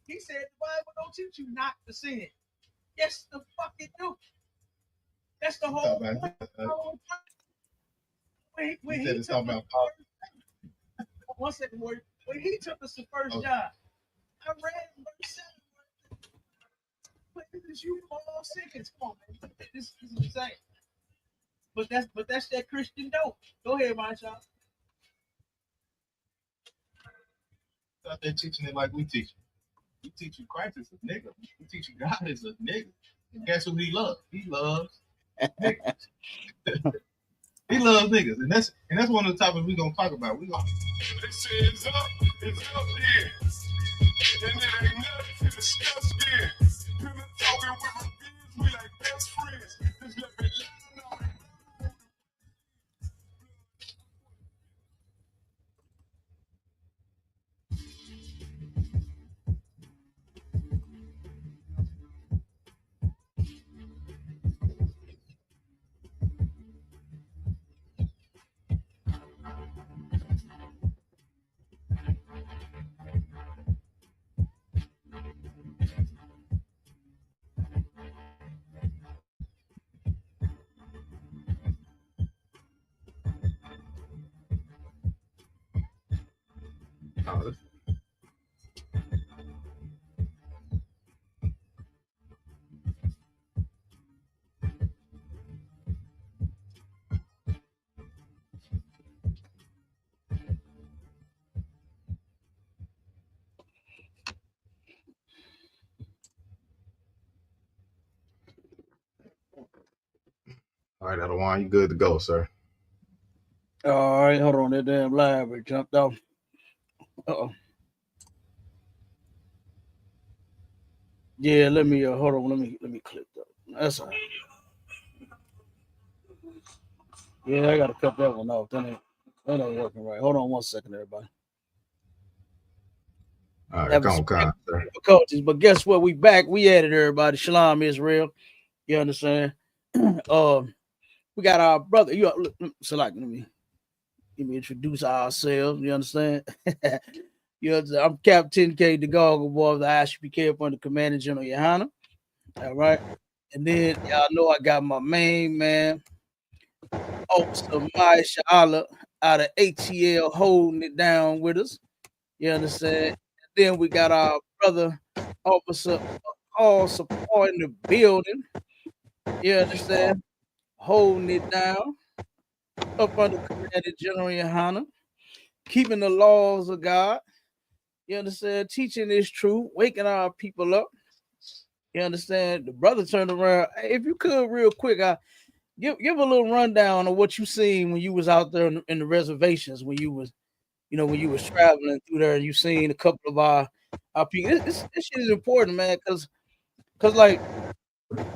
He said the Bible don't teach you not to sin. Yes, the fuck it do. That's the whole point. When he took us, one second, word. When he took us the first job, I read verse 7. This you all seconds. Come on, man. This is insane. But that's that Christian dope. Go ahead, my child. Out there teaching it like we teach. We teach you Christ is a nigga. We teach you God is a nigga. And guess who he loves? He loves niggas. He loves niggas. And that's one of the topics we're gonna talk about. They say it's up there. And it ain't nothing to discuss there. People talking with reviews, we like best friends. Just let me know. All right, Adawan, you good to go, sir. All right, hold on. That damn library jumped off. Uh-oh. Yeah, let me hold on. Let me click that. That's all right. Yeah, I gotta cut that one off. That ain't working right. Hold on 1 second, everybody. All right, come on, sir. Difficulties, but guess what? We back. We added everybody. Shalom, Israel. You understand? We got our brother. So like, let me introduce ourselves. You understand? You know, I'm Captain K, the Goggle Boy of the ISUPK up under Commander General Yohana. All right. And then y'all know I got my main man, Officer Maya Sha'ala out of ATL holding it down with us. You understand? And then we got our brother, Officer all support in the building. You understand? Holding it down up under Commander General Yohana, keeping the laws of God. You understand? Teaching this truth, waking our people up. You understand? The brother turned around. Hey, if you could, real quick, give a little rundown of what you seen when you was out there in the reservations, when you was traveling through there, and you seen a couple of our people. This shit is important, man, because like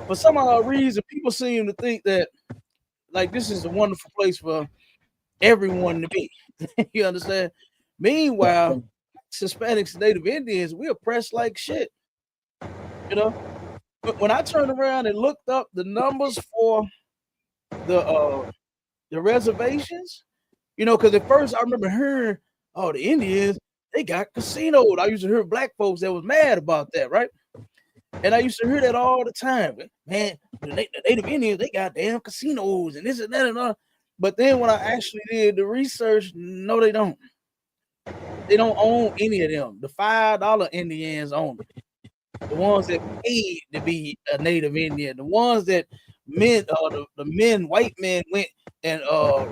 for some odd reason, people seem to think that like this is a wonderful place for everyone to be. You understand? Meanwhile, Hispanics, Native Indians, we oppressed like shit. You know, but when I turned around and looked up the numbers for the reservations, you know, because at first I remember hearing, oh, the Indians, they got casinos. I used to hear black folks that was mad about that, right? And I used to hear that all the time. Man, the Native Indians, they got damn casinos and this and that and that. But then when I actually did the research, no, they don't. They don't own any of them. The $5 Indians own them. The ones that paid to be a Native Indian. The ones that white men went and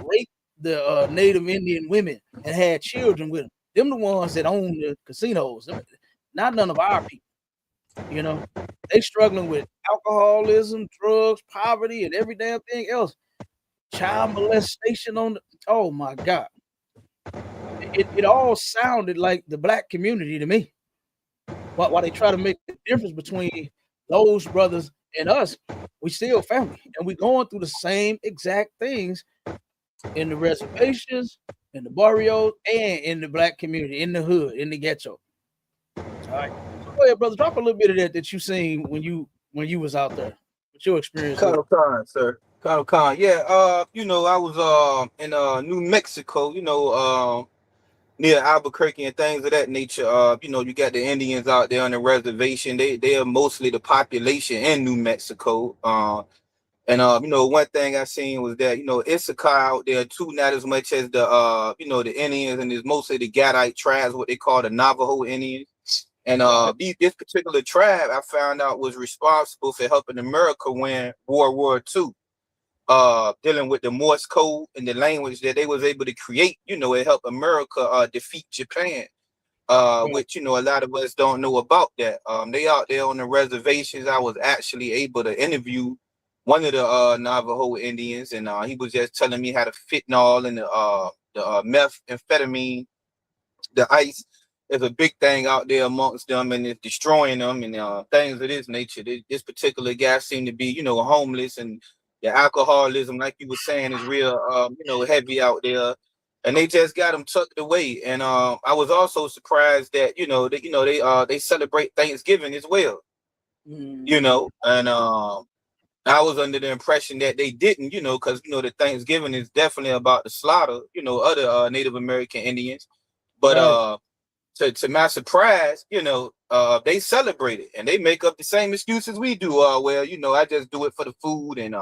raped the Native Indian women and had children with them. Them the ones that own the casinos. Not none of our people. You know, they struggling with alcoholism, drugs, poverty, and every damn thing else. Child molestation oh my God. It all sounded like the black community to me. While they try to make the difference between those brothers And us, we still family, and we going through the same exact things in the reservations, in the barrios, and in the black community, in the hood, in the ghetto. All right. So go ahead, brother. Drop a little bit of that you seen when you was out there. What's your experience with it? Colonel Khan, sir. Colonel Khan. Yeah, I was in New Mexico, near Albuquerque and things of that nature. You got the Indians out there on the reservation. They are mostly the population in New Mexico. One thing I seen was that, Issachar out there too, not as much as the Indians, and it's mostly the Gadite tribes, what they call the Navajo Indians. And this particular tribe I found out was responsible for helping America win World War II, dealing with the Morse code and the language that they was able to create. It helped America defeat Japan, which a lot of us don't know about that. They out there on the reservations. I was actually able to interview one of the Navajo Indians, and he was just telling me how the fentanyl and the methamphetamine, the ice, is a big thing out there amongst them, and it's destroying them, and things of this nature. This particular guy seemed to be, homeless, and the alcoholism, like you were saying, is real, heavy out there. And they just got him tucked away. And I was also surprised that they celebrate Thanksgiving as well. And I was under the impression that they didn't, because the Thanksgiving is definitely about the slaughter, other Native American Indians. But to my surprise, they celebrate it, and they make up the same excuses we do. I just do it for the food and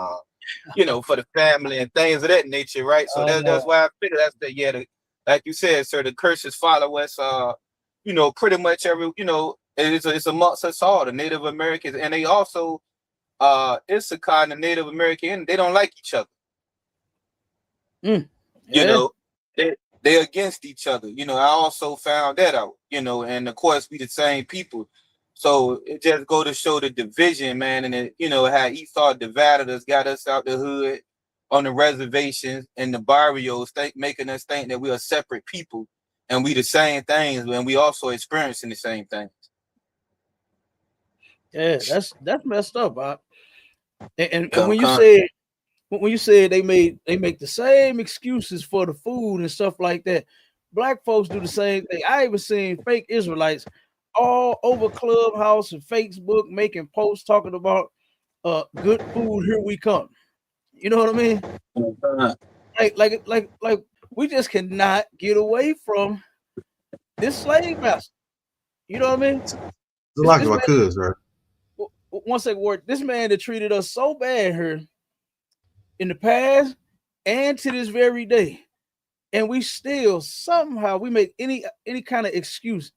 for the family and things of that nature, right? So that's why I figured like you said, sir, the curses follow us. Pretty much every, it's amongst us all, the Native Americans, and they also Issachar and the Native American, they don't like each other. Yeah. They're against each other. I also found that out, and of course we the same people. So it just go to show the division, man, and how Esau divided us, got us out the hood on the reservations and the barrios, making us think that we are separate people and we the same things, and we also experiencing the same things. Yeah, that's messed up, Bob. And when you said they make the same excuses for the food and stuff like that, black folks do the same thing. I even seen fake Israelites all over Clubhouse and Facebook making posts talking about good food, here we come. You know what I mean? Like we just cannot get away from this slave master. You know what I mean? It's like if I could, right? One second, word. This man that treated us so bad here in the past and to this very day, and we still somehow we make any kind of excuse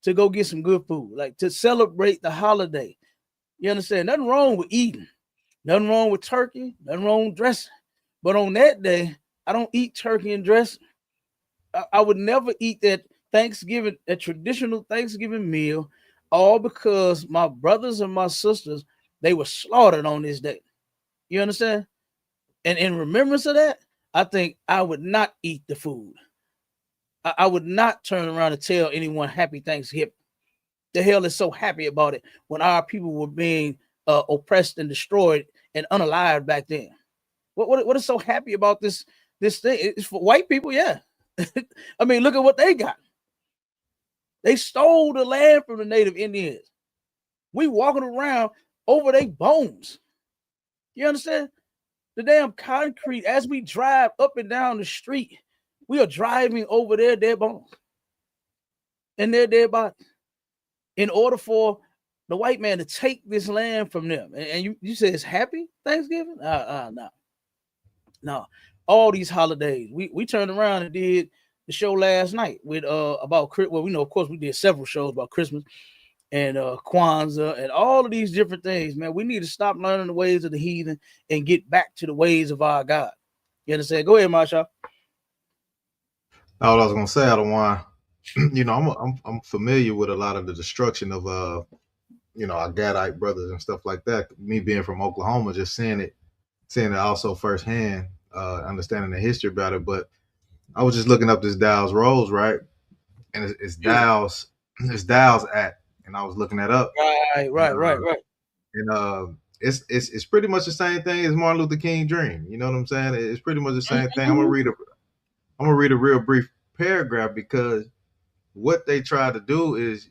to go get some good food, like to celebrate the holiday. You understand? Nothing wrong with eating, nothing wrong with turkey, nothing wrong with dressing. But on that day, I don't eat turkey and dressing. I would never eat that traditional Thanksgiving meal, all because my brothers and my sisters, they were slaughtered on this day. You understand? And in remembrance of that, I think I would not eat the food. I would not turn around and tell anyone happy Thanksgiving. The hell is so happy about it when our people were being oppressed and destroyed and unalived back then? What is so happy about this thing? It's for white people, yeah. I mean, look at what they got. They stole the land from the Native Indians. We walking around over their bones. You understand? The damn concrete, as we drive up and down the street, we are driving over their dead bones and their dead bodies in order for the white man to take this land from them. And you say it's happy Thanksgiving? No. All these holidays. We turned around and did the show last night with about, well, we know, of course, we did several shows about Christmas and Kwanzaa and all of these different things, man. We need to stop learning the ways of the heathen and get back to the ways of our God. You understand? Go ahead, Marsha. All I was gonna say, I don't want, I'm familiar with a lot of the destruction of our Gadite brothers and stuff like that. Me being from Oklahoma, just seeing it also firsthand, understanding the history about it. But I was just looking up this Dow's Rose, right? And it's Dow's Act, and I was looking that up. Right. And it's pretty much the same thing as Martin Luther King dream. You know what I'm saying? It's pretty much the same thing. I'm gonna read a real brief paragraph because what they tried to do is,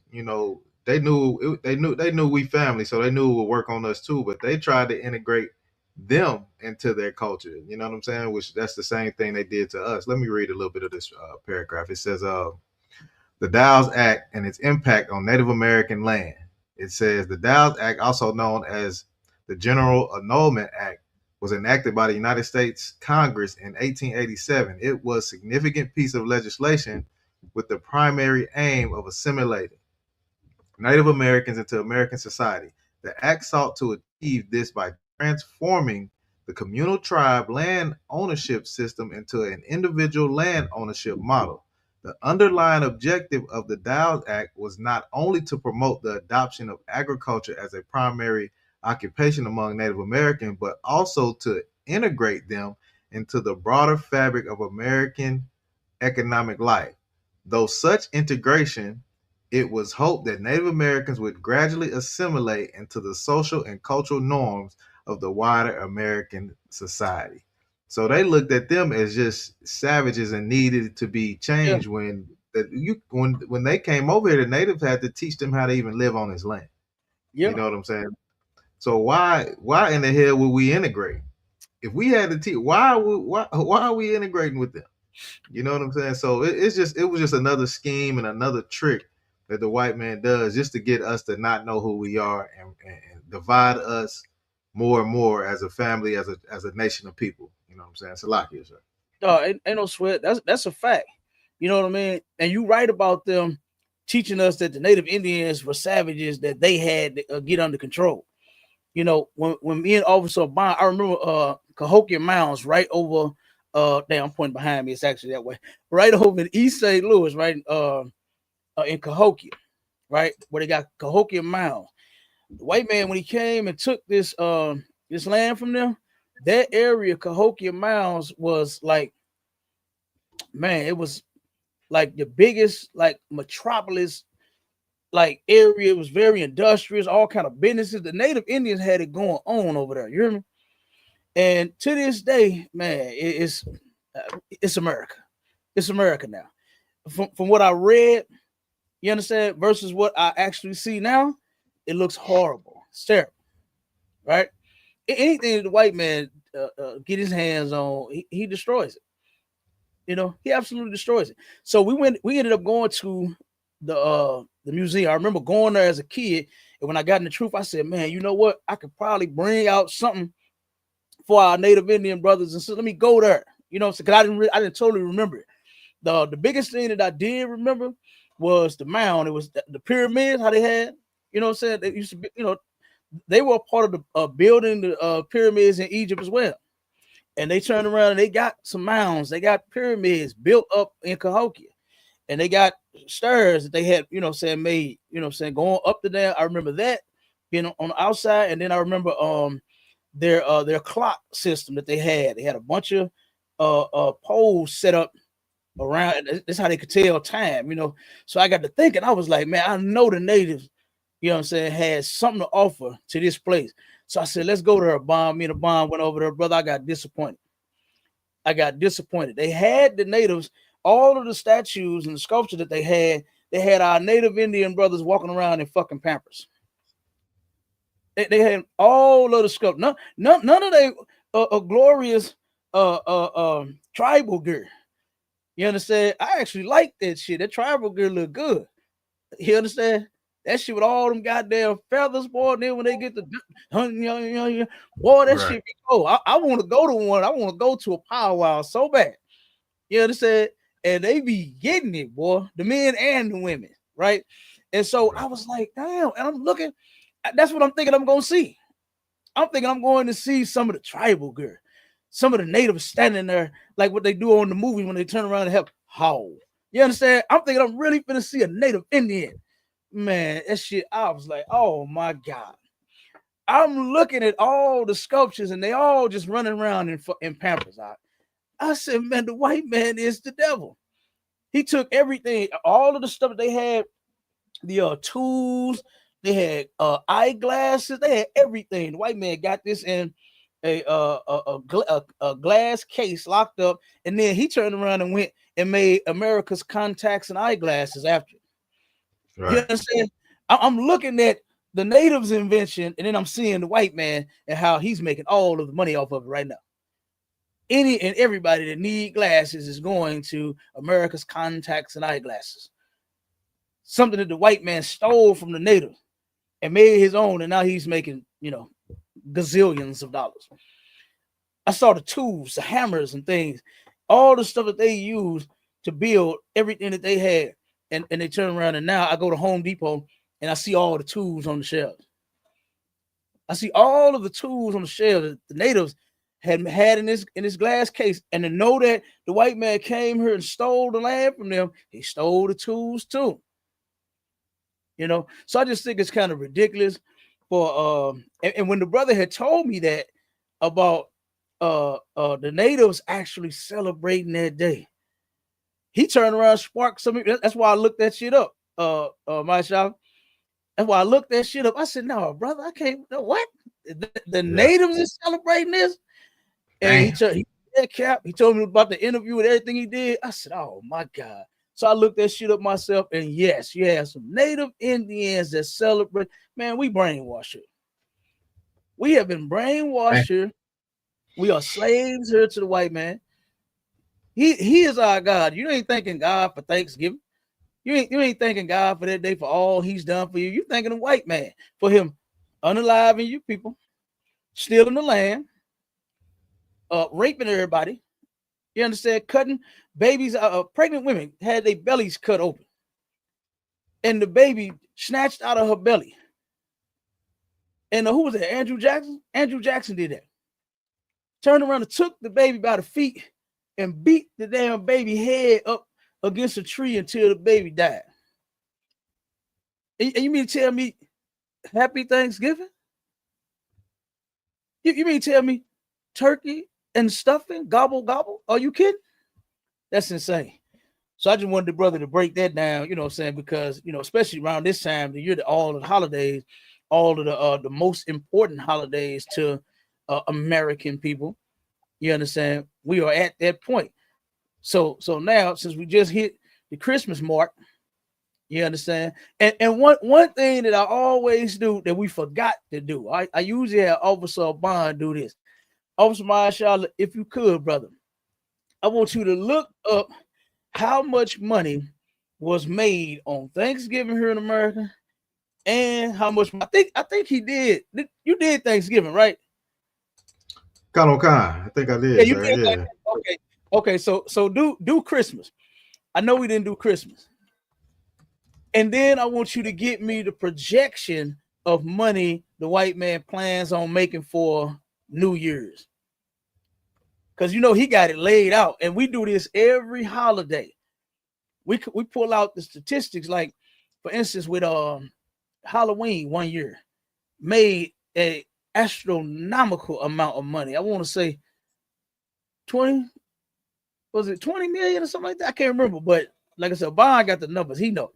they knew we family, so they knew it would work on us too. But they tried to integrate them into their culture. You know what I'm saying? Which that's the same thing they did to us. Let me read a little bit of this paragraph. It says, the Dow's Act and its impact on Native American land. It says the Dow's Act, also known as the General Annulment Act, was enacted by the United States Congress in 1887. It was a significant piece of legislation with the primary aim of assimilating Native Americans into American society. The act sought to achieve this by transforming the communal tribe land ownership system into an individual land ownership model. The underlying objective of the Dowd Act was not only to promote the adoption of agriculture as a primary occupation among Native Americans, but also to integrate them into the broader fabric of American economic life. Though such integration, it was hoped that Native Americans would gradually assimilate into the social and cultural norms of the wider American society. So they looked at them as just savages and needed to be Yeah. changed. When they came over here, the natives had to teach them how to even live on this land. Yeah. You know what I'm saying? So why in the hell would we integrate? If we had to teach, why are we integrating with them? You know what I'm saying? So it was just another scheme and another trick that the white man does just to get us to not know who we are and divide us more and more as a family, as a nation of people. You know what I'm saying? It's a lot here, sir. Ain't no sweat. That's a fact. You know what I mean? And you right about them teaching us that the Native Indians were savages that they had to get under control. You know, when me and Officer Bond, I remember Cahokia Mounds right over damn, I'm pointing behind me, it's actually that way. Right over in East St. Louis, right? In Cahokia, right? Where they got Cahokia Mounds. The white man, when he came and took this land from them, that area, Cahokia Mounds, was like, man, it was like the biggest like metropolis like area. It was very industrious, all kind of businesses. The Native Indians had it going on over there. You hear me? And to this day, man, it's America. It's America now. From what I read, you understand, versus what I actually see now, it looks horrible. It's terrible, right? Anything that the white man get his hands on, he destroys it. You know, he absolutely destroys it. So we ended up going to the museum. I remember going there as a kid, and when I got in the truth, I said, man, you know what? I could probably bring out something for our Native Indian brothers and sisters. Let me go there. You know, because I didn't totally remember it. The biggest thing that I did remember was the mound. It was the pyramids, how they had, you know what I'm saying? They used to be, you know, they were a part of the building the pyramids in Egypt as well. And they turned around and they got some mounds. They got pyramids built up in Cahokia. And they got stairs that they had, you know, saying made, you know, saying going up to there. I remember that being on the outside. And then I remember their clock system that they had. They had a bunch of poles set up around. That's how they could tell time, you know. So I got to thinking, I was like, man, I know the natives, you know what I'm saying, had something to offer to this place. So I said, let's go to her. Bomb. Me and the bomb went over there, brother. I got disappointed. They had the natives, all of the statues and the sculpture that they had our Native Indian brothers walking around in fucking Pampers. They had all of the sculpture. None of they glorious tribal gear. You understand? I actually like that shit. That tribal gear look good. You understand? That shit with all them goddamn feathers, boy. And then when they get the boy, that shit be cool. I want to go to one. I want to go to a powwow so bad. You understand? And they be getting it, boy. The men and the women, right? And so I was like, damn. And I'm looking. That's what I'm thinking I'm gonna see. I'm thinking I'm going to see some of the tribal gear, some of the natives standing there, like what they do on the movie when they turn around and help howl. You understand? I'm thinking I'm really gonna see a Native Indian. Man, that shit, I was like, oh my God. I'm looking at all the sculptures and they all just running around in Pampers. I said, man, the white man is the devil. He took everything, all of the stuff that they had, the tools, They had eyeglasses. They had everything. The white man got this in a glass case locked up, and then he turned around and went and made America's contacts and eyeglasses after. Right. You understand? I'm looking at the natives' invention, and then I'm seeing the white man and how he's making all of the money off of it right now. Any and everybody that need glasses is going to America's contacts and eyeglasses. Something that the white man stole from the natives and made his own, and now he's making, gazillions of dollars. I saw the tools, the hammers and things, all the stuff that they used to build everything that they had. And they turn around, and now I go to Home Depot and I see all the tools on the shelves. I see all of the tools on the shelves that the natives had in this glass case. And to know that the white man came here and stole the land from them, he stole the tools too. So I just think it's kind of ridiculous for and when the brother had told me that about the natives actually celebrating that day, he turned around, sparked something. That's why I looked that shit up. My shop. That's why I looked that shit up. I said, "No, brother, I can't. What? The natives is celebrating this?" And he told me about the interview and everything he did. I said, "Oh my God." So I looked that shit up myself, and yes, you have some native Indians that celebrate. Man, we brainwashed here. We have been brainwashed here. We are slaves here to the white man. He is our God. You ain't thanking God for Thanksgiving. You ain't thanking God for that day for all he's done for you. You thanking the white man for him unaliving you people, stealing the land, raping everybody. You understand? Cutting babies, pregnant women had their bellies cut open, and the baby snatched out of her belly. And who was that? Andrew Jackson? Andrew Jackson did that. Turned around and took the baby by the feet and beat the damn baby head up against a tree until the baby died. And you mean to tell me happy Thanksgiving? You mean to tell me turkey and stuffing, gobble, gobble? Are you kidding? That's insane. So I just wanted the brother to break that down, you know what I'm saying? Because, especially around this time, the year, all of the holidays, all of the most important holidays to American people, you understand? We are at that point. So now, since we just hit the Christmas mark, you understand? And one thing that I always do that we forgot to do, I usually have Officer Bond do this. Officer Marshall, if you could, brother, I want you to look up how much money was made on Thanksgiving here in America, and how much I think he did. You did Thanksgiving, right? I think I did. Yeah, you sir. did. Yeah. Okay. So do Christmas. I know we didn't do Christmas. And then I want you to get me the projection of money the white man plans on making for New Year's. Because he got it laid out, and we do this every holiday. We pull out the statistics, like for instance, with Halloween one year made a astronomical amount of money. I want to say 20 million or something like that? I can't remember, but like I said, Bond got the numbers. He know.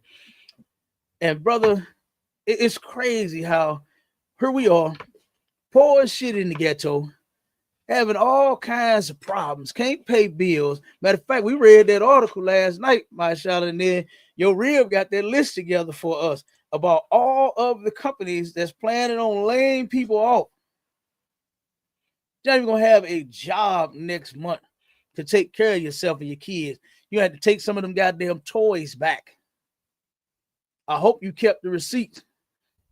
And brother, it's crazy how here we are, poor as shit in the ghetto, having all kinds of problems, can't pay bills. Matter of fact, we read that article last night, my shot, and then your rib got that list together for us about all of the companies that's planning on laying people off. You're not even gonna have a job next month to take care of yourself and your kids. You had to take some of them goddamn toys back. I hope you kept the receipts,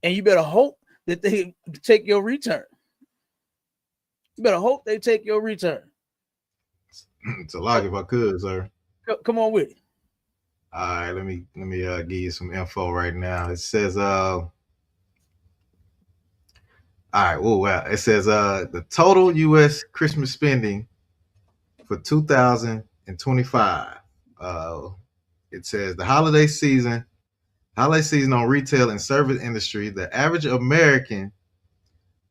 and you better hope that they take your return. You better hope they take your return. It's a lot if I could, sir. Come on with it. All right, let me give you some info right now. It says all right, oh wow. It says the total US Christmas spending for 2025. It says the holiday season on retail and service industry, the average American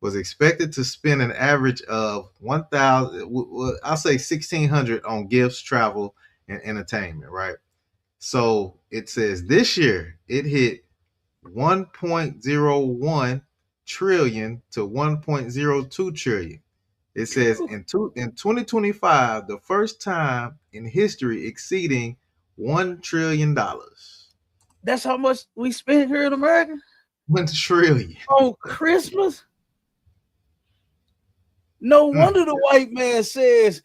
was expected to spend an average of 1,000, I'll say 1,600 on gifts, travel, and entertainment, right? So it says this year it hit 1.01 trillion to 1.02 trillion. It says in 2025, the first time in history exceeding $1 trillion. That's how much we spent here in America 1 trillion. on Christmas. No wonder the white man says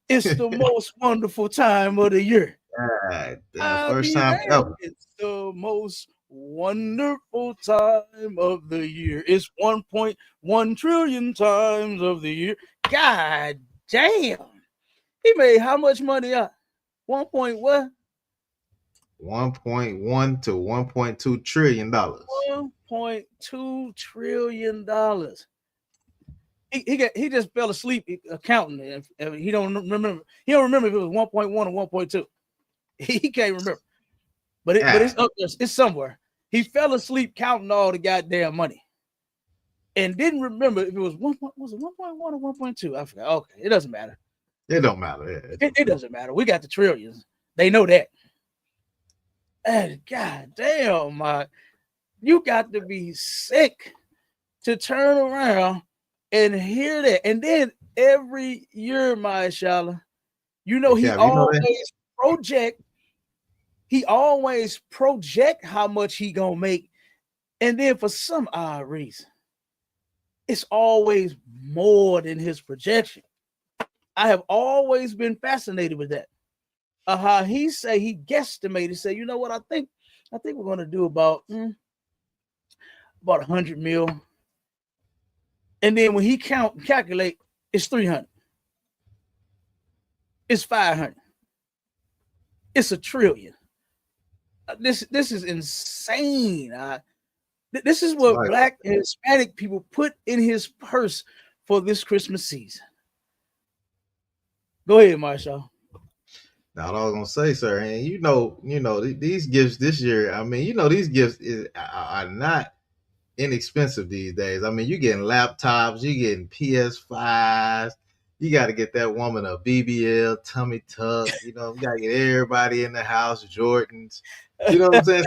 it's the most wonderful time of the year. First time ever. It's the most wonderful time of the year. It's 1.1 trillion times of the year. God damn. He made how much money up? 1 point what? 1.1 to 1.2 trillion dollars. $1.2 trillion. He just fell asleep counting it. He don't remember. He don't remember if it was 1.1 or 1.2. He can't remember. But it's up there. It's somewhere. He fell asleep counting all the goddamn money, and didn't remember if it was 1. Was it 1.1 or 1.2? I forgot. Okay, it doesn't matter. It don't matter. It doesn't matter. We got the trillions. They know that. And God damn, you got to be sick to turn around and hear that. And then every year, Shala, he always project. He always project how much he gonna make, and then for some odd reason, it's always more than his projection. I have always been fascinated with that. How he guesstimated, say, you know what, I think we're gonna do about 100 mil. And then when he calculate, it's 300. It's 500. It's $1 trillion. This is insane. This is what Black and Hispanic people put in his purse for this Christmas season. Go ahead, Marshall. Now, all I was gonna say, sir, and these gifts this year. I mean, these gifts are not inexpensive these days. I mean, you're getting laptops, you're getting PS5s. You got to get that woman a BBL tummy tuck. You got to get everybody in the house Jordans. You know what I'm saying?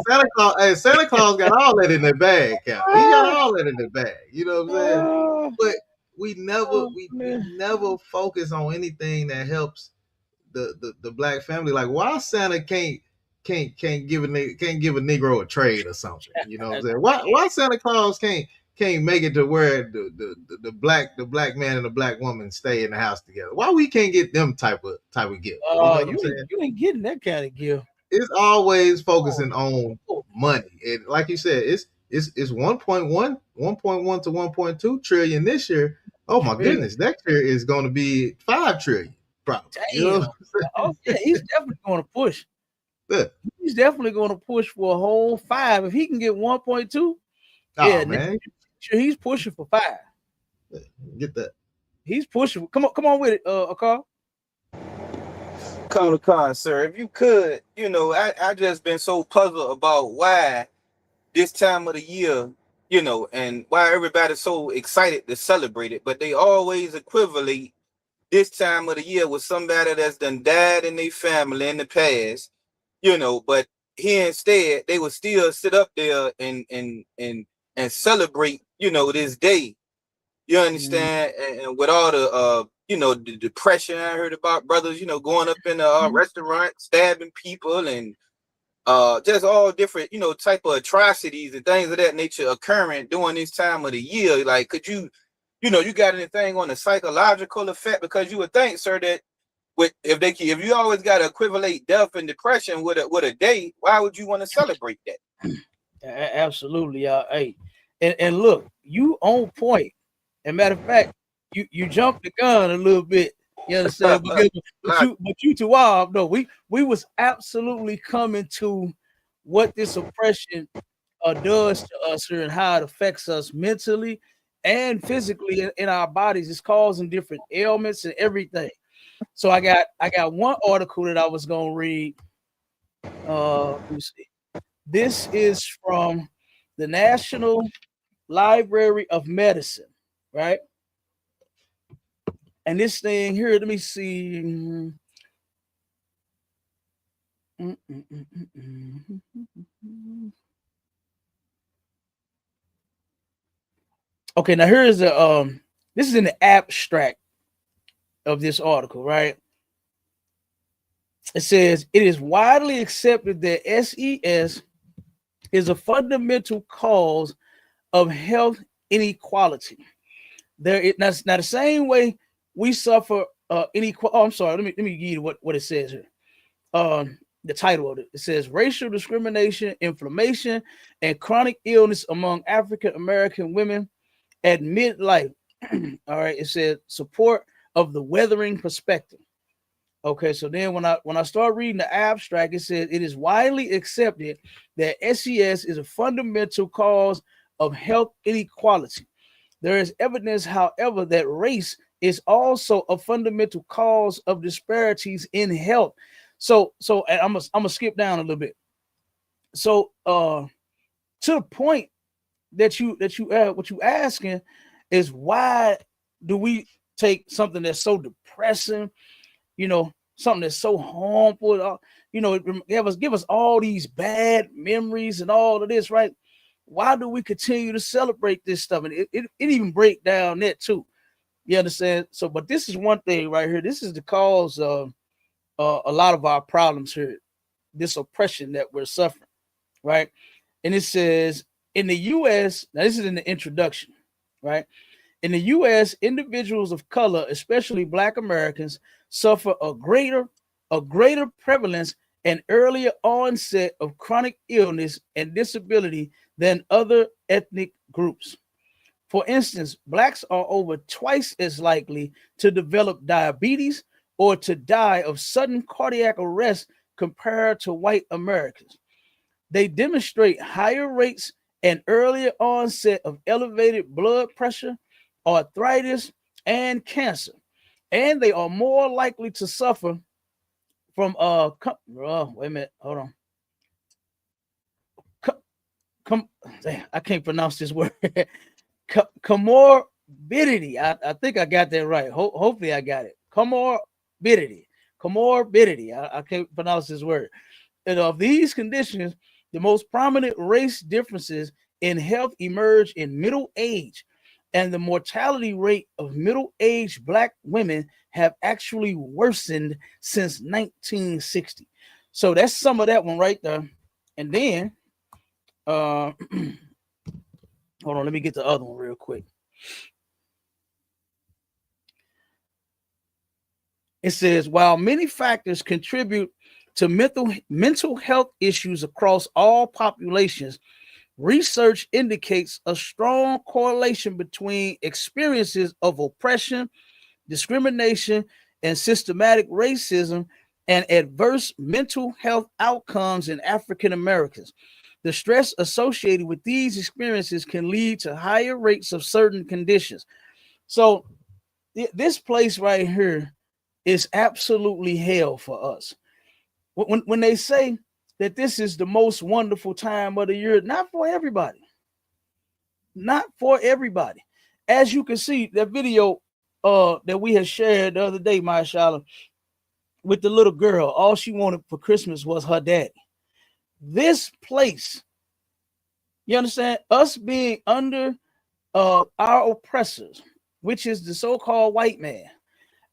Santa Claus got all that in their bag. He got all that in their bag. You know what I'm saying? But we never focus on anything that helps the Black family. Like, why Santa can't give a Negro a trade or something? You know what I'm saying? Why Santa Claus can't make it to where the black man and the black woman stay in the house together? Why we can't get them type of gift? You ain't getting that kind of gift. It's always focusing on money. And like you said, it's 1.1 to 1.2 trillion this year. Oh my goodness, next year is going to be 5 trillion. Probably. Damn. He's definitely going to push. Yeah. He's definitely going to push for a whole 5. If he can get 1.2, man, he's pushing for 5. Yeah, get that. He's pushing. Come on with it, Akar. Con, sir. If you could, I just been so puzzled about why this time of the year, and why everybody's so excited to celebrate it, but they always equivalent this time of the year with somebody that's done died in their family in the past, but here instead they would still sit up there and celebrate, this day. You understand? And with all the the depression I heard about, brothers, going up in a restaurant, stabbing people, and just all different, type of atrocities and things of that nature occurring during this time of the year. Like, could you got anything on the psychological effect? Because you would think, sir, that if you always got to equivalent death and depression with a day, why would you want to celebrate that? Absolutely, hey, and look, you on point. And matter of fact, you jumped the gun a little bit. You understand? but you too wild. No, we was absolutely coming to what this oppression does to us here and how it affects us mentally and physically in our bodies. It's causing different ailments and everything. So I got one article that I was gonna read. Let me see. This is from the National Library of Medicine, right? And this thing here, let me see. Okay, now here is a this is in the abstract of this article, right? It says it is widely accepted that SES is a fundamental cause of health inequality. Now the same way we suffer inequality. Oh, I'm sorry. Let me give you what it says here. The title of it. It says racial discrimination, inflammation, and chronic illness among African American women at midlife. All right. It says support of the weathering perspective. Okay, so then when I start reading the abstract, it says it is widely accepted that SES is a fundamental cause of health inequality. There is evidence, however, that race is also a fundamental cause of disparities in health. So and I'm gonna skip down a little bit. So to the point that what you asking is, why do we take something that's so depressing, something that's so harmful, give us all these bad memories and all of this, right? Why do we continue to celebrate this stuff? And it even break down that too. You understand? So, but this is one thing right here. This is the cause of a lot of our problems here, this oppression that we're suffering, right? And it says in the U.S., now this is in the introduction, right? In the U.S., individuals of color, especially Black Americans, suffer a greater prevalence and earlier onset of chronic illness and disability than other ethnic groups. For instance, Blacks are over twice as likely to develop diabetes or to die of sudden cardiac arrest compared to white Americans. They demonstrate higher rates and earlier onset of elevated blood pressure, arthritis, and cancer. And they are more likely to suffer from wait a minute, hold on. I can't pronounce this word. Comorbidity. I think I got that right. Hopefully I got it. Comorbidity. I can't pronounce this word. And of these conditions, the most prominent race differences in health emerge in middle age, and the mortality rate of middle-aged Black women have actually worsened since 1960. So that's some of that one right there. And then, hold on, let me get the other one real quick. It says, while many factors contribute to mental health issues across all populations, research indicates a strong correlation between experiences of oppression, discrimination, and systematic racism and adverse mental health outcomes in African Americans. The stress associated with these experiences can lead to higher rates of certain conditions. So this place right here is absolutely hell for us. When they say that this is the most wonderful time of the year, not for everybody. Not for everybody. As you can see, that video that we had shared the other day, mashallah, with the little girl, all she wanted for Christmas was her daddy. This place, you understand, us being under our oppressors, which is the so-called white man,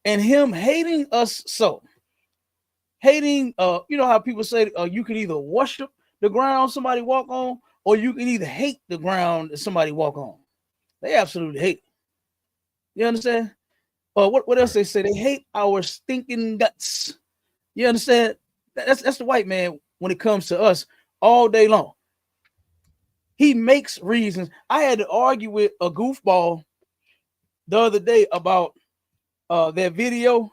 and him hating us so. Hating, you know how people say you can either worship the ground somebody walk on, or you can either hate the ground that somebody walk on. They absolutely hate it. You understand? What else they say? They hate our stinking guts. You understand? That's the white man when it comes to us all day long. He makes reasons. I had to argue with a goofball the other day about that video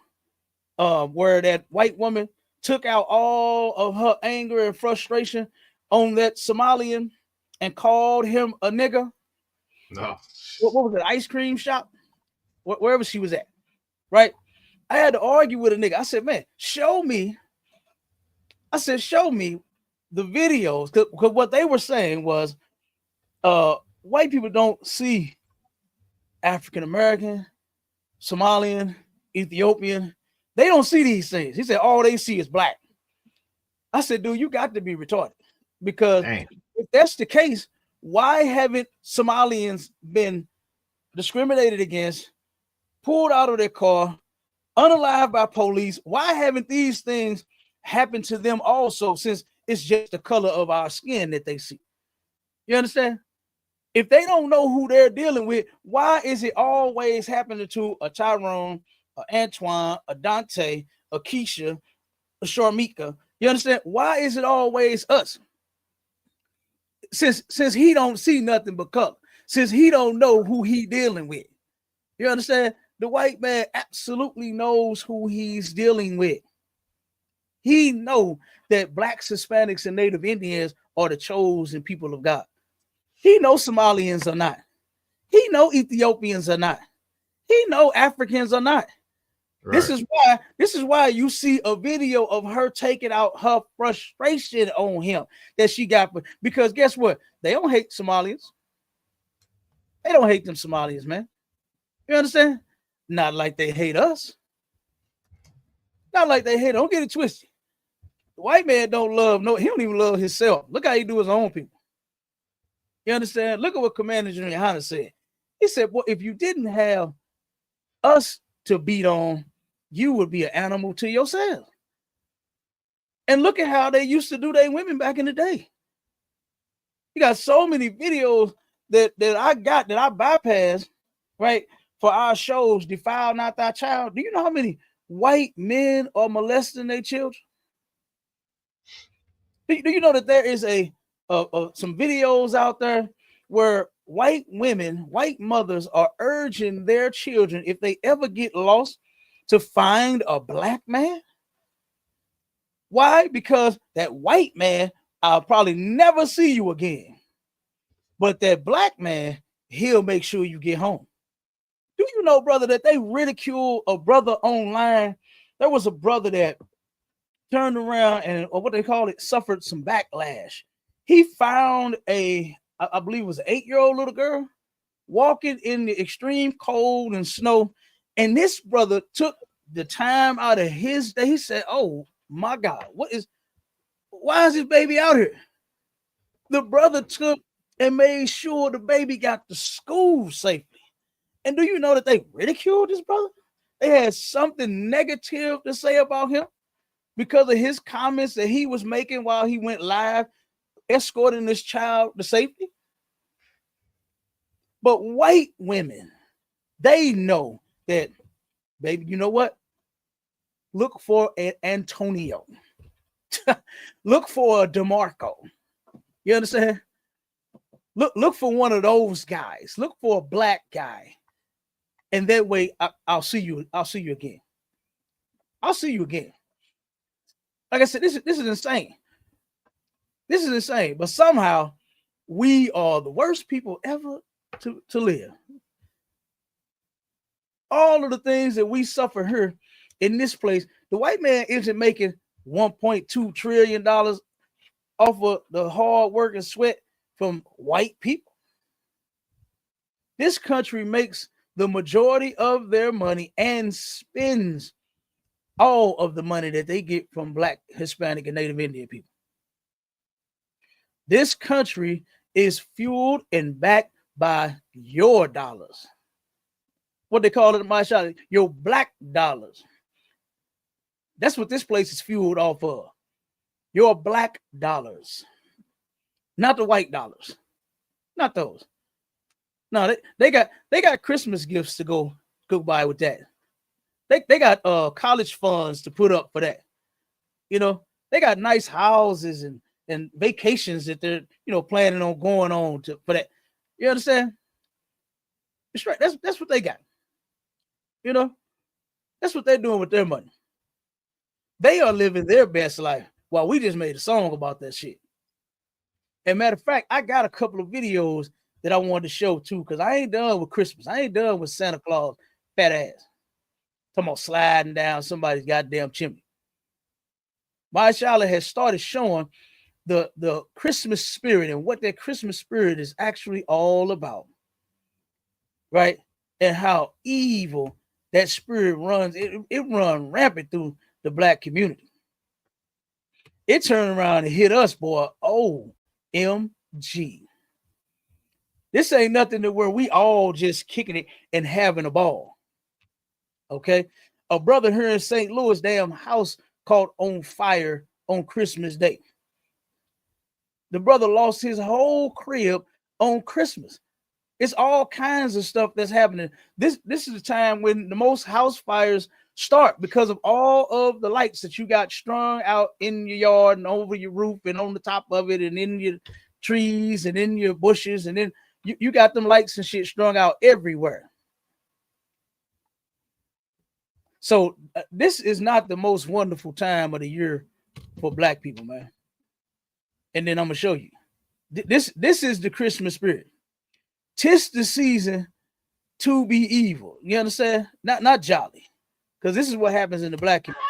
where that white woman took out all of her anger and frustration on that Somalian and called him a nigger. No. What was it? Ice cream shop? Wherever she was at, right? I had to argue with a nigga. I said, man, show me the videos. Because what they were saying was white people don't see African American, Somalian, Ethiopian. They don't see these things. He said all they see is black. I said, dude, you got to be retarded. Because if that's the case, why haven't Somalians been discriminated against, pulled out of their car, unalived by police. Why haven't these things happened to them also, since it's just the color of our skin that they see? You understand? If they don't know who they're dealing with, why is it always happening to a Tyrone, a Antoine, a Dante, a Keisha, a Sharmika? You understand? Why is it always us? Since he don't see nothing but color, since he don't know who he dealing with. You understand? The white man absolutely knows who he's dealing with. He know that blacks, Hispanics, and Native Indians are the chosen people of God. He knows Somalians are not. He know Ethiopians are not. He know Africans are not. Right. This is why you see a video of her taking out her frustration on him that she got, because guess what? They don't hate Somalians. They don't hate them Somalians, man. You understand? Not like they hate us. Not like they hate. Don't get it twisted. The white man don't love he don't even love himself. Look how he do his own people. You understand? Look at what Commander General Hanna said. He said, well, if you didn't have us to beat on, you would be an animal to yourself. And look at how they used to do their women back in the day. You got so many videos that I bypassed, right, for our shows, Defile Not Thy Child. Do you know how many white men are molesting their children? Do you know that there is some videos out there where white women, white mothers are urging their children, if they ever get lost, to find a black man? Why? Because that white man, I'll probably never see you again. But that black man, he'll make sure you get home. Do you know, brother, that they ridicule a brother online? There was a brother that turned around and, or what they call it, suffered some backlash. He found I believe it was an 8-year-old little girl walking in the extreme cold and snow. And this brother took the time out of his day. He said, oh my God, why is this baby out here? The brother took and made sure the baby got to school safely. And do you know that they ridiculed this brother? They had something negative to say about him because of his comments that he was making while he went live, escorting this child to safety. But white women, they know that, baby, you know what? Look for an Antonio. Look for a DeMarco. You understand? Look for one of those guys. Look for a black guy. And that way I'll see you. I'll see you again. I'll see you again. Like I said, this is insane. This is insane. But somehow we are the worst people ever to live. All of the things that we suffer here in this place, the white man isn't making $1.2 trillion off of the hard work and sweat from white people. This country makes the majority of their money and spends all of the money that they get from Black, Hispanic, and Native Indian people. This country is fueled and backed by your dollars. What they call it in my shop, your black dollars. That's what this place is fueled off of. Your black dollars. Not the white dollars. Not those. No, they got Christmas gifts to go buy with that. They got college funds to put up for that. You know, they got nice houses and vacations that they're, you know, planning on going on for that. You understand? It's right. That's what they got. You know, that's what they're doing with their money. They are living their best life while we just made a song about that shit. And matter of fact, I got a couple of videos that I wanted to show too, because I ain't done with Christmas. I ain't done with Santa Claus, fat ass. Talking about sliding down somebody's goddamn chimney. My Charlotte has started showing the Christmas spirit and what that Christmas spirit is actually all about. Right? And how evil that spirit runs. It runs rampant through the Black community. It turned around and hit us, boy. OMG. This ain't nothing to where we all just kicking it and having a ball. Okay. A brother here in St. Louis, damn house caught on fire on Christmas Day. The brother lost his whole crib on Christmas. It's all kinds of stuff that's happening. This is the time when the most house fires start because of all of the lights that you got strung out in your yard and over your roof and on the top of it and in your trees and in your bushes. And then you got them lights and shit strung out everywhere. So this is not the most wonderful time of the year for black people, man. And then I'm gonna show you. This is the Christmas spirit. 'Tis the season to be evil. You understand? Not jolly. Because this is what happens in the black community.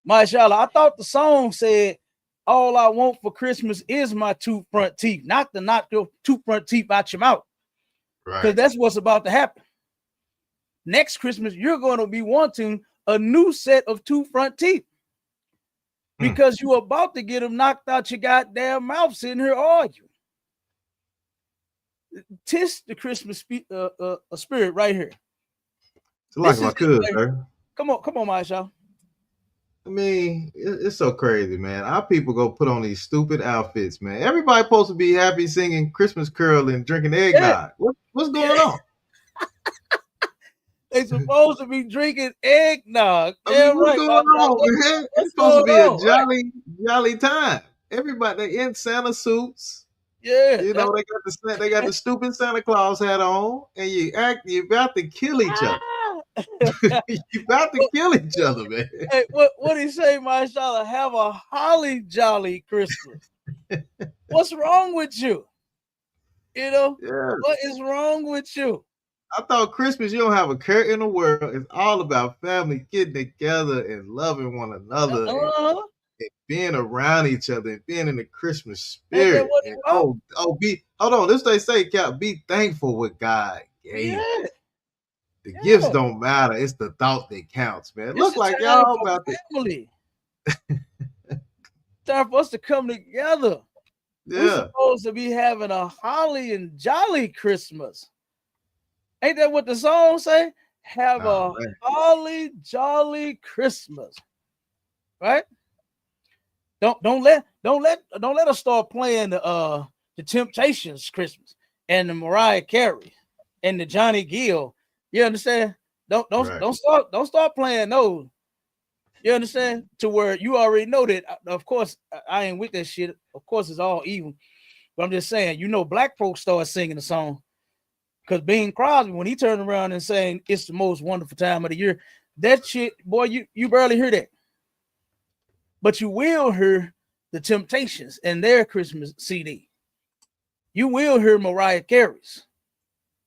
Mashallah, I thought the song said, all I want for Christmas is my two front teeth, not to knock your two front teeth out your mouth. Because Right. that's what's about to happen. Next Christmas, you're going to be wanting a new set of two front teeth. Because you're about to get them knocked out your goddamn mouth sitting here arguing. 'Tis the Christmas spirit right here. It's like This my is cousin, it, sir. Come on, Mashallah. I mean, it's so crazy, man. Our people go put on these stupid outfits, man. Everybody supposed to be happy singing Christmas Carol and drinking eggnog. What's going on? They supposed to be drinking eggnog. I mean, Yeah, what's right. going on, man? It's supposed to be a jolly time. Everybody, they in Santa suits. Yeah. You know, they got the stupid Santa Claus hat on, and you about to kill each other. You about to kill each other, man. Hey, what he say, Mashallah? Have a holly jolly Christmas. What's wrong with you? You know, Yeah. what is wrong with you? I thought Christmas, you don't have a care in the world. It's all about family getting together and loving one another and being around each other and being in the Christmas spirit. And hold on. This they say, Cap, be thankful what God gave. Yeah. The gifts don't matter. It's the thought that counts, man. It's Look a like time y'all for about family. Time for us to come together. Yeah. We're supposed to be having a holly and jolly Christmas. Ain't that what the song say? Have a holly jolly Christmas, right? Don't let us start playing the Temptations Christmas and the Mariah Carey and the Johnny Gill. You understand? Don't start playing those. You understand? To where you already know that. Of course, I ain't with that shit. Of course, it's all evil. But I'm just saying, black folks start singing the song. Because Bing Crosby, when he turned around and saying it's the most wonderful time of the year, that shit, boy, you barely hear that. But you will hear the Temptations and their Christmas CD. You will hear Mariah Carey's.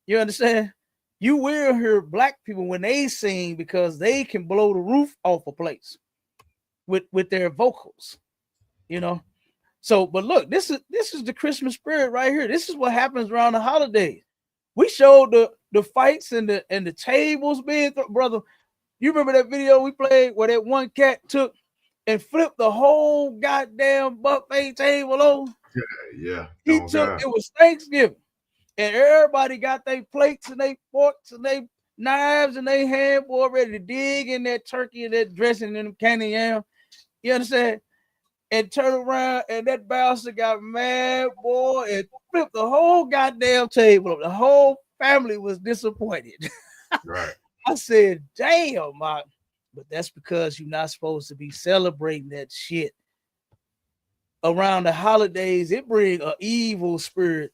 You understand? You will hear black people when they sing because they can blow the roof off a place with their vocals, So, but look, this is the Christmas spirit right here. This is what happens around the holidays. We showed the fights and the tables being brother. You remember that video we played where that one cat took and flipped the whole goddamn buffet table over? Yeah. It was Thanksgiving. And everybody got their plates and their forks and their knives and their hand, boy, ready to dig in that turkey and that dressing and them candy yam. You understand? And turn around and that bastard got mad, boy, and flipped the whole goddamn table. The whole family was disappointed. Right. I said, damn, Mark. But that's because you're not supposed to be celebrating that shit. Around the holidays, it brings an evil spirit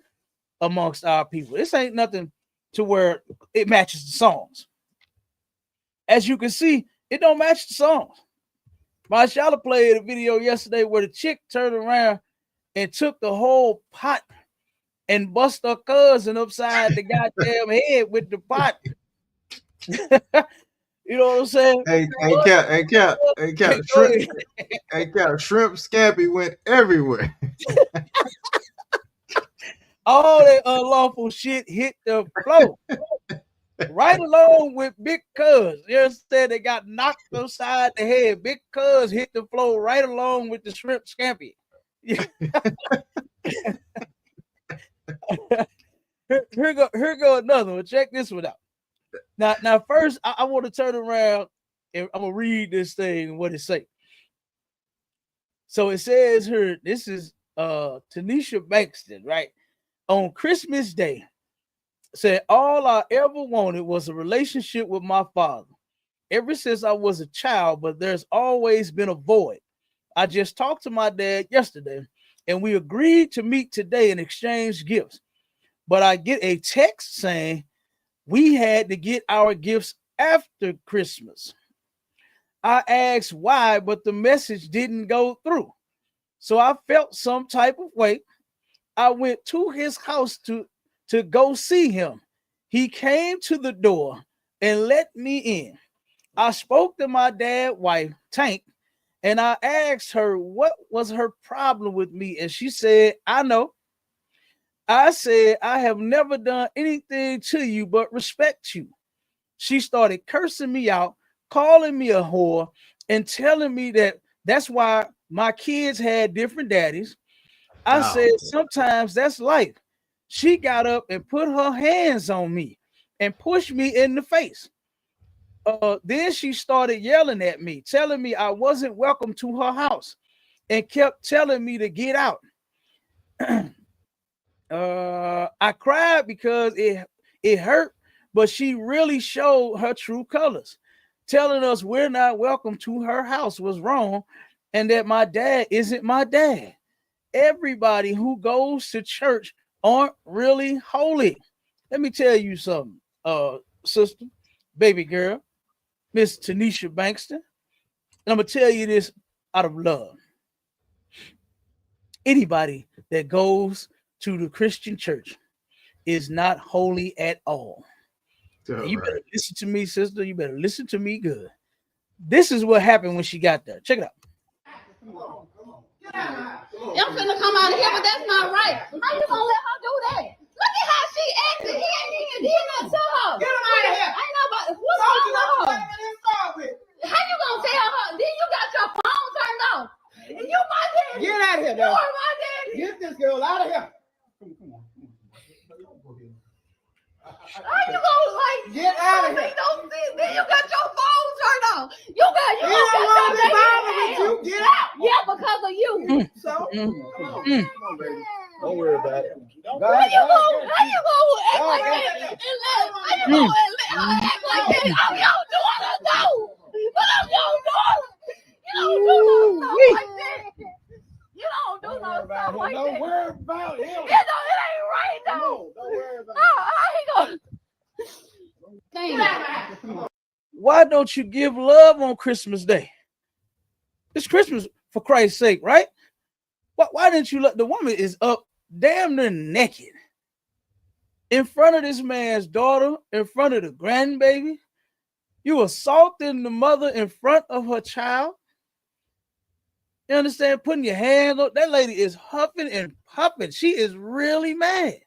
amongst our people. This ain't nothing to where it matches the songs. As you can see, it don't match the songs. Mashallah played a video yesterday where the chick turned around and took the whole pot and bust her cousin upside the goddamn head with the pot. You know what I'm saying? Hey, Cap, shrimp scampi went everywhere. All that unlawful shit hit the floor. Right along with Big Cuz. You understand? They got knocked upside the head. Big Cuz hit the floor right along with the shrimp scampi. here go another one. Check this one out. Now first, I want to turn around and I'm gonna read this thing and what it say. So it says here, this is Tanisha Bankston, right? On Christmas Day, said all I ever wanted was a relationship with my father. Ever since I was a child, but there's always been a void. I just talked to my dad yesterday, and we agreed to meet today and exchange gifts. But I get a text saying we had to get our gifts after Christmas. I asked why, but the message didn't go through. So I felt some type of way. I went to his house to go see him. He came to the door and let me in. I spoke to my dad's wife, Tank, and I asked her what was her problem with me. And she said, I know. I said, I have never done anything to you but respect you. She started cursing me out, calling me a whore, and telling me that's why my kids had different daddies. I said, sometimes that's life. She got up and put her hands on me and pushed me in the face. Then she started yelling at me, telling me I wasn't welcome to her house and kept telling me to get out. I cried because it hurt, but she really showed her true colors. Telling us we're not welcome to her house was wrong and that my dad isn't my dad. Everybody who goes to church aren't really holy. Let me tell you something, sister, baby girl, Miss Tanisha Bankston. And I'm going to tell you this out of love. Anybody that goes to the Christian church is not holy at all. You better listen to me, sister. You better listen to me good. This is what happened when she got there. Check it out. Y'all finna come out of here, but that's not right. How you gonna let her do that? Look at how she acted. He ain't even did nothing to her. Get him out of here. Ain't nobody. What's wrong with her? How you gonna tell her? Then you got your phone turned off. You my daddy. Get out of here, You though. are my daddy. Get this girl out of here. How you gonna like Get out of here. Then you got your phone turned off. You got You don't want to be bothered with you. Get out. Yeah, because of you. So, come on, baby. Don't worry about it. How you gonna act like that? How you gonna act like that? I'm your daughter, no. But I'm your daughter. You don't do no stuff like that. You don't do no stuff like that. Don't worry about him. It ain't right though. Don't worry about How he gonna? Why don't you give love on Christmas Day? It's Christmas for Christ's sake, right? Why didn't you let the woman is up damn near naked in front of this man's daughter, in front of the grandbaby? You assaulting the mother in front of her child. You understand? Putting your hand on that lady is huffing and puffing. She is really mad.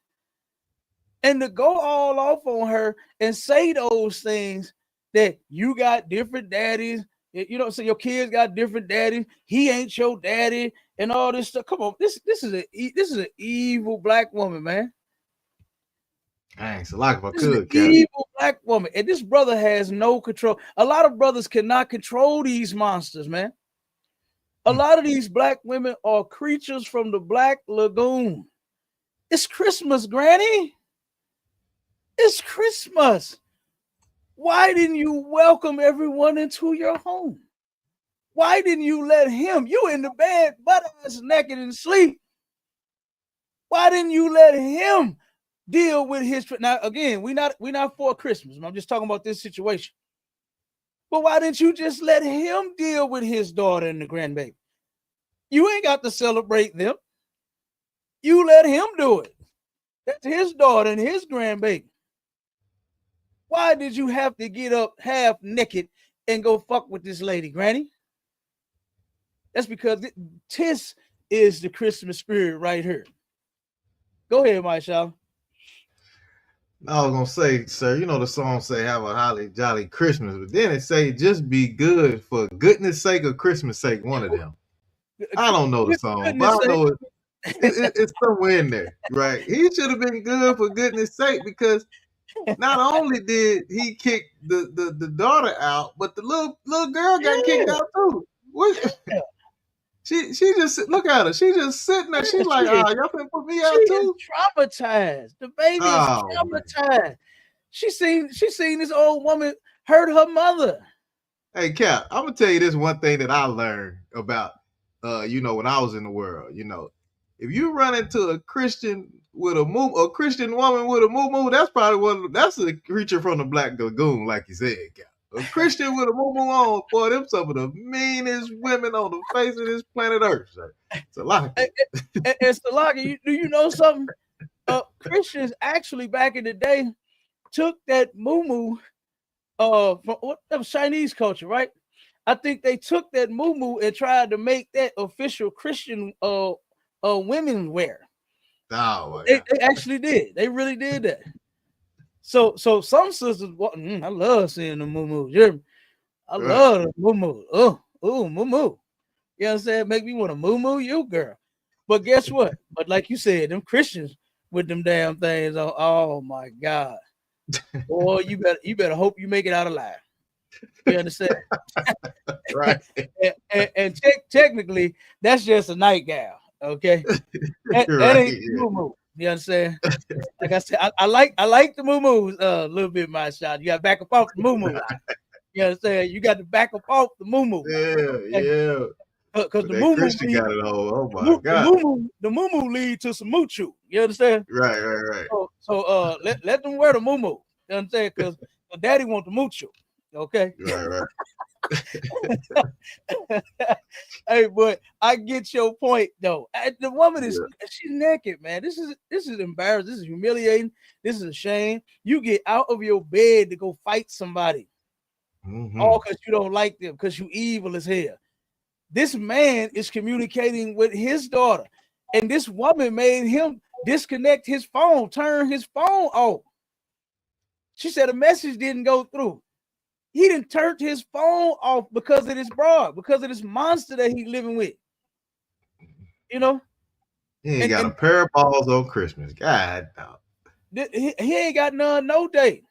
And to go all off on her and say those things that you got different daddies, you know, so your kids got different daddies. He ain't your daddy and all this stuff. Come on, this is an evil black woman, man. Dang, it's a lot of a This is an good evil black woman, and this brother has no control. A lot of brothers cannot control these monsters, man. A lot of these black women are creatures from the Black Lagoon. It's Christmas, Granny. It's Christmas. Why didn't you welcome everyone into your home? Why didn't you let him? You in the bed, butt ass naked and sleep. Why didn't you let him deal with his? Now again, we're not for Christmas. I'm just talking about this situation. But why didn't you just let him deal with his daughter and the grandbaby? You ain't got to celebrate them. You let him do it. That's his daughter and his grandbaby. Why did you have to get up half naked and go fuck with this lady, Granny? That's because this is the Christmas spirit right here. Go ahead, Michelle. I was gonna say, sir, you know the song say have a holly jolly Christmas, but then it say just be good for goodness sake or Christmas sake, one of them. I don't know the song, but I know it's somewhere in there, right? He should have been good for goodness sake, because not only did he kick the daughter out, but the little girl got kicked out too. What? She just look at her. She just sitting there. She's like, y'all finna put me out too. Traumatized. The baby is traumatized. She seen this old woman hurt her mother. Hey, Cap, I'm gonna tell you this one thing that I learned about, when I was in the world. If you run into a Christian with a Christian woman with a moo, that's a creature from the Black Lagoon, like you said, Cap. A Christian with a moo on, boy, them some of the meanest women on the face of this planet Earth, sir. Salaki. And Salaki, do you know something? Christians actually back in the day took that moo from that was Chinese culture, right? I think they took that moo and tried to make that official Christian women's wear. Oh, they actually did. They really did that. So some sisters, I love seeing the moo. I love the moo. Oh, moo. You know what I'm saying? Make me want to moo you, girl. But guess what? But like you said, them Christians with them damn things. Oh my God. Boy, you better hope you make it out alive. You understand? Right. and technically, that's just a nightgown. Okay. That ain't moo. You understand? Like I said, I like the moo a little bit, my shot. You got to back up off the moo. You understand? You got to back up off the moo. Yeah. Because the moo Christian got it all. Oh my God. The moo lead to some moochu. You understand? Right. So let them wear the moo. You understand? Because the daddy want the moochu. Okay. Right. Hey, but I get your point though. The woman she's naked, man. This is embarrassing. This is humiliating. This is a shame. You get out of your bed to go fight somebody, all because you don't like them, because you evil as hell. This man is communicating with his daughter, and this woman made him disconnect his phone, turn his phone off. She said a message didn't go through. He done turned his phone off because of this broad, because of this monster that he's living with. You know? He ain't got a pair of balls on Christmas. God, no. He ain't got none no day.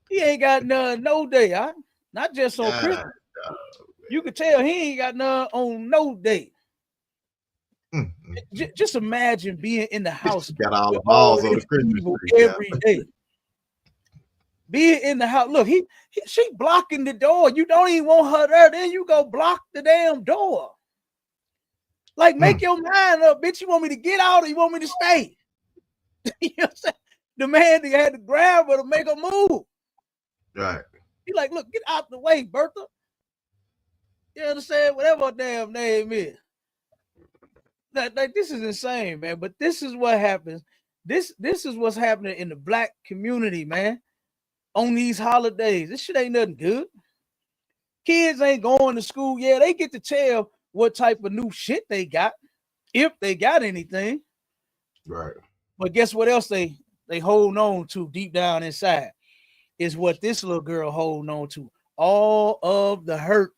He ain't got none no day, huh? Not just on Christmas. No, you can tell he ain't got none on no day. Just imagine being in the house. Got all the balls on the Christmas tree every day. Being in the house. Look, she blocking the door. You don't even want her there. Then you go block the damn door. Like, make your mind up, bitch. You want me to get out or you want me to stay? You know what I'm saying? The man had to grab her to make her move. Right. He like, look, get out the way, Bertha. You understand? Whatever her damn name is. Like, this is insane, man. But this is what happens. This is what's happening in the Black community, man. On these holidays. This shit ain't nothing good. Kids ain't going to school. Yeah, they get to tell what type of new shit they got, if they got anything. Right. But guess what else they hold on to deep down inside is what this little girl holding on to. All of the hurt.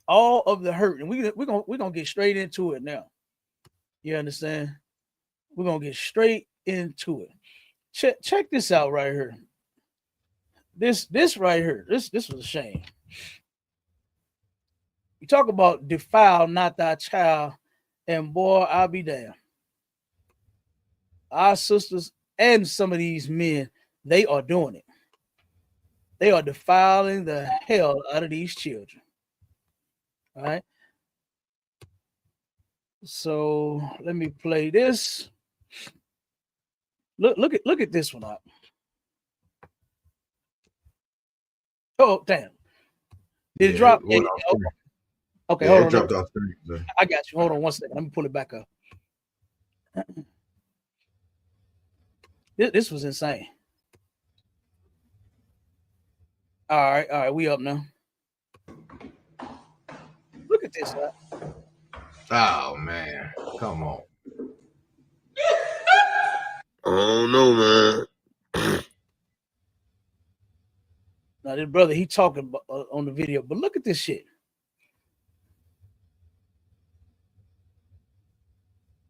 All of the hurt. And we're gonna get straight into it now. You understand? We're gonna get straight into it. Check this out right here. This right here. This was a shame. You talk about defile not thy child, and boy, I'll be damned. Our sisters and some of these men, they are doing it. They are defiling the hell out of these children. All right. So let me play this. Look at this one up. Oh, damn. Did it drop? Okay, hold on. Dropped off screen. I got you. Hold on one second. Let me pull it back up. This was insane. All right, we up now. Look at this. Oh man, come on. I don't know, man. Now this brother, he talking on the video, but look at this shit.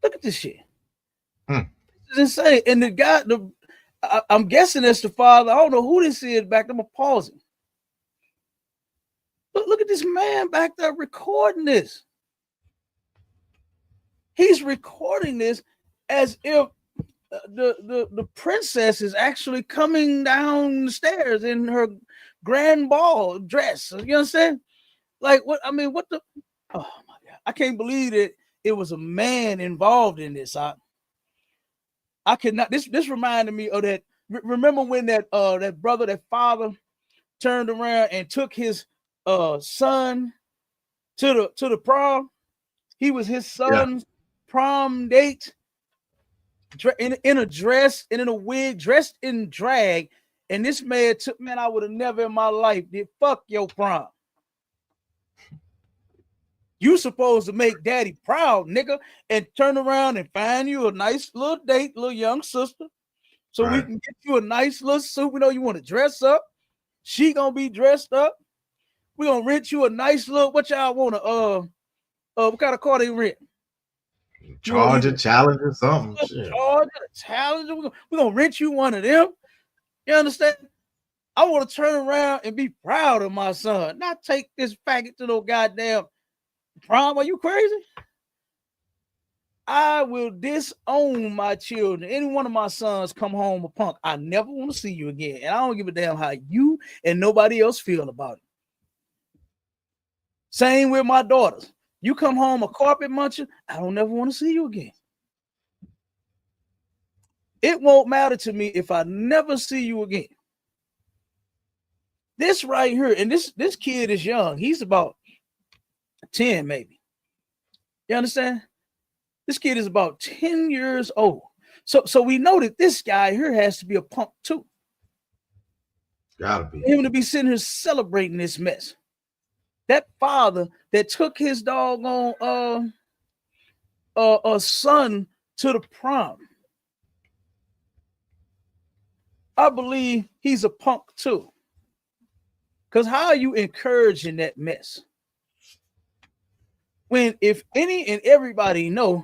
Look at this shit. This is insane. And the guy, I'm guessing that's the father. I don't know who this is back there. I'm gonna pause it. Look at this man back there recording this. He's recording this as if the princess is actually coming down the stairs in her grand ball dress. You understand? Like what? I mean, what the? Oh my God! I can't believe that it was a man involved in this. I could not. This reminded me of that. Remember when that brother, that father, turned around and took his son to the prom? He was his son's prom date. In a dress and in a wig, dressed in drag, and this man took, man, I would have never in my life did fuck your prom. You supposed to make daddy proud, nigga, and turn around and find you a nice little date, little young sister, so we can get you a nice little suit. We know you want to dress up. She gonna be dressed up. We gonna rent you a nice little, what y'all want to what kind of car they rent? Charger, Challenger, something. Charger, Challenger. We're gonna rent you one of them. You understand? I want to turn around and be proud of my son, not take this faggot to no goddamn prom. Are you crazy? I will disown my children. Any one of my sons come home a punk, I never want to see you again. And I don't give a damn how you and nobody else feel about it. Same with my daughters. You come home a carpet muncher, I don't never want to see you again. It won't matter to me if I never see you again. This right here, and this kid is young. He's about 10, maybe. You understand? This kid is about 10 years old. So we know that this guy here has to be a punk too. Gotta be. Him to be sitting here celebrating this mess. That father that took his doggone son to the prom, I believe he's a punk too. Because how are you encouraging that mess? When if any and everybody know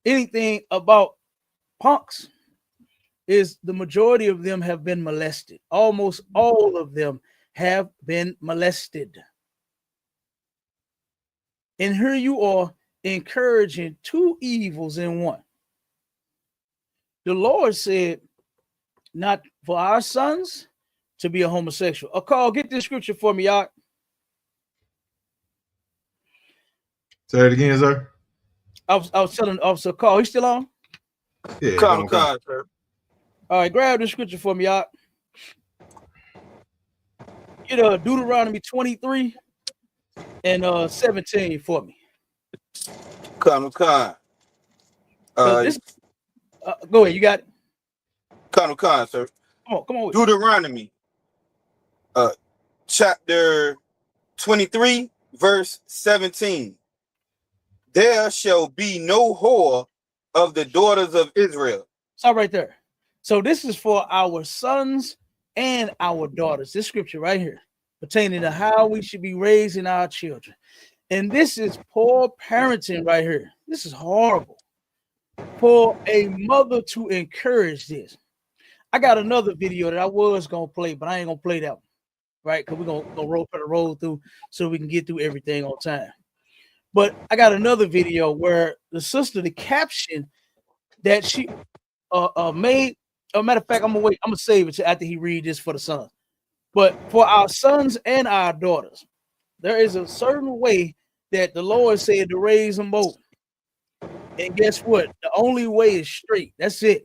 anything about punks, is the majority of them have been molested. Almost all of them have been molested. And here you are encouraging two evils in one. The Lord said, not for our sons to be a homosexual. Carl, get this scripture for me, y'all. Say it again, sir. I was telling Officer Carl, he's still on? Yeah, Come, sir. All right, grab the scripture for me, y'all. Get Deuteronomy 23 and 17 for me. Come. Go ahead, you got it. Come, sir. Come on. Deuteronomy, chapter 23, verse 17. There shall be no whore of the daughters of Israel. Stop right there. So this is for our sons and our daughters. This scripture right here pertaining to how we should be raising our children. And this is poor parenting right here. This is horrible for a mother to encourage this. I got another video that I was going to play, but I ain't going to play that one, right? Because we're going to roll through so we can get through everything on time. But I got another video where the sister, the caption that she made, a matter of fact, I'm going to save it to after he read this for the sons. But for our sons and our daughters, there is a certain way that the Lord said to raise them both. And guess what? The only way is straight. That's it.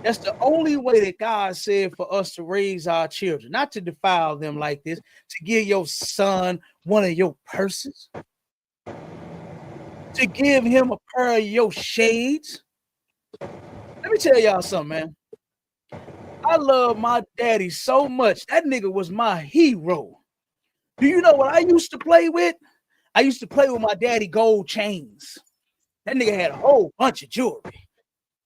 That's the only way that God said for us to raise our children, not to defile them like this, to give your son one of your purses, to give him a pair of your shades. Let me tell y'all something, man. I love my daddy so much. That nigga was my hero. Do you know what I used to play with? I used to play with my daddy gold chains. That nigga had a whole bunch of jewelry.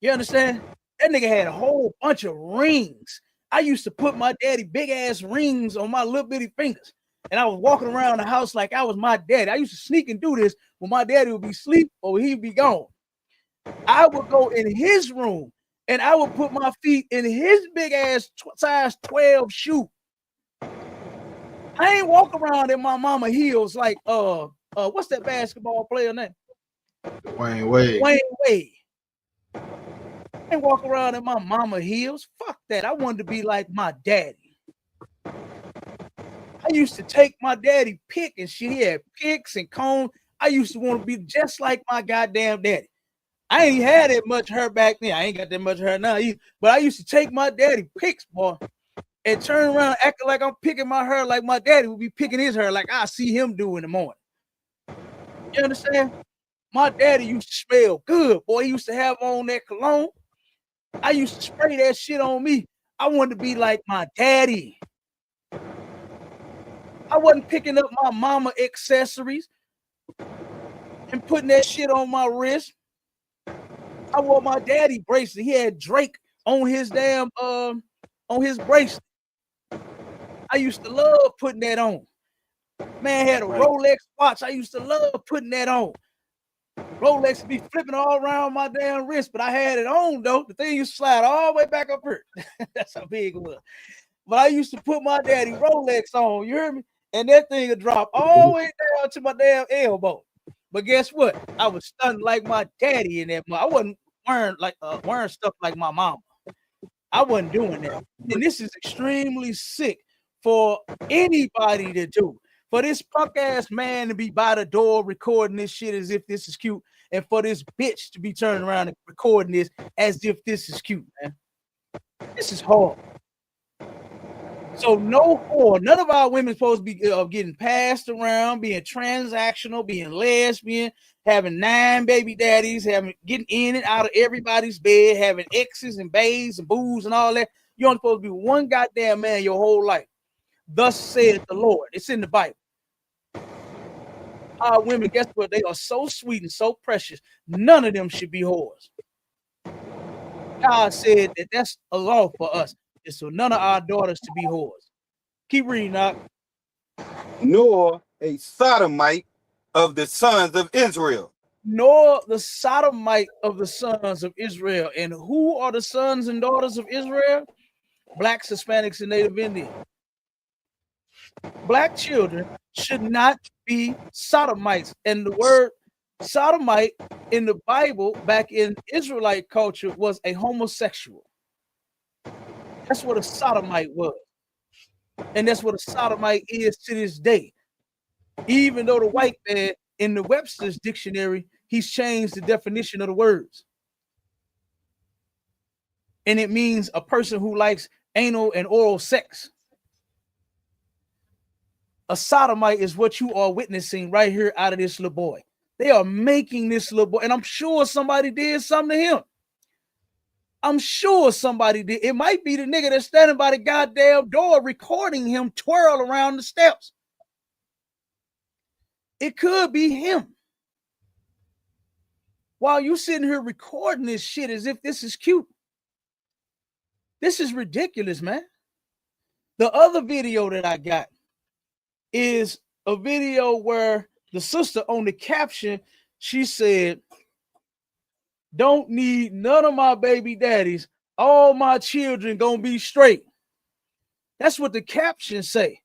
You understand? That nigga had a whole bunch of rings. I used to put my daddy big ass rings on my little bitty fingers. And I was walking around the house like I was my daddy. I used to sneak and do this when my daddy would be asleep or he'd be gone. I would go in his room and I would put my feet in his big ass size 12 shoe. I ain't walk around in my mama heels like what's that basketball player name? Dwayne Wade. Wayne Wade. I ain't walk around in my mama heels. Fuck that. I wanted to be like my daddy. I used to take my daddy pick and shit. He had picks and combs. I used to want to be just like my goddamn daddy. I ain't had that much hair back then. I ain't got that much hair now either. But I used to take my daddy picks, boy, and turn around acting like I'm picking my hair like my daddy would be picking his hair like I see him do in the morning. You understand? My daddy used to smell good, boy. He used to have on that cologne. I used to spray that shit on me. I wanted to be like my daddy. I wasn't picking up my mama accessories and putting that shit on my wrist. I wore my daddy bracelet. He had Drake on his damn on his bracelet. I used to love putting that on. Man had a Rolex watch. I used to love putting that on. Rolex would be flipping all around my damn wrist, but I had it on though. The thing used to slide all the way back up here. That's how big it was. But I used to put my daddy Rolex on, you hear me? And that thing would drop all the way down to my damn elbow. But guess what? I was stunned like my daddy in that. I wasn't wearing stuff like my mama. I wasn't doing that. And this is extremely sick for anybody to do. For this punk ass man to be by the door recording this shit as if this is cute, and for this bitch to be turning around and recording this as if this is cute, man. This is horrible. So no whore, none of our women supposed to be getting passed around, being transactional, being lesbian, having 9 baby daddies, getting in and out of everybody's bed, having exes and bays and boos and all that. You're only supposed to be one goddamn man your whole life. Thus saith the Lord. It's in the Bible. Our women, guess what? They are so sweet and so precious. None of them should be whores. God said that that's a law for us. And so none of our daughters to be whores. Keep reading up. Nor a sodomite of the sons of Israel. Nor the sodomite of the sons of Israel. And who are the sons and daughters of Israel? Blacks, Hispanics, and Native Indians. Black children should not be sodomites. And the word sodomite in the Bible, back in Israelite culture, was a homosexual. That's what a sodomite was. And that's what a sodomite is to this day. Even though the white man in the Webster's dictionary, he's changed the definition of the words. And it means a person who likes anal and oral sex. A sodomite is what you are witnessing right here out of this little boy. They are making this little boy, and I'm sure somebody did something to him. I'm sure somebody did. It might be the nigga that's standing by the goddamn door recording him twirl around the steps. It could be him. While you sitting here recording this shit as if this is cute. This is ridiculous, man. The other video that I got is a video where the sister on the caption, she said, "Don't need none of my baby daddies. All my children gonna be straight." That's what the captions say.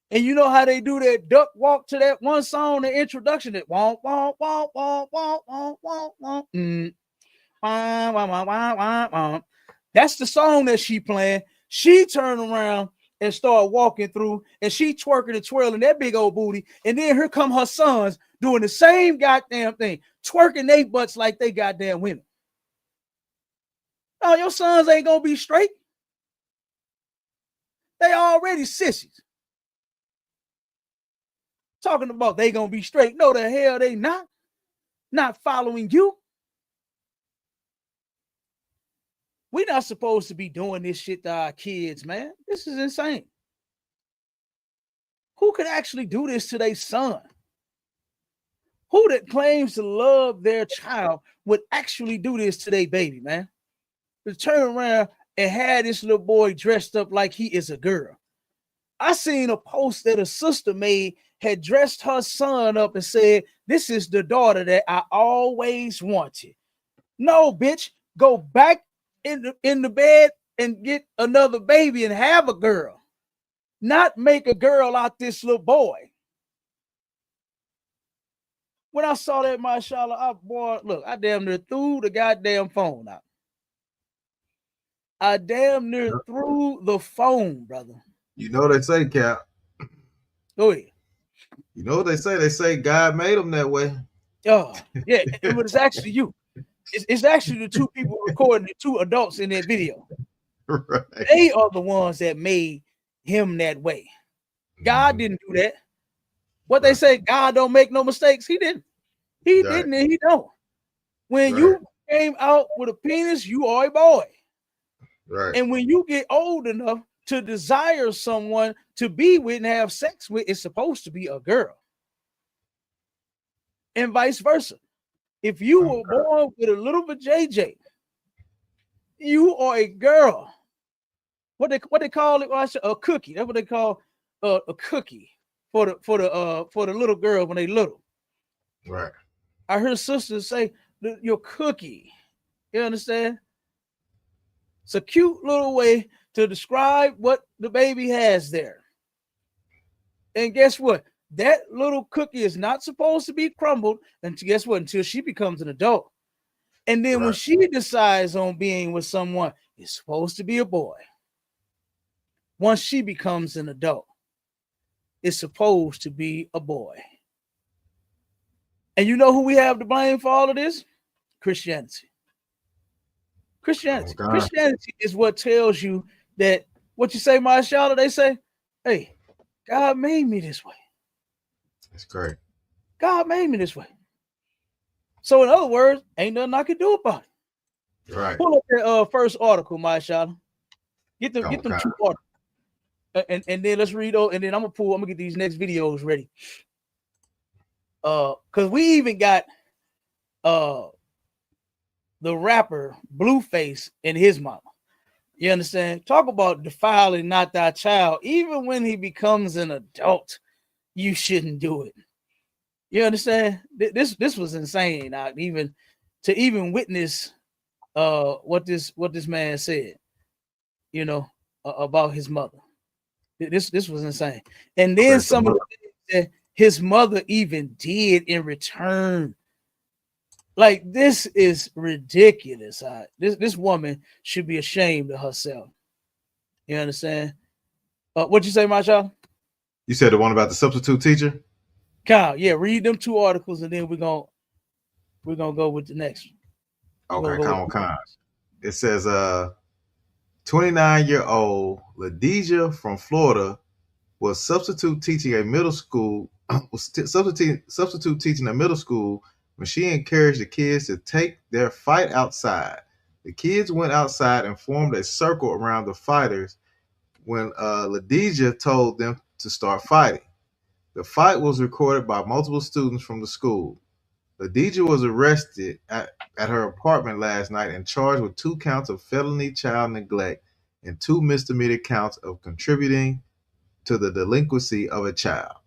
And you know how they do that duck walk to that one song, the introduction, that womp, womp, womp, womp, womp, womp, womp, womp, womp, womp, womp, womp. That's the song that she playing. She turned around and started walking through, and she twerking and twirling that big old booty. And then here come her sons doing the same goddamn thing, twerking they butts like they goddamn women. No, your sons ain't gonna be straight. They already sissies. Talking about they gonna be straight. No, the hell they not. Not following you. We're not supposed to be doing this shit to our kids, man. This is insane. Who could actually do this to their son? Who that claims to love their child would actually do this to their baby, man? To turn around and have this little boy dressed up like he is a girl. I seen a post that a sister made, had dressed her son up and said, "This is the daughter that I always wanted." No, bitch, go back in the bed and get another baby and have a girl. Not make a girl out this little boy. When I saw that, mashallah, I damn near threw the goddamn phone out. I damn near threw the phone, brother. You know they say, Cap. Go ahead. You know what they say? They say God made them that way. Oh, yeah, it was actually you. It's actually the two people recording, the two adults in that video. Right. They are the ones that made him that way. God didn't do that. What they say, God don't make no mistakes. He didn't. He didn't, and he don't. When you came out with a penis, you are a boy. Right. And when you get old enough to desire someone to be with and have sex with, it's supposed to be a girl. And vice versa. If you were born with a little vajayjay, you are a girl. What they call it? A cookie. That's what they call a cookie for the little girl when they little. Right. I heard sisters say your cookie. You understand? It's a cute little way to describe what the baby has there. And guess what? That little cookie is not supposed to be crumbled. And guess what? Until she becomes an adult. And then when she decides on being with someone, it's supposed to be a boy. Once she becomes an adult, it's supposed to be a boy. And you know who we have to blame for all of this? Christianity. Christianity. Oh, Christianity is what tells you that what you say, mashallah, they say, hey, God made me this way. That's great. God made me this way. So in other words, ain't nothing I can do about it. Right. Pull up that first article, mashallah. Get them two articles. And then let's read and then I'm gonna get these next videos ready. Because we even got the rapper Blueface and his mama. You understand? Talk about defiling not thy child. Even when he becomes an adult, you shouldn't do it. You understand? This was insane. Even witness what this man said, you know, about his mother. This was insane. And then some of the things that his mother even did in return. Like, this is ridiculous. This woman should be ashamed of herself. You understand? What you say, my child? You said the one about the substitute teacher? Kyle, yeah, read them two articles and then we're gonna go with the next one. Okay, come on. It says 29-year-old LaDeja from Florida was substitute teaching a middle school substitute teaching a middle school when she encouraged the kids to take their fight outside. The kids went outside and formed a circle around the fighters when LaDeja told them to start fighting. The fight was recorded by multiple students from the school. LaDeja was arrested at her apartment last night and charged with 2 counts of felony child neglect and 2 misdemeanor counts of contributing to the delinquency of a child.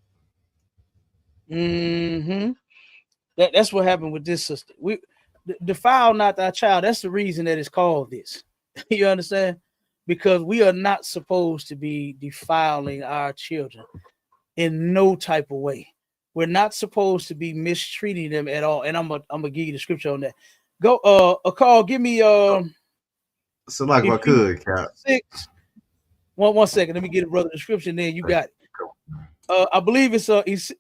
Mm-hmm. That's what happened with this sister. We defile not thy child. That's the reason that it's called this. You understand? Because we are not supposed to be defiling our children in no type of way. We're not supposed to be mistreating them at all. And I'm gonna give you the scripture on that. Go a call. Give me so like if I could, Cap. 6. One second. Let me get a brother description. Then you got it. I believe it's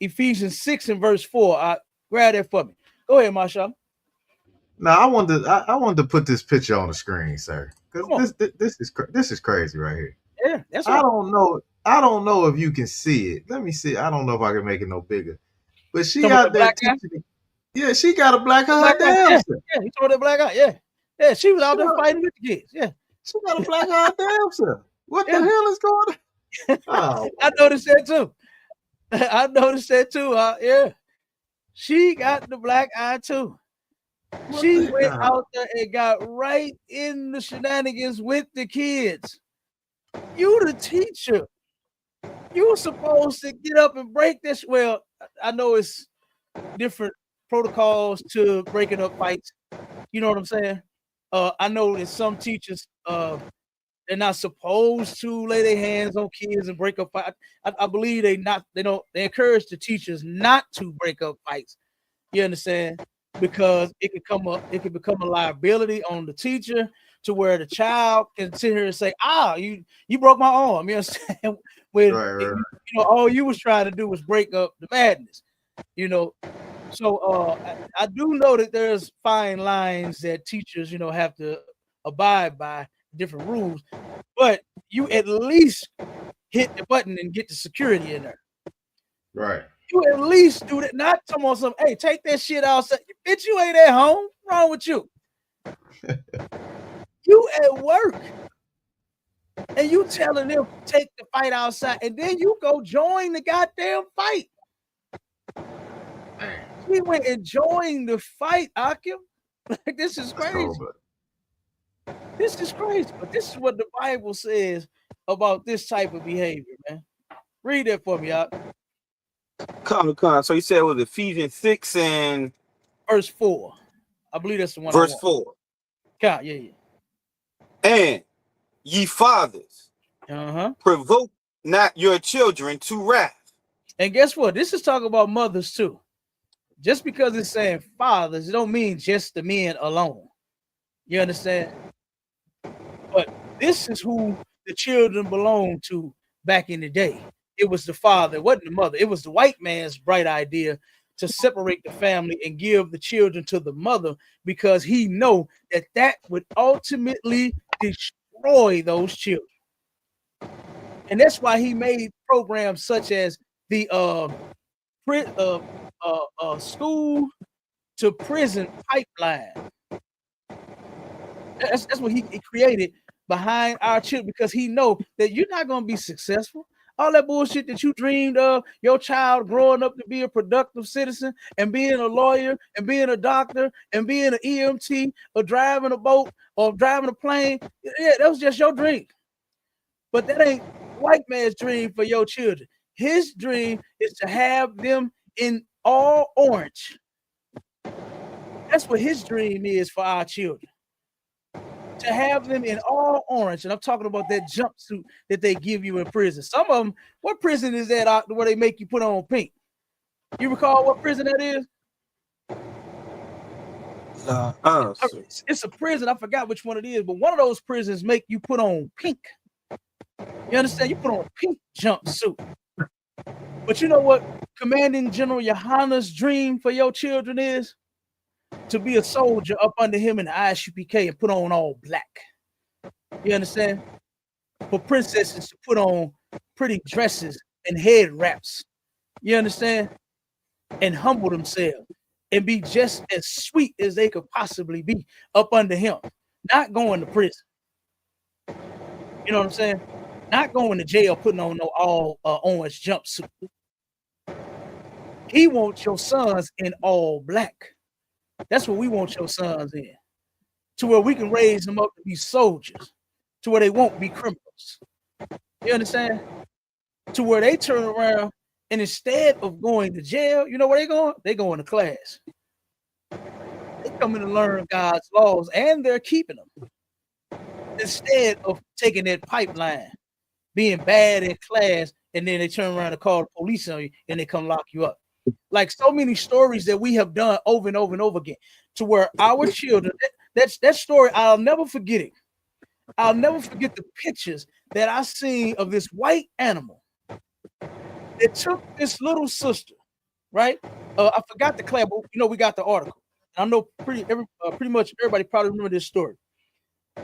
Ephesians 6 and verse 4. Grab that for me. Go ahead, Masha. Now I wanted to put this picture on the screen, sir, because this is crazy right here. Yeah, that's right. I don't know if you can see it. Let me see. I don't know if I can make it no bigger. But she out there teaching. Yeah, she got a black eye. Yeah, he told that black eye. Yeah. Yeah, she was out there fighting with the kids. Yeah. She got a black eye damn self. What the hell is going on? Oh, I noticed that too. I noticed that too. Yeah. She got the black eye too. She went out there and got right in the shenanigans with the kids. You the teacher. You were supposed to get up and break this. Well, I know it's different protocols to breaking up fights. You know what I'm saying? I know that some teachers they're not supposed to lay their hands on kids and break up fights. I believe they encourage the teachers not to break up fights. You understand? Because it could become a liability on the teacher to where the child can sit here and say, you broke my arm. You understand? When all you was trying to do was break up the madness, So I do know that there's fine lines that teachers, have to abide by different rules, but you at least hit the button and get the security in there. Right. You at least do that. Not come on some, hey, take that shit outside. Bitch, you ain't at home. What's wrong with you? You at work. And you telling them take the fight outside, and then you go join the goddamn fight. We went enjoying the fight, Akim. Like, this is crazy. This is crazy, but this is what the Bible says about this type of behavior, man. Read that for me, Akim. Come. So you said it was Ephesians 6 and verse 4. I believe that's the one. Verse 4. Yeah. And ye fathers, provoke not your children to wrath. And guess what? This is talking about mothers too. Just because it's saying fathers, it don't mean just the men alone. You understand? But this is who the children belonged to back in the day. It was the father, it wasn't the mother. It was the white man's bright idea to separate the family and give the children to the mother because he know that would ultimately destroy those children. And that's why he made programs such as the school to prison pipeline. That's what he created behind our children, because he know that you're not going to be successful. All that bullshit that you dreamed of, your child growing up to be a productive citizen and being a lawyer and being a doctor and being an EMT or driving a boat or driving a plane, yeah, that was just your dream. But that ain't white man's dream for your children. His dream is to have them in all orange. That's what his dream is for our children. To have them in all orange. And I'm talking about that jumpsuit that they give you in prison. Some of them, what prison is that where they make you put on pink? You recall what prison that is? It's a prison. I forgot which one it is, but one of those prisons make you put on pink. You understand? You put on a pink jumpsuit. But you know what Commanding General Yohana's dream for your children is? To be a soldier up under him in the ISUPK and put on all black. You understand? For princesses to put on pretty dresses and head wraps. You understand? And humble themselves and be just as sweet as they could possibly be up under him. Not going to prison. You know what I'm saying? Not going to jail putting on no all orange jumpsuit. He wants your sons in all black. That's what we want your sons in, to where we can raise them up to be soldiers, to where they won't be criminals. You understand? To where they turn around and instead of going to jail, you know where they going? They going to class. They coming to learn God's laws, and they're keeping them. Instead of taking that pipeline, being bad in class, and then they turn around and call the police on you, and they come lock you up. Like so many stories that we have done over and over and over again, to where our children, that story, I'll never forget it. I'll never forget the pictures that I seen of this white animal that took this little sister, right? I forgot the class, but we got the article. I know pretty much everybody probably remember this story.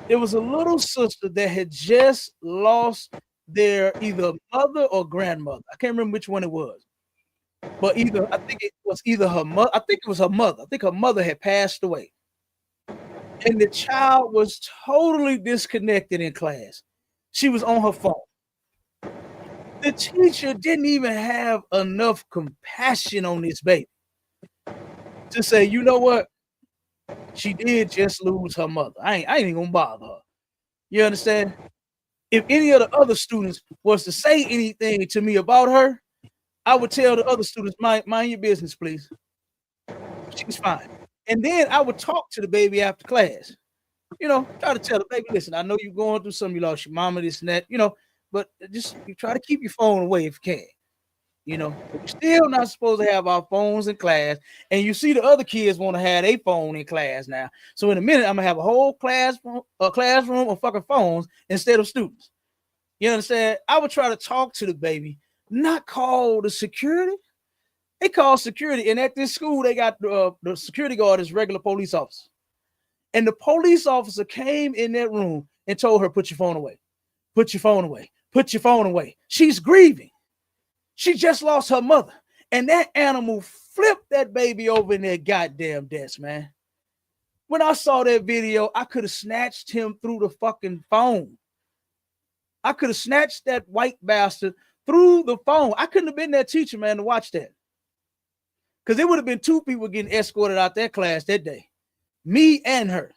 There was a little sister that had just lost their either mother or grandmother. I can't remember which one it was. But I think it was her mother. I think it was her mother. I think her mother had passed away. And the child was totally disconnected in class. She was on her phone. The teacher didn't even have enough compassion on this baby to say, you know what? She did just lose her mother. I ain't even gonna bother her. You understand? If any of the other students was to say anything to me about her, I would tell the other students, mind your business, please. She's fine. And then I would talk to the baby after class. You know, try to tell the baby, listen, I know you're going through something, you lost your mama, this and that, you know, but just you try to keep your phone away if you can. You know, but we're still not supposed to have our phones in class. And you see the other kids want to have a phone in class now. So in a minute, I'm gonna have a whole classroom of fucking phones instead of students. You understand? I would try to talk to the baby, not call the security. They call security, and at this school, they got the security guard is regular police officer. And the police officer came in that room and told her, put your phone away. Put your phone away. Put your phone away. She's grieving. She just lost her mother. And that animal flipped that baby over in that goddamn desk, man. When I saw that video, I could have snatched him through the fucking phone. I could have snatched that white bastard through the phone. I couldn't have been that teacher, man, to watch that. Because there would have been two people getting escorted out that class that day. Me and her.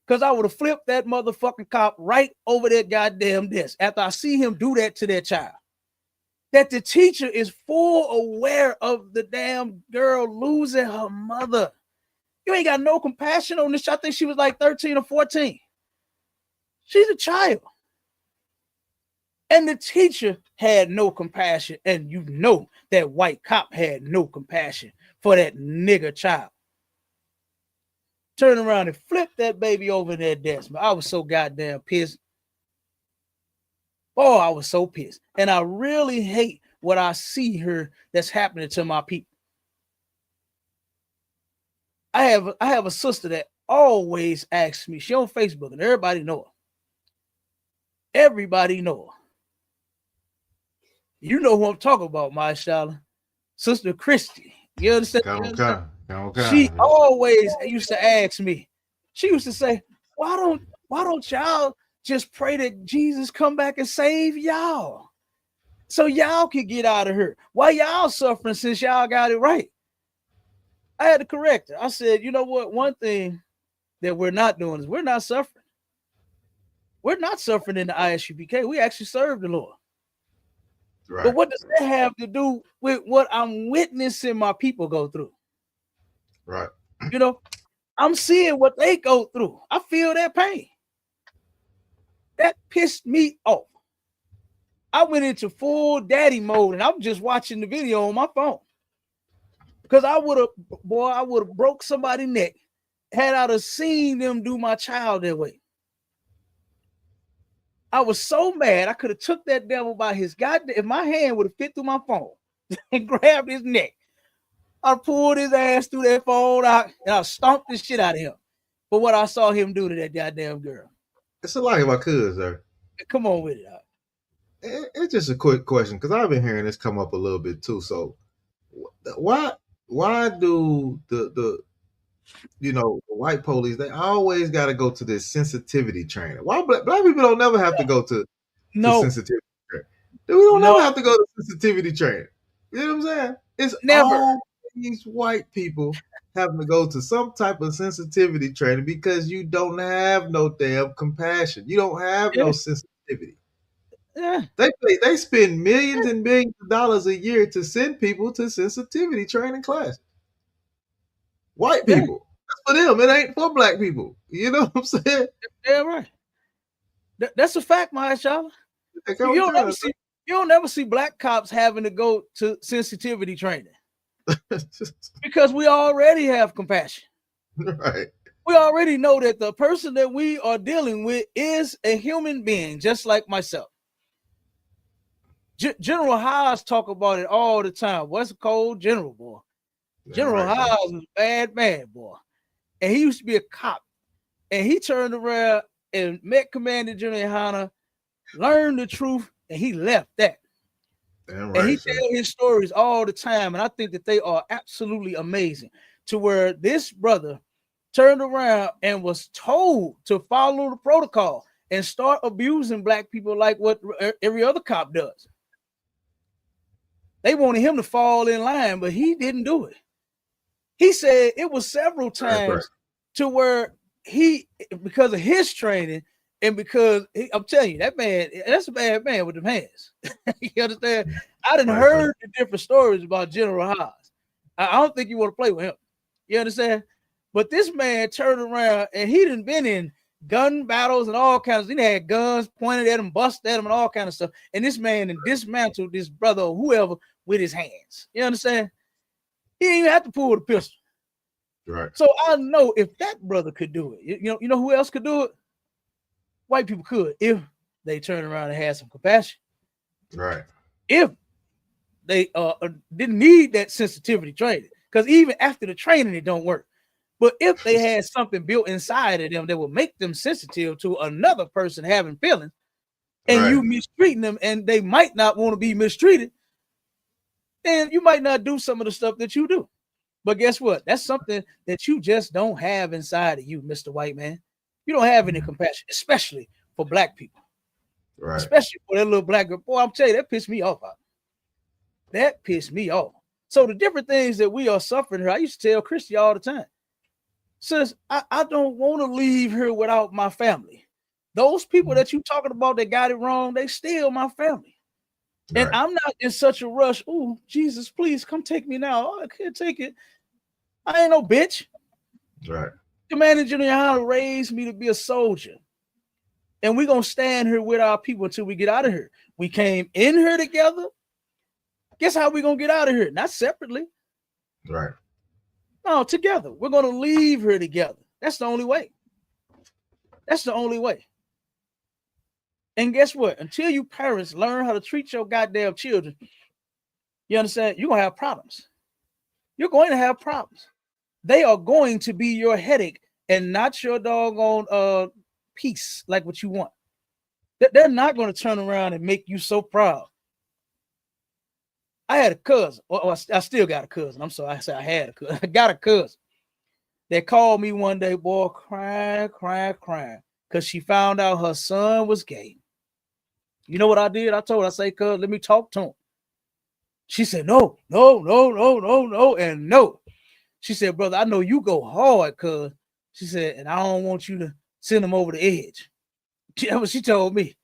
Because I would have flipped that motherfucking cop right over that goddamn desk after I see him do that to that child. That the teacher is full aware of the damn girl losing her mother. You ain't got no compassion on this. I think she was like 13 or 14. She's a child. And the teacher had no compassion. And you know that white cop had no compassion for that nigger child. Turn around and flip that baby over in that desk. I was so goddamn pissed. Oh, I was so pissed. And I really hate what I see here that's happening to my people. I have a sister that always asks me. She on Facebook and everybody know her. Everybody know her. You know who I'm talking about, my Shala. Sister Christy. You understand? She always used to ask me. She used to say, why don't y'all just pray that Jesus come back and save y'all? So y'all can get out of here. Why y'all suffering since y'all got it right? I had to correct her. I said, you know what? One thing that we're not doing is we're not suffering. We're not suffering in the ISUPK. We actually serve the Lord. Right. But what does that have to do with what I'm witnessing my people go through? Right. You know, I'm seeing what they go through. I feel their pain. That pissed me off. I went into full daddy mode and I'm just watching the video on my phone. Because I would have broke somebody's neck had I have seen them do my child that way. I was so mad I could have took that devil by his goddamn, if my hand would have fit through my phone and grabbed his neck, I pulled his ass through that phone out and I stomped the shit out of him for what I saw him do to that goddamn girl. It's a lot if I could, sir. Come on with it. It's just a quick question because I've been hearing this come up a little bit too. So why do the white police, they always got to go to this sensitivity training? Why black people don't never have to go to sensitivity training? We don't never have to go to sensitivity training. You know what I'm saying? It's never all these white people having to go to some type of sensitivity training because you don't have no damn compassion. You don't have no sensitivity. Yeah. They spend millions and millions of dollars a year to send people to sensitivity training classes. White people. That's for them. It ain't for black people. You know what I'm saying? Yeah, right. That's a fact, Mahershala. You don't ever see black cops having to go to sensitivity training. Because we already have compassion. Right. We already know that the person that we are dealing with is a human being, just like myself. General Haas talk about it all the time. What's it called? General, boy. General Haas was a bad man, boy. And he used to be a cop. And he turned around and met Commander General Hanna, learned the truth, and he left that. And he tells his stories all the time. And I think that they are absolutely amazing. To where this brother turned around and was told to follow the protocol and start abusing black people like what every other cop does. They wanted him to fall in line, but he didn't do it. He said it was several times to where because of his training and because I'm telling you, that man, that's a bad man with them hands. You understand? I done heard the different stories about General Haas. I don't think you want to play with him. You understand? But this man turned around and he done been in gun battles and all kinds. He had guns pointed at him, busted at him, and all kind of stuff. And this man dismantled this brother or whoever with his hands. You understand? He didn't even have to pull the pistol. Right. So I know if that brother could do it, you know who else could do it? White people could if they turn around and had some compassion. Right. If they didn't need that sensitivity training, because even after the training, it don't work. But if they had something built inside of them that will make them sensitive to another person having feelings, and you mistreating them, and they might not want to be mistreated, then you might not do some of the stuff that you do. But guess what? That's something that you just don't have inside of you, Mr. White Man. You don't have any compassion, especially for black people. Right. Especially for that little black girl. Boy, I'm telling you, that pissed me off. That pissed me off. So the different things that we are suffering here, I used to tell Christy all the time. Sis, I don't want to leave here without my family. Those people that you talking about that got it wrong, they still my family. Right. And I'm not in such a rush. Oh, Jesus, please come take me now. Oh, I can't take it. I ain't no bitch. Right. Commander General raised me to be a soldier. And we're going to stand here with our people until we get out of here. We came in here together. Guess how we're going to get out of here? Not separately. Right. No, together. We're going to leave here together. That's the only way. That's the only way. And guess what? Until you parents learn how to treat your goddamn children, you understand? You're going to have problems. You're going to have problems. They are going to be your headache and not your doggone peace like what you want. They're not going to turn around and make you so proud. I had a cousin. Well, I still got a cousin. I'm sorry. I said I had a cousin. I got a cousin that called me one day, boy, crying, because she found out her son was gay. You know what I did? I told her, I say, cuz, let me talk to him. She said, no, and no. She said, brother, I know you go hard, cuz. She said, and I don't want you to send him over the edge. That's what she told me.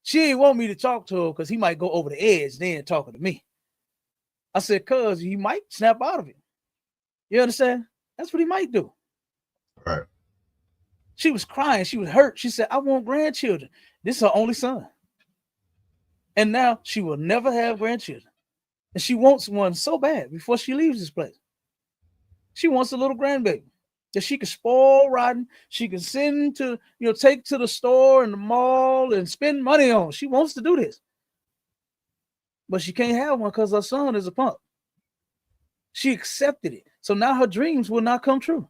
She didn't want me to talk to her because he might go over the edge then talking to me. I said, cuz he might snap out of it. You understand? That's what he might do. Right. She was crying. She was hurt. She said, I want grandchildren. This is her only son. And now she will never have grandchildren. And she wants one so bad before she leaves this place. She wants a little grandbaby that she can spoil rotten. She can send to, take to the store and the mall and spend money on. She wants to do this. But she can't have one because her son is a punk. She accepted it. So now her dreams will not come true.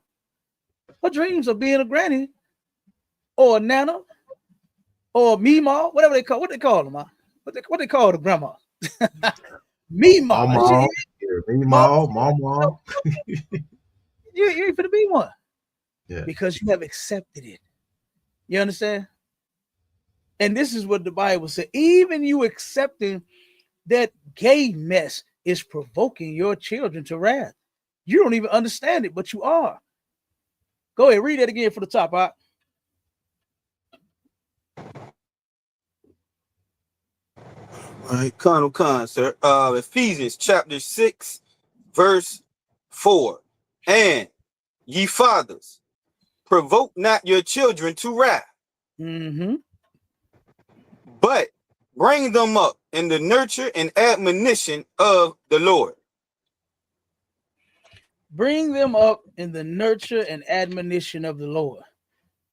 Her dreams of being a granny or a nana or a meemaw, whatever they call, what they call them, what they call the grandma. Meemaw. Meemaw. You ain't finna be one. Yeah. Because you have accepted it. You understand? And this is what the Bible said. Even you accepting that gay mess is provoking your children to wrath. You don't even understand it, but you are. Go ahead, read that again for the top, all right? All right, Colonel Khan, sir. Ephesians chapter 6, verse 4. And ye fathers, provoke not your children to wrath, but bring them up in the nurture and admonition of the Lord. Bring them up in the nurture and admonition of the Lord.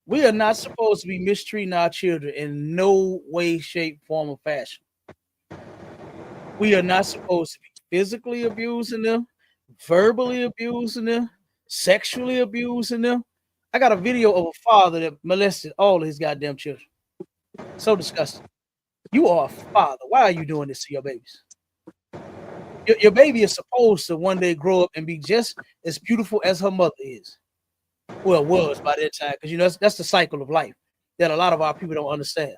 We are not supposed to be mistreating our children in no way, shape, form, or fashion. We are not supposed to be physically abusing them, verbally abusing them, sexually abusing them. I got a video of a father that molested all of his goddamn children. So disgusting. You are a father. Why are you doing this to your babies? Your baby is supposed to one day grow up and be just as beautiful as her mother is. Well, was by that time, because you know that's the cycle of life that a lot of our people don't understand.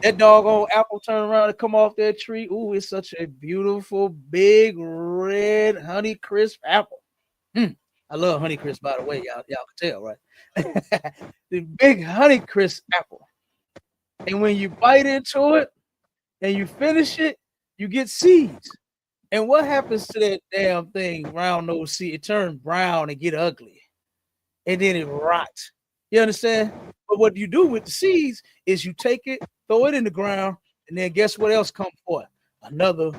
That doggone apple turn around and come off that tree. Ooh, it's such a beautiful, big, red, honey crisp apple. I love honey crisp, by the way. Y'all can tell, right? The big honey crisp apple. And when you bite into it and you finish it, you get seeds. And what happens to that damn thing, round nose seed? It turns brown and get ugly. And then it rots. You understand? But what you do with the seeds is you take it, throw it in the ground, and then guess what else comes forth? Another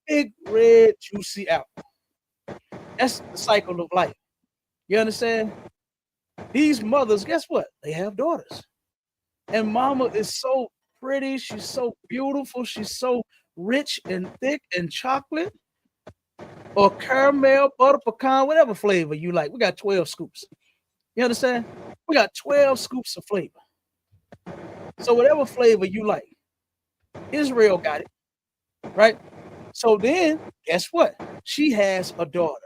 big, red, juicy apple. That's the cycle of life. You understand? These mothers, guess what? They have daughters. And mama is so pretty. She's so beautiful. She's so rich and thick and chocolate or caramel, butter, pecan, whatever flavor you like. We got 12 scoops. You understand? We got 12 scoops of flavor. So whatever flavor you like, Israel got it, right? So then, guess what? She has a daughter.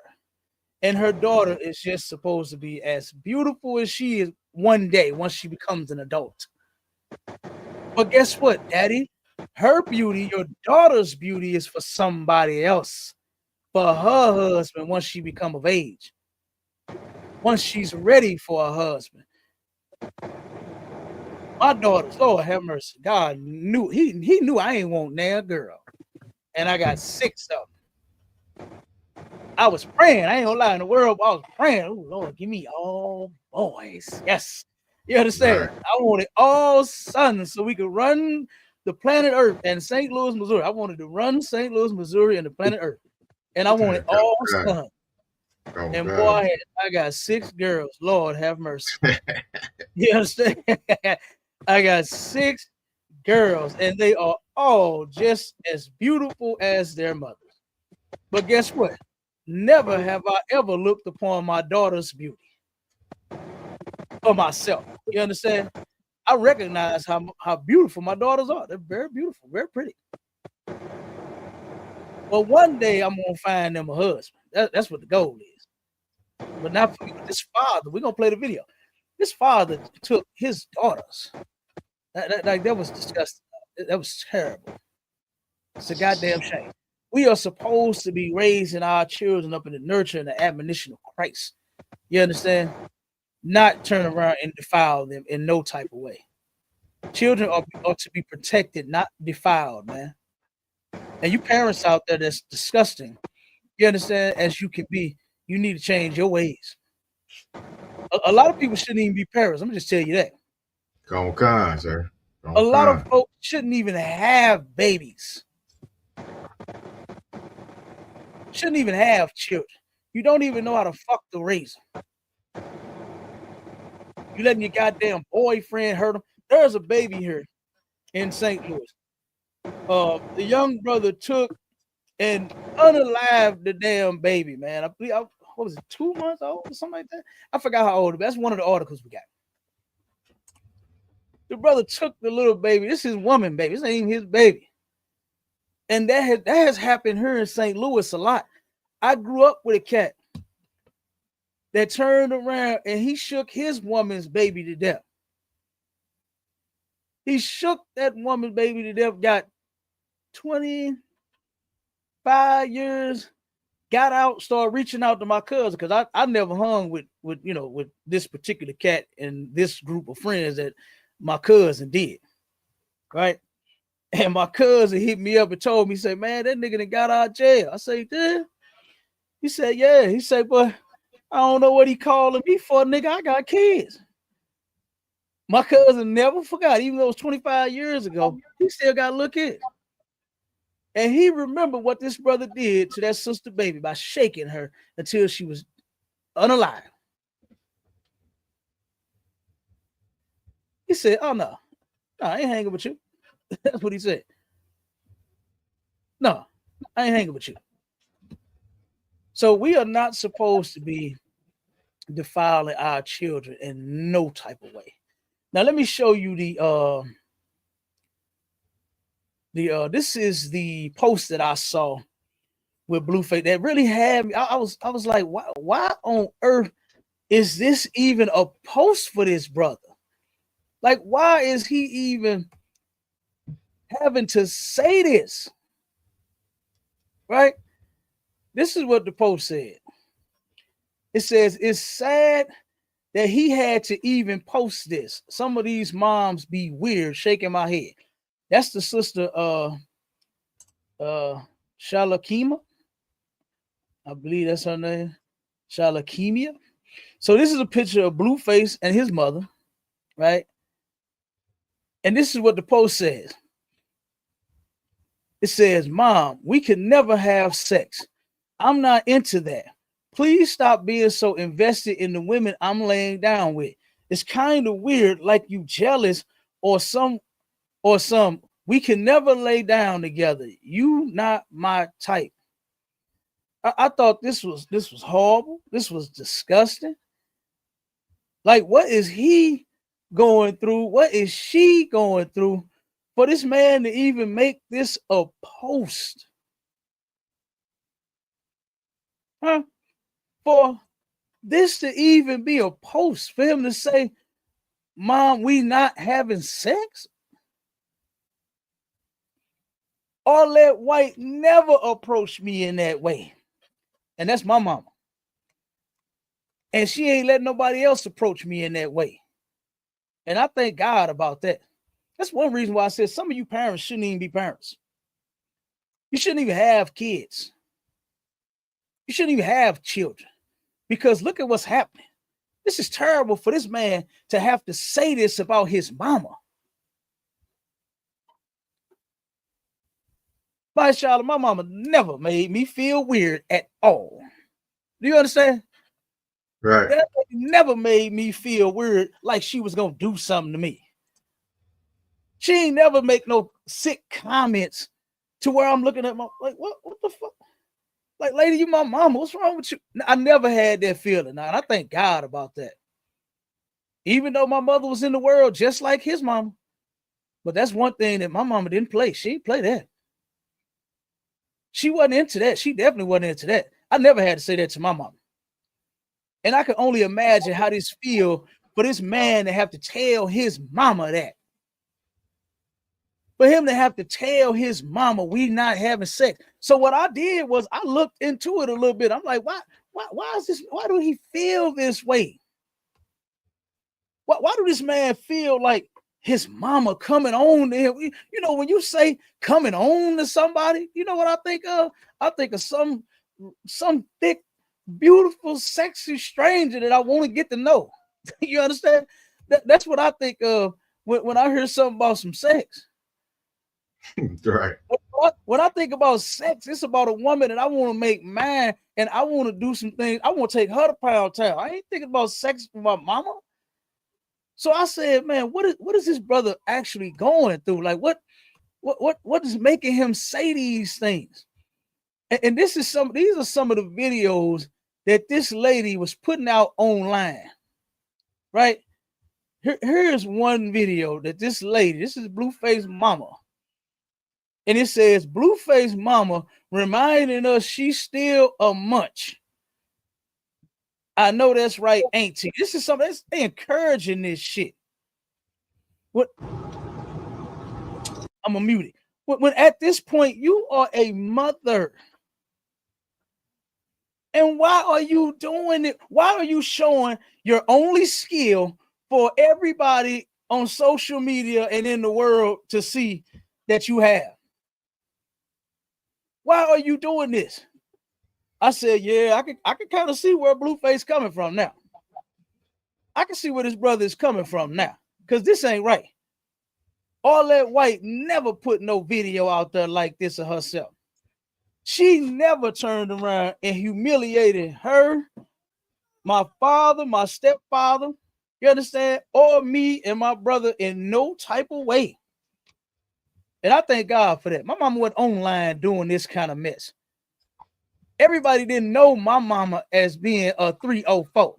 And her daughter is just supposed to be as beautiful as she is one day once she becomes an adult. But guess what, Daddy? Her beauty, your daughter's beauty, is for somebody else, for her husband once she become of age, once she's ready for a husband. My daughters, Lord have mercy, God knew he knew I ain't want no girl, and I got 6 of them. I was praying. I ain't gonna lie in the world, but I was praying. Oh Lord, give me all boys. Yes. You understand? Right. I wanted all sons so we could run the planet Earth and St. Louis, Missouri. I wanted to run St. Louis, Missouri and the planet Earth. And I wanted all sons. And boy, I got 6 girls. Lord have mercy. You understand? I got 6 girls, and they are all just as beautiful as their mothers. But guess what? Never have I ever looked upon my daughter's beauty for myself. You understand? I recognize how beautiful my daughters are. They're very beautiful, very pretty. But one day I'm gonna find them a husband. That's what the goal is. But not for this father. We're gonna play the video. This father took his daughters. That was disgusting. That was terrible. It's a goddamn shame. We are supposed to be raising our children up in the nurture and the admonition of Christ. You understand? Not turn around and defile them in no type of way. Children are to be protected, not defiled, man. And you parents out there, that's disgusting. You understand? As you can be, you need to change your ways. A lot of people shouldn't even be parents. I'm gonna just tell you that. Go on, sir. A lot of folks shouldn't even have babies. Shouldn't even have children. You don't even know how to fuck to raise them. You letting your goddamn boyfriend hurt them. There's a baby here in St. Louis. The young brother took and unalived the damn baby, man. What was it, 2 months old or something like that? I forgot how old. That's one of the articles we got. The brother took the little baby. This is his woman baby. This ain't even his baby. And that has happened here in St. Louis a lot. I grew up with a cat that turned around and he shook his woman's baby to death. He shook that woman's baby to death, got 25 years, got out, started reaching out to my cousin, because I never hung with this particular cat and this group of friends that my cousin did, right? And my cousin hit me up and told me, he said, man, that nigga done got out of jail. I said, yeah. He said, yeah. He said, but I don't know what he calling me for, nigga. I got kids. My cousin never forgot, even though it was 25 years ago, he still got a little kid. And he remembered what this brother did to that sister baby by shaking her until she was unalive. He said, oh, no, I ain't hanging with you. That's what he said. No, I ain't hanging with you. So we are not supposed to be defiling our children in no type of way. Now let me show you this is the post that I saw with Blueface that really had me. I was like, why on earth is this even a post for this brother? Like, why is he even having to say this? Right? This is what the post said. It says, it's sad that he had to even post this. Some of these moms be weird, shaking my head. That's the sister Shalakima. I believe that's her name. Shalakimia. So this is a picture of Blueface and his mother, right? And this is what the post says. It says, Mom, we can never have sex. I'm not into that. Please stop being so invested in the women I'm laying down with. It's kind of weird, like you jealous or some. We can never lay down together. You not my type. I thought this was horrible. This was disgusting. Like, what is he going through? What is she going through for this man to even make this a post? Huh? For this to even be a post, for him to say, Mom, we not having sex? Arlette White never approached me in that way. And that's my mama. And she ain't letting nobody else approach me in that way. And I thank God about that. That's one reason why I said some of you parents shouldn't even be parents. You shouldn't even have kids. You shouldn't even have children. Because look at what's happening. This is terrible for this man to have to say this about his mama. My child, my mama never made me feel weird at all. Do you understand? Right. That never made me feel weird like she was going to do something to me. She ain't never make no sick comments to where I'm looking at my, like, what the fuck? Like, lady, you my mama. What's wrong with you? I never had that feeling. Now, and I thank God about that. Even though my mother was in the world just like his mama. But that's one thing that my mama didn't play. She didn't play that. She wasn't into that. She definitely wasn't into that. I never had to say that to my mama. And I can only imagine how this feel for this man to have to tell his mama that. For him to have to tell his mama we not having sex. So what I did was I looked into it a little bit. I'm like, why is this? Why do he feel this way? Why do this man feel like his mama coming on to him? You know, when you say coming on to somebody, you know what I think of? I think of some thick, beautiful, sexy stranger that I want to get to know. You understand? That's what I think of when I hear something about some sex. Right. When I think about sex, it's about a woman that I want to make mine, and I want to do some things. I want to take her to Pound Town. I ain't thinking about sex with my mama. So I said, man, what is this brother actually going through? Like, what is making him say these things? And these are some of the videos that this lady was putting out online. Right? Here's one video that this lady, this is Blueface mama. And it says, Blueface mama reminding us she's still a munch. I know that's right, ain't she? This is something that's encouraging this shit. What? I'm gonna mute it. When at this point you are a mother. And why are you doing it? Why are you showing your only skill for everybody on social media and in the world to see that you have? Why are you doing this? I said, yeah, I can kind of see where Blueface coming from now. I can see where this brother is coming from now, because this ain't right. Arlette White never put no video out there like this of herself. She never turned around and humiliated her, my father, my stepfather, you understand, or me and my brother in no type of way. And I thank God for that. My mama went online doing this kind of mess. Everybody didn't know my mama as being a 304.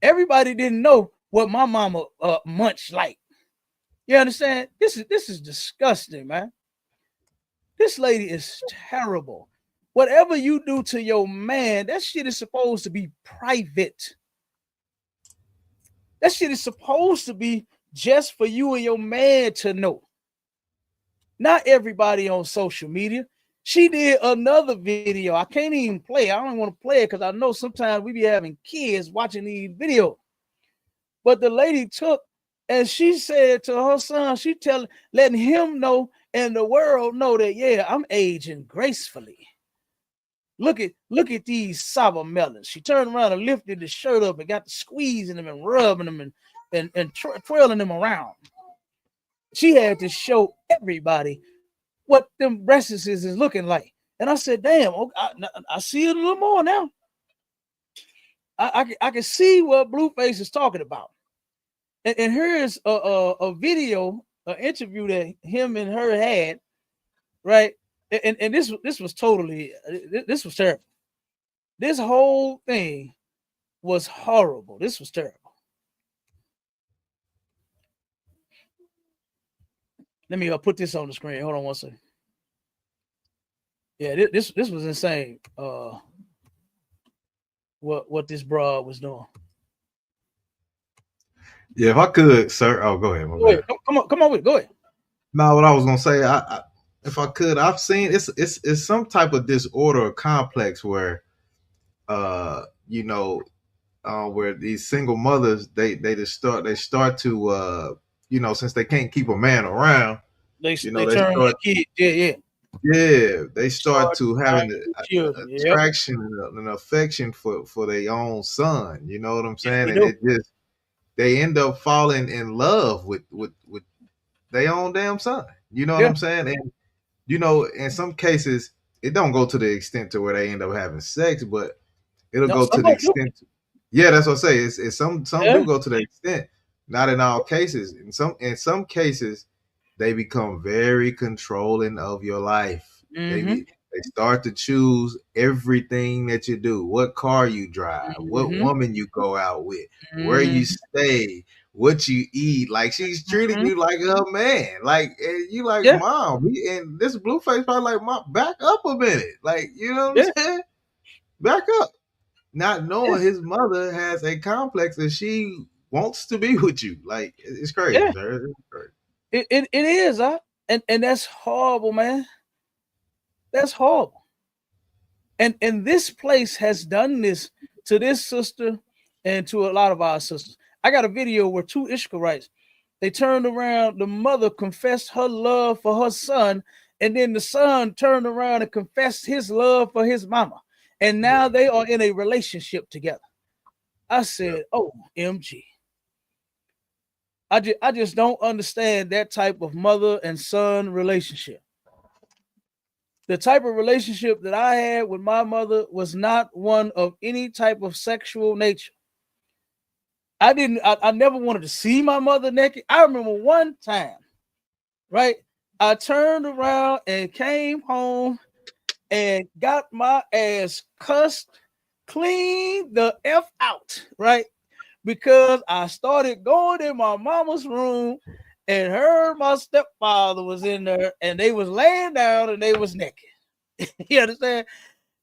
Everybody didn't know what my mama munched like. You understand? This is disgusting, man. This lady is terrible. whatever you do to your man, that shit is supposed to be private. That shit is supposed to be just for you and your man to know. Not everybody on social media. She did another video. I can't even play. I don't want to play it because I know sometimes we be having kids watching these videos. But the lady took and she said to her son, she letting him know and the world know that, yeah, I'm aging gracefully. Look at these sour melons. She turned around and lifted the shirt up and got to squeezing them and rubbing them and twirling them around. She had to show everybody what them breasts is looking like. And I said, damn, I see it a little more now. I can see what Blueface is talking about. And here's a video, an interview that him and her had, right? And this was totally, this was terrible. This whole thing was horrible. This was terrible. Let me put this on the screen. Hold on one second. Yeah, this was insane. What this broad was doing. Yeah, if I could, sir. Oh, go ahead. Go ahead. Come on with it. Go ahead. No, what I was gonna say, if I could, I've seen it's some type of disorder or complex where, you know, where these single mothers they start to you know, since they can't keep a man around, they start kid. They start to having an attraction and an affection for their own son. You know what I'm saying? And it just they end up falling in love with their own damn son. You know what I'm saying? And you know, in some cases, it don't go to the extent to where they end up having sex, but it'll go to the extent. Yeah, that's what I say. It's some do go to the extent. Not in all cases. In some cases, they become very controlling of your life. Mm-hmm. They start to choose everything that you do, what car you drive, what woman you go out with, where you stay, what you eat. Like she's treating you like her man. Like and you like mom. And this Blueface probably like, mom, back up a minute. Like, you know what I'm saying? Back up. Not knowing his mother has a complex and she wants to be with you. Like it's crazy. Yeah. It's crazy. It is, and that's horrible, man. That's horrible. And this place has done this to this sister and to a lot of our sisters. I got a video where two Ishmaelites, they turned around, the mother confessed her love for her son, and then the son turned around and confessed his love for his mama. And now they are in a relationship together. I said, OMG. I just don't understand that type of mother and son relationship. The type of relationship that I had with my mother was not one of any type of sexual nature. I never wanted to see my mother naked. I remember one time, right? I turned around and came home and got my ass cussed clean the F out, right? Because I started going in my mama's room and heard my stepfather was in there and they was laying down and they was naked. You understand?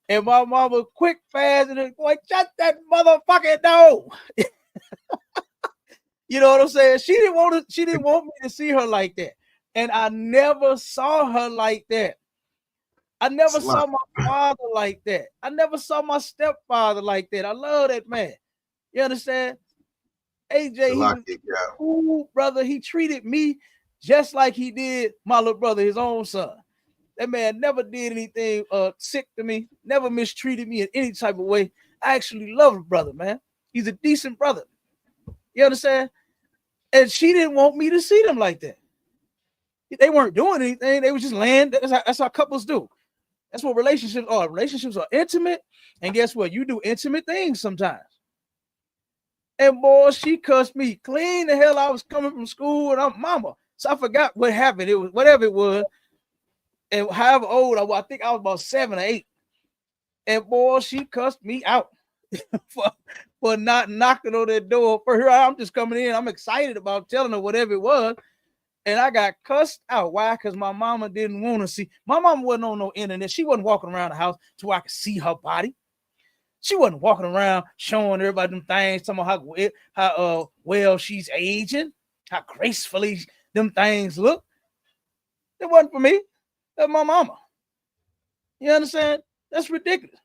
And my mama quick, fast, and like, shut that motherfucking door. You know what I'm saying? She didn't want me to see her like that. And I never saw her like that. I never saw my father like that. I never saw my stepfather like that. I love that man. You understand? AJ, he was cool, brother. He treated me just like he did my little brother, his own son. That man never did anything sick to me, never mistreated me in any type of way. I actually love the brother, man. He's a decent brother. You understand? And she didn't want me to see them like that. They weren't doing anything. They were just laying. That's how couples do. That's what relationships are. Relationships are intimate. And guess what? You do intimate things sometimes. And boy, she cussed me clean the hell. I was coming from school and I'm mama. So I forgot what happened. It was whatever it was. And however old I think I was about 7 or 8. And boy, she cussed me out for not knocking on that door. For her, I'm just coming in. I'm excited about telling her whatever it was. And I got cussed out. Why? Because my mama didn't want to see. My mama wasn't on no internet. She wasn't walking around the house to where I could see her body. She wasn't walking around showing everybody them things, talking about how well she's aging, how gracefully them things look. It wasn't for me. That's my mama. You understand? That's ridiculous.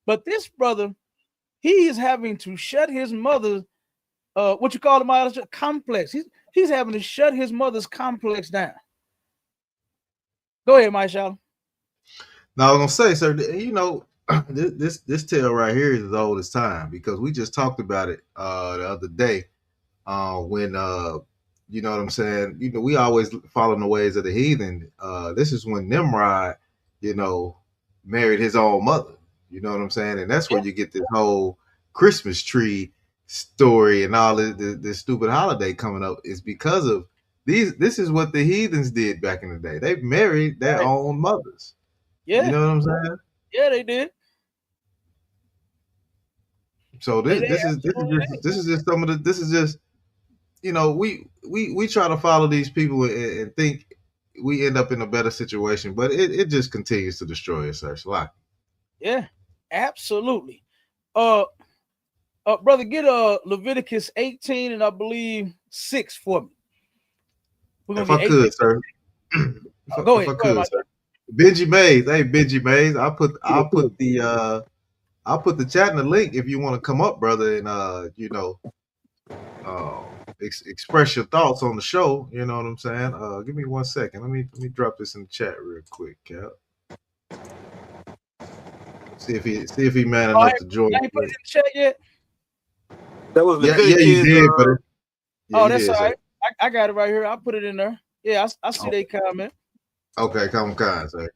But this brother, he is having to shut his mother's what you call it, complex. He's having to shut his mother's complex down. Go ahead, Mike Shalom. Now I'm gonna say, sir, you know, this tale right here is as old as time because we just talked about it the other day when you know what I'm saying. You know, we always follow the ways of the heathen. This is when Nimrod, you know, married his own mother. You know what I'm saying, and that's where you get this whole Christmas tree story and all this stupid holiday coming up. Is because of these. This is what the heathens did back in the day. They married their own mothers. Yeah. You know what I'm saying? Yeah, they did. So this is just some of the this is just, you know, we try to follow these people and think we end up in a better situation, but it just continues to destroy us, sir. Yeah, absolutely. Brother, get Leviticus 18 and I believe 6 for me. If I could, sir. Go ahead, sir. Benji Mays, hey Benji Mays, I'll put the chat in the link if you want to come up, brother, and you know, express your thoughts on the show. You know what I'm saying? Give me 1 second. Let me drop this in the chat real quick, Cap. See if he man enough to join. I ain't put it in the chat yet. That was yeah, you did, but that's all right. I got it right here. I'll put it in there. Yeah, I see they comment. Okay, come on, sir.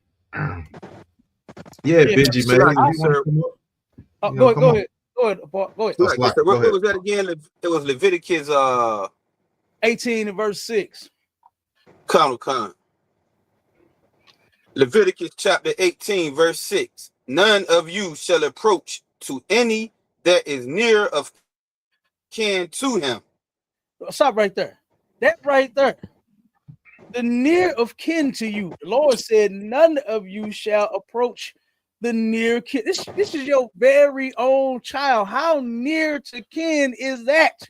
Yeah, Benji, man. Go ahead. Go ahead. What was that again? It was Leviticus 18 and verse 6. Come. Leviticus chapter 18, verse 6. None of you shall approach to any that is near of kin to him. Stop right there. That right there. The near of kin to you. The Lord said, none of you shall approach the near kin. This is your very own child. How near to kin is that?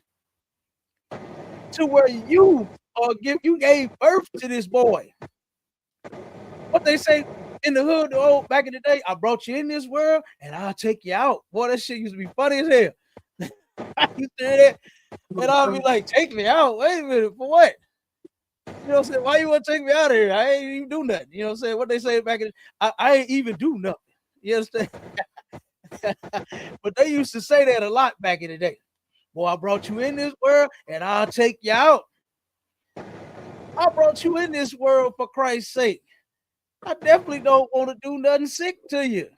To where you gave birth to this boy. What they say in the hood, back in the day, I brought you in this world and I'll take you out. Boy, that shit used to be funny as hell. I used to hear that, and I'll be like, take me out. Wait a minute, for what? You know what I'm saying? Why you want to take me out of here? I ain't even do nothing. You know what I'm saying? What they say back in I ain't even do nothing. You understand? But they used to say that a lot back in the day. Boy, I brought you in this world and I'll take you out. I brought you in this world for Christ's sake. I definitely don't want to do nothing sick to you.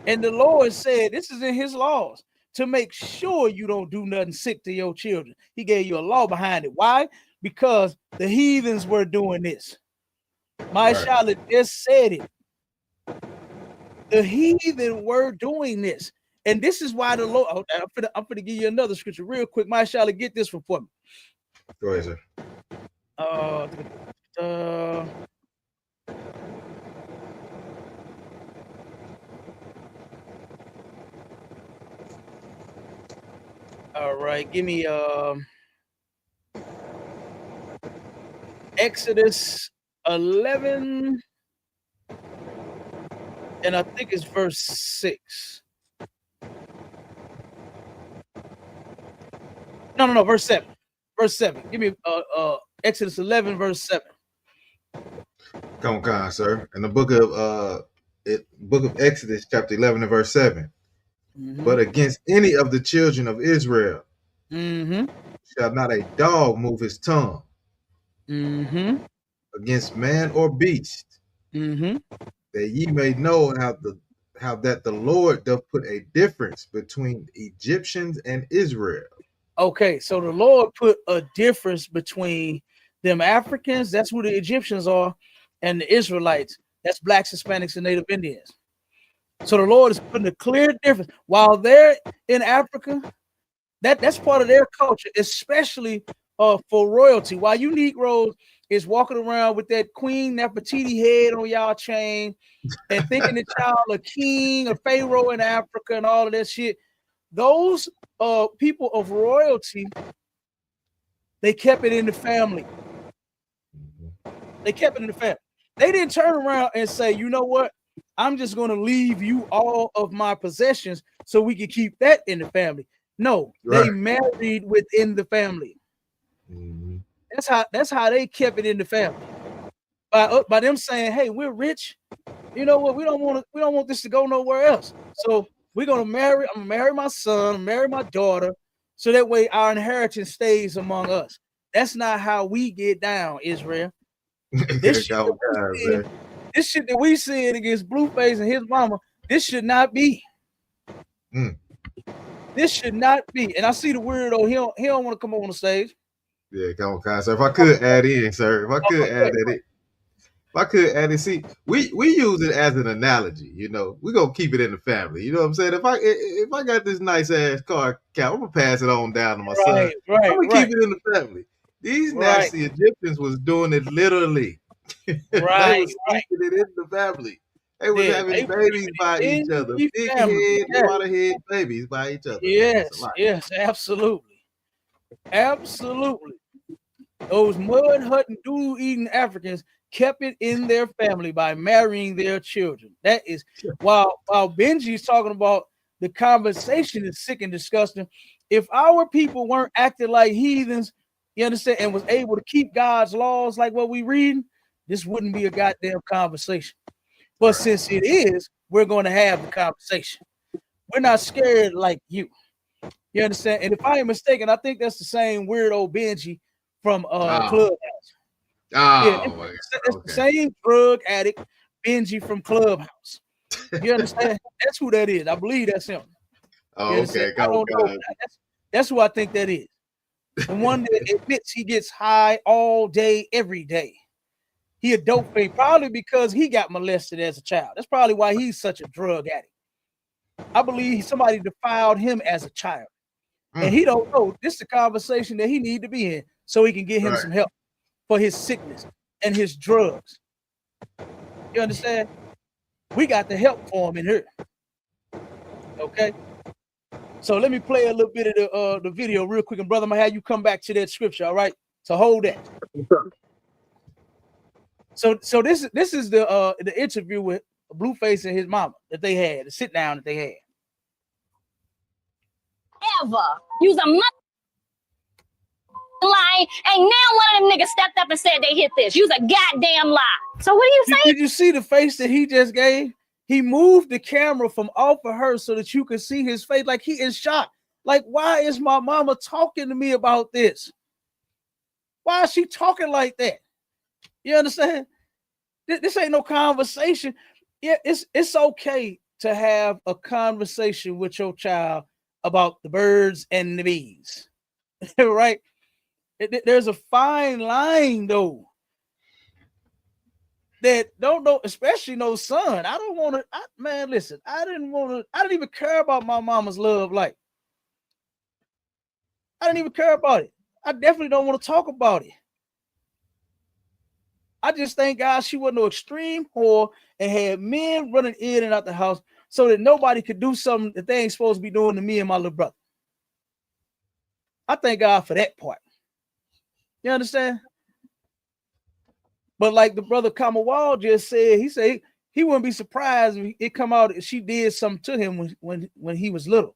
And the Lord said, this is in his laws, to make sure you don't do nothing sick to your children. He gave you a law behind it. Why? Because the heathens were doing this. My Charlotte just said it. The heathen were doing this. And this is why the Lord, I'm going to give you another scripture real quick. My Charlotte, get this one for me. Go ahead, sir. All right, give me Exodus 11, and I think it's verse 6. No, verse 7. Verse 7. Give me Exodus 11, verse 7. Come on, sir. In the book of Exodus, chapter 11 and verse 7. Mm-hmm. But against any of the children of Israel shall not a dog move his tongue against man or beast, that ye may know how that the Lord doth put a difference between Egyptians and Israel. Okay, so the Lord put a difference between them Africans, that's who the Egyptians are, and the Israelites, that's blacks, Hispanics, and Native Indians. So the Lord is putting a clear difference. While they're in Africa, that's part of their culture, especially for royalty. While you Negroes is walking around with that Queen Nefertiti head on y'all chain and thinking that y'all a king, a pharaoh in Africa and all of that shit, those people of royalty, they kept it in the family. They kept it in the family. They didn't turn around and say, you know what? I'm just going to leave you all of my possessions so we can keep that in the family. No, they married within the family. Mm-hmm. That's how they kept it in the family. By them saying, hey, we're rich. You know what? We don't want this to go nowhere else. So I'm gonna marry my son, marry my daughter, so that way our inheritance stays among us. That's not how we get down, Israel. This shit that we said against Blueface and his mama, this should not be. This should not be. And I see the weirdo. He don't want to come on the stage. Yeah, come on, sir. If I could add in, sir. If I could add it, see, we use it as an analogy. You know, we gonna keep it in the family. You know what I'm saying? If I got this nice ass car count, I'm gonna pass it on down to my son. I'm gonna keep it in the family. These nasty Egyptians was doing it literally. They was keeping it in the family. They was having babies by each other, big head, waterhead babies by each other. Yes, absolutely. Those mud hutting, doodle eating Africans kept it in their family by marrying their children. That is while Benji's talking about the conversation is sick and disgusting. If our people weren't acting like heathens, you understand, and was able to keep God's laws like what we read, this wouldn't be a goddamn conversation. But since it is, we're going to have the conversation. We're not scared like you. You understand? And if I am mistaken, I think that's the same weird old Benji from Clubhouse. It's the same drug addict Benji from Clubhouse. You understand? That's who that is. I believe that's him. I don't know. That's who I think that is. The one that admits he gets high all day, every day. He a dope fiend, probably because he got molested as a child. That's probably why he's such a drug addict. I believe somebody defiled him as a child. And he don't know this is a conversation that he need to be in so he can get him some help for his sickness and his drugs. You understand? We got the help for him in here. Okay. So let me play a little bit of the video real quick, and brother, I'm gonna have you come back to that scripture. All right. So hold that. So this is the interview with Blueface and his mama that they had, the sit down that they had. Ever use a mother lie, and now one of them niggas stepped up and said they hit this. Use a goddamn lie. So what are you saying? Did you see the face that he just gave? He moved the camera from off of her so that you could see his face, like he is shocked. Like, why is my mama talking to me about this? Why is she talking like that? You understand? This ain't no conversation. Yeah, it's okay to have a conversation with your child about the birds and the bees, right? There's a fine line though. That don't know, especially no son. I don't want to, man. Listen, I didn't even care about my mama's love life. I didn't even care about it. I definitely don't want to talk about it. I just thank God she wasn't no extreme whore and had men running in and out the house so that nobody could do something that they ain't supposed to be doing to me and my little brother. I thank God for that part. You understand? But like the brother Kamawal just said, he said he wouldn't be surprised if it come out if she did something to him when he was little.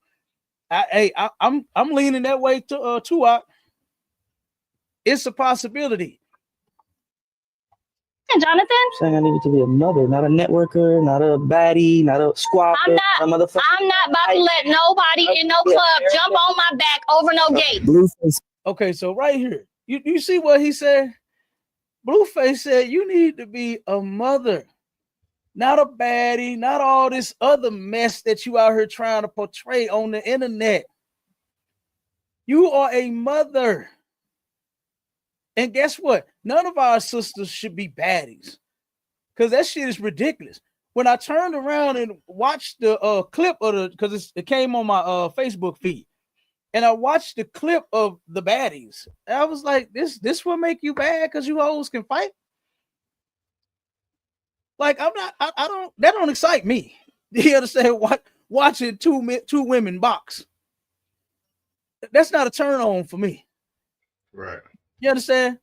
I'm leaning that way to it's a possibility. Jonathan? Saying I needed to be a mother, not a networker, not a baddie, not a squawker. I'm not about to let nobody in no club jump on my back over no gate. Blueface. Okay, so right here, you see what he said? Blueface said you need to be a mother, not a baddie, not all this other mess that you out here trying to portray on the internet. You are a mother. And guess what? None of our sisters should be baddies because that shit is ridiculous. When I turned around and watched the clip of because it came on my Facebook feed, And I watched the clip of the baddies. And I was like, this will make you bad because you hoes can fight. Like I'm not, I don't, that don't excite me. You understand? Watching two women box. That's not a turn on for me. Right. You understand?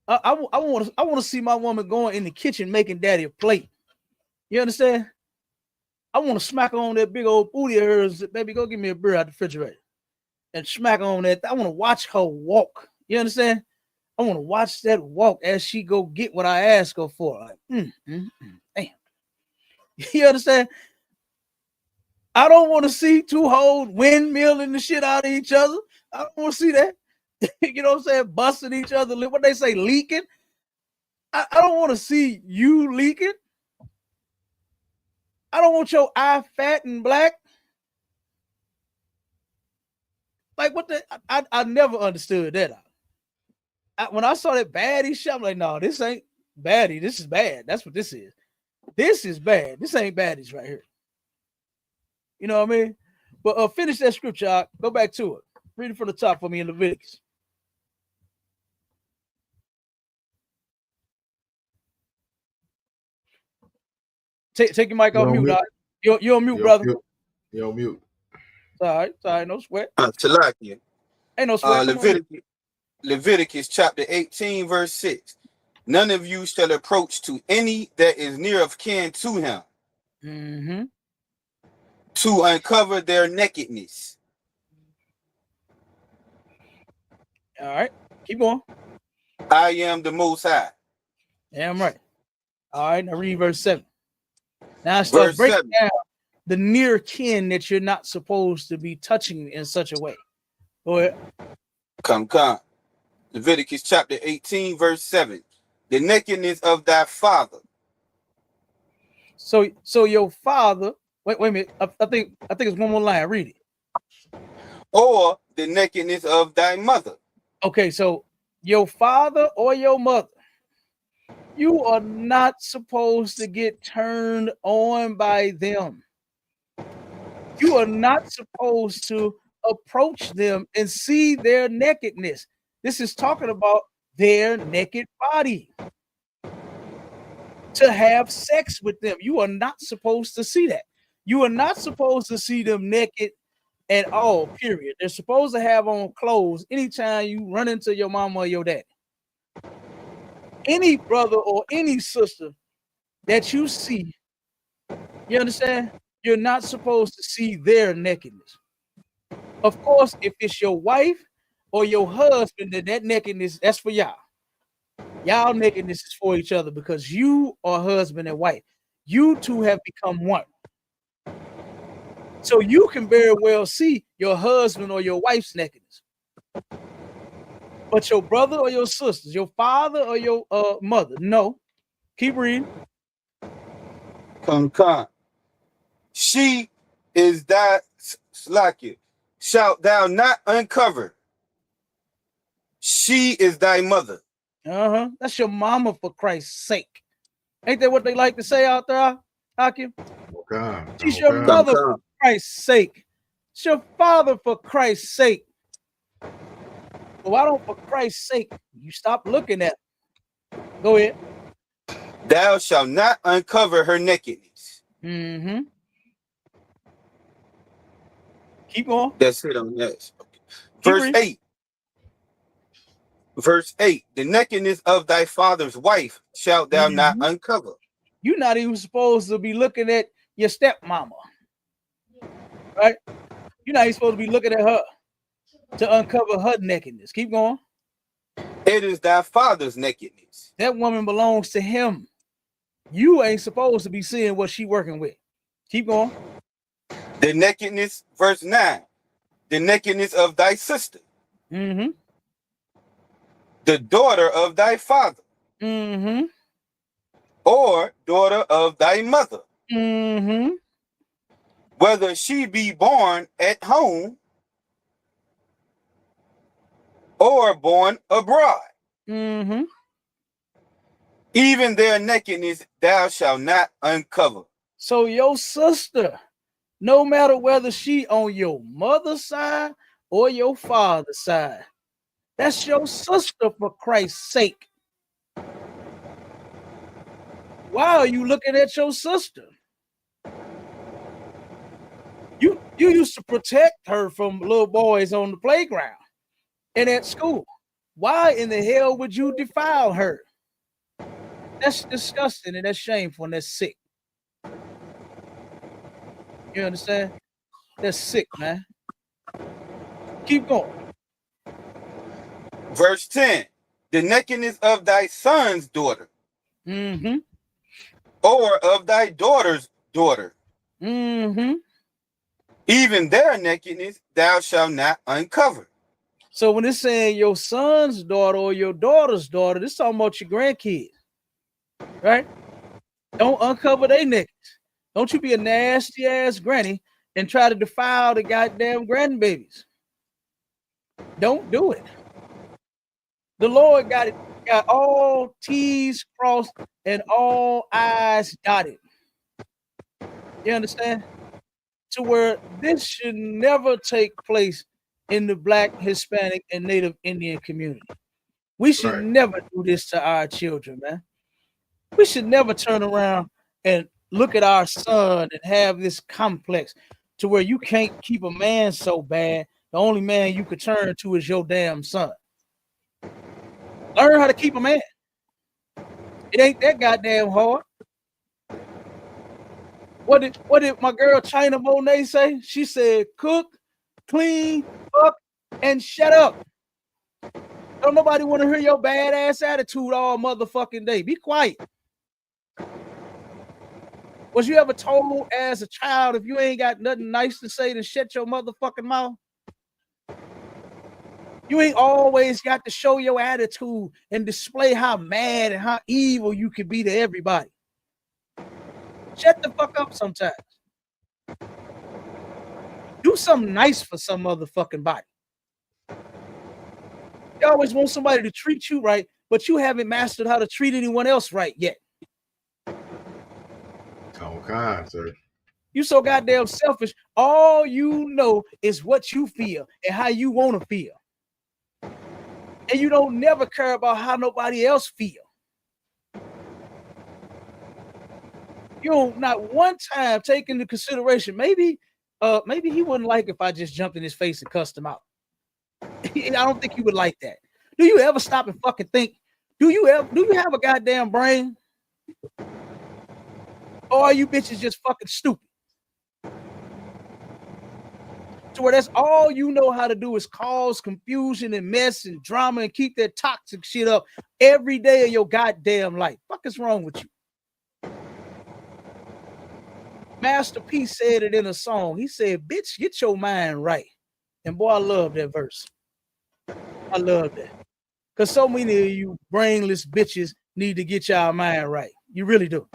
I want to see my woman going in the kitchen making daddy a plate. You understand? I want to smack on that big old booty of hers. Baby, go get me a beer out the refrigerator and smack on that. I want to watch her walk. You understand? I want to watch that walk as she go get what I ask her for. Like, damn. You understand? I don't want to see two hoes windmilling the shit out of each other. I don't want to see that. You know what I'm saying? Busting each other. What they say, leaking. I don't want to see you leaking. I don't want your eye fat and black. Like what the? I never understood that. When I saw that baddie shit, I'm like, no, this ain't baddie. This is bad. That's what this is. This is bad. This ain't baddies right here. You know what I mean? But finish that scripture. Go back to it. Read it from the top for me in Leviticus. Take your mic off mute. You're on mute, brother. You're on mute. It's all right. No sweat. Salakia. Ain't no sweat. Leviticus chapter 18, verse 6. None of you shall approach to any that is near of kin to him to uncover their nakedness. All right. Keep going. I am the Most High. Damn right. All right. Now read verse 7. Now I start breaking down the near kin that you're not supposed to be touching in such a way. Go ahead. Come. Leviticus chapter 18, verse 7. The nakedness of thy father. So your father, wait a minute. I think it's one more line. Read it. Or the nakedness of thy mother. Okay, so your father or your mother, you are not supposed to get turned on by them. You are not supposed to approach them and see their nakedness. This is talking about their naked body. To have sex with them. You are not supposed to see that. You are not supposed to see them naked at all, period. They're supposed to have on clothes anytime you run into your mama or your daddy. Any brother or any sister that you see, you understand? You're not supposed to see their nakedness. Of course, if it's your wife or your husband, then that nakedness, that's for y'all. Y'all nakedness is for each other because you are husband and wife. You two have become one. So you can very well see your husband or your wife's nakedness. But your brother or your sisters, your father or your mother, no. Keep reading. Come. She is thy slakia. Shalt thou not uncover. She is thy mother. That's your mama, for Christ's sake. Ain't that what they like to say out there, Hakim? Okay. She's your mother for Christ's sake. It's your father for Christ's sake. But why don't, for Christ's sake, you stop looking at her? Go ahead. Thou shalt not uncover her nakedness. Keep going. That's it on that. Verse 8. Verse 8. The nakedness of thy father's wife shalt thou not uncover. You're not even supposed to be looking at your stepmama. Right? You're not even supposed to be looking at her to uncover her nakedness. Keep going. It is thy father's nakedness. That woman belongs to him. You ain't supposed to be seeing what she working with. Keep going. The nakedness, verse 9. The nakedness of thy sister. The daughter of thy father. Or daughter of thy mother. Whether she be born at home or born abroad. Even their nakedness thou shalt not uncover. So your sister, no matter whether she on your mother's side or your father's side. That's your sister, for Christ's sake. Why are you looking at your sister? You used to protect her from little boys on the playground and at school. Why in the hell would you defile her? That's disgusting and that's shameful and that's sick. You understand? That's sick, man. Keep going. Verse 10. The nakedness of thy son's daughter, Mm-hmm. or of thy daughter's daughter, Mm-hmm. even their nakedness thou shalt not uncover. So when it's saying your son's daughter or your daughter's daughter, this is talking about your grandkids, right? Don't uncover their nakedness. Don't you be a nasty ass granny and try to defile the goddamn grandbabies. Don't do it. The Lord got all T's crossed and all I's dotted. You understand? To where this should never take place in the Black, Hispanic, and Native Indian community. We should never do this to our children, man. We should never turn around and look at our son and have this complex to where you can't keep a man so bad. The only man you could turn to is your damn son. Learn how to keep a man. It ain't that goddamn hard. What did my girl China Monet say? She said, cook, clean, fuck, and shut up. Don't nobody want to hear your badass attitude all motherfucking day. Be quiet. Was you ever told as a child, if you ain't got nothing nice to say, to shut your motherfucking mouth? You ain't always got to show your attitude and display how mad and how evil you can be to everybody. Shut the fuck up sometimes. Do something nice for some motherfucking body. You always want somebody to treat you right, but you haven't mastered how to treat anyone else right yet. Oh, God, sir. You so goddamn selfish. All you know is what you feel and how you want to feel. And you don't never care about how nobody else feel. You don't not one time take into consideration, maybe he wouldn't like if I just jumped in his face and cussed him out. I don't think he would like that. Do you ever stop and fucking think? Do you have a goddamn brain? Or are you bitches just fucking stupid? To where that's all you know how to do is cause confusion and mess and drama and keep that toxic shit up every day of your goddamn life. Fuck is wrong with you? Master P said it in a song. He said, bitch, get your mind right. And boy, I love that verse. I love that. Because so many of you brainless bitches need to get y'all mind right. You really do.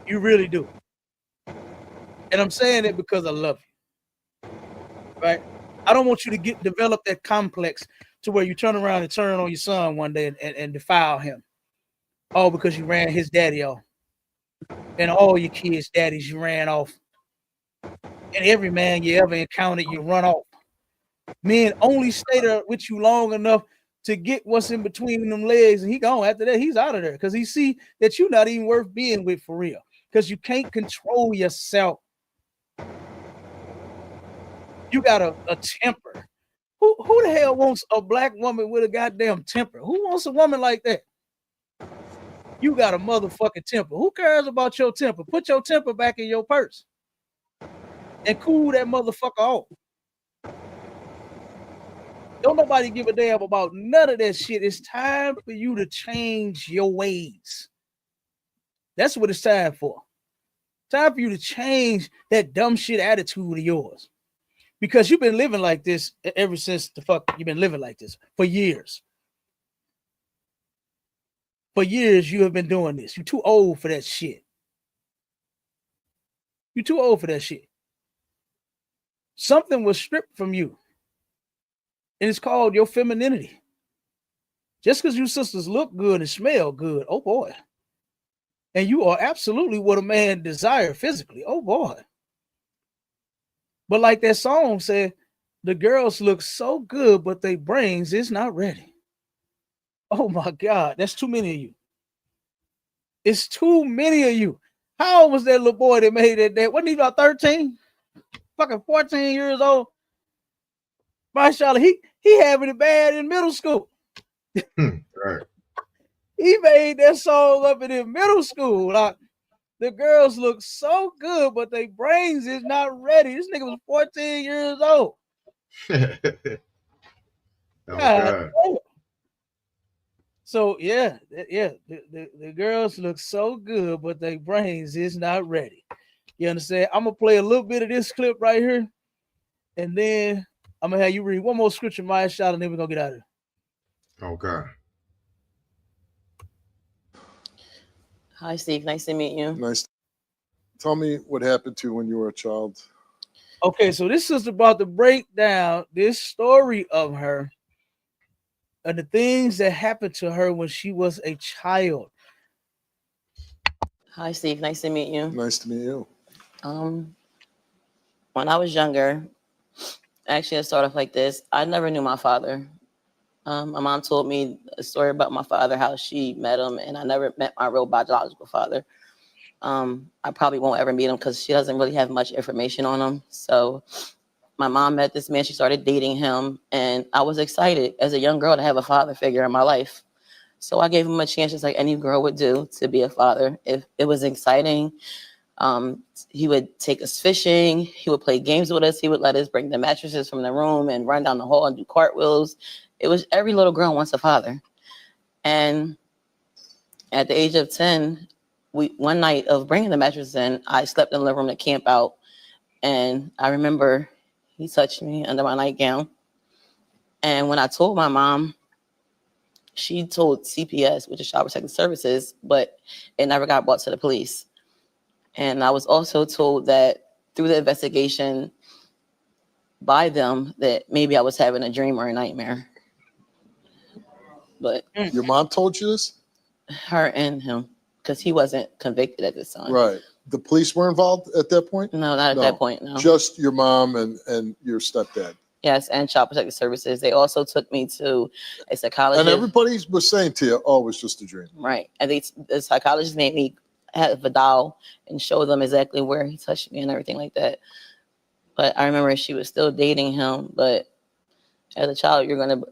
You really do. And I'm saying it because I love you. Right? I don't want you to develop that complex to where you turn around and turn on your son one day and defile him. All because you ran his daddy off. And all your kids' daddies you ran off. And every man you ever encountered, you run off. Men only stay there with you long enough to get what's in between them legs, and he gone. After that, he's out of there because he see that you're not even worth being with for real. Because you can't control yourself. You got a temper. Who the hell wants a black woman with a goddamn temper? Who wants a woman like that? You got a motherfucking temper. Who cares about your temper? Put your temper back in your purse and cool that motherfucker off. Don't nobody give a damn about none of that shit. It's time for you to change your ways. That's what it's time for. Time for you to change that dumb shit attitude of yours. Because you've been living like this ever since you've been living like this for years. For years, you have been doing this. You're too old for that shit. You're too old for that shit. Something was stripped from you. And it's called your femininity. Just because you sisters look good and smell good, oh boy. And you are absolutely what a man desires physically, oh boy. But like that song said, The girls look so good, but their brains is not ready. Oh my God, that's too many of you. It's too many of you. How old was that little boy that made that? Wasn't he about 13? Fucking 14 years old. Mashallah, he having it bad in middle school. Right. He made that song up in middle school. Like, the girls look so good, but their brains is not ready. This nigga was 14 years old. Oh God. God. So yeah, the girls look so good, but their brains is not ready. You understand? I'm gonna play a little bit of this clip right here, and then I'm gonna have you read one more scripture, Maya shot, and then we're gonna get out of here. Oh God. Hi, Steve. Nice to meet you. Nice. Tell me what happened to you when you were a child. Okay, so this is about to break down this story of her and the things that happened to her when she was a child. Hi, Steve. Nice to meet you. Nice to meet you. When I was younger, actually, it started off like this. I never knew my father. My mom told me a story about my father, how she met him, and I never met my real biological father. I probably won't ever meet him because she doesn't really have much information on him. So my mom met this man. She started dating him, and I was excited as a young girl to have a father figure in my life. So I gave him a chance, just like any girl would do, to be a father. If it was exciting, he would take us fishing. He would play games with us. He would let us bring the mattresses from the room and run down the hall and do cartwheels. It was every little girl wants a father. And at the age of 10, one night of bringing the mattresses in, I slept in the living room to camp out. And I remember he touched me under my nightgown. And when I told my mom, she told CPS, which is Child Protective Services, but it never got brought to the police. And I was also told that through the investigation by them that maybe I was having a dream or a nightmare. But Your mom told you this? her and him, because he wasn't convicted at this time. Right. The police were involved at that point? No, not at that point, no. Just your mom and your stepdad. Yes, and Child Protective Services. They also took me to a psychologist. And everybody was saying to you, oh, it was just a dream. Right. And the psychologist made me have a doll and show them exactly where he touched me and everything like that. But I remember she was still dating him. But as a child, you're going to...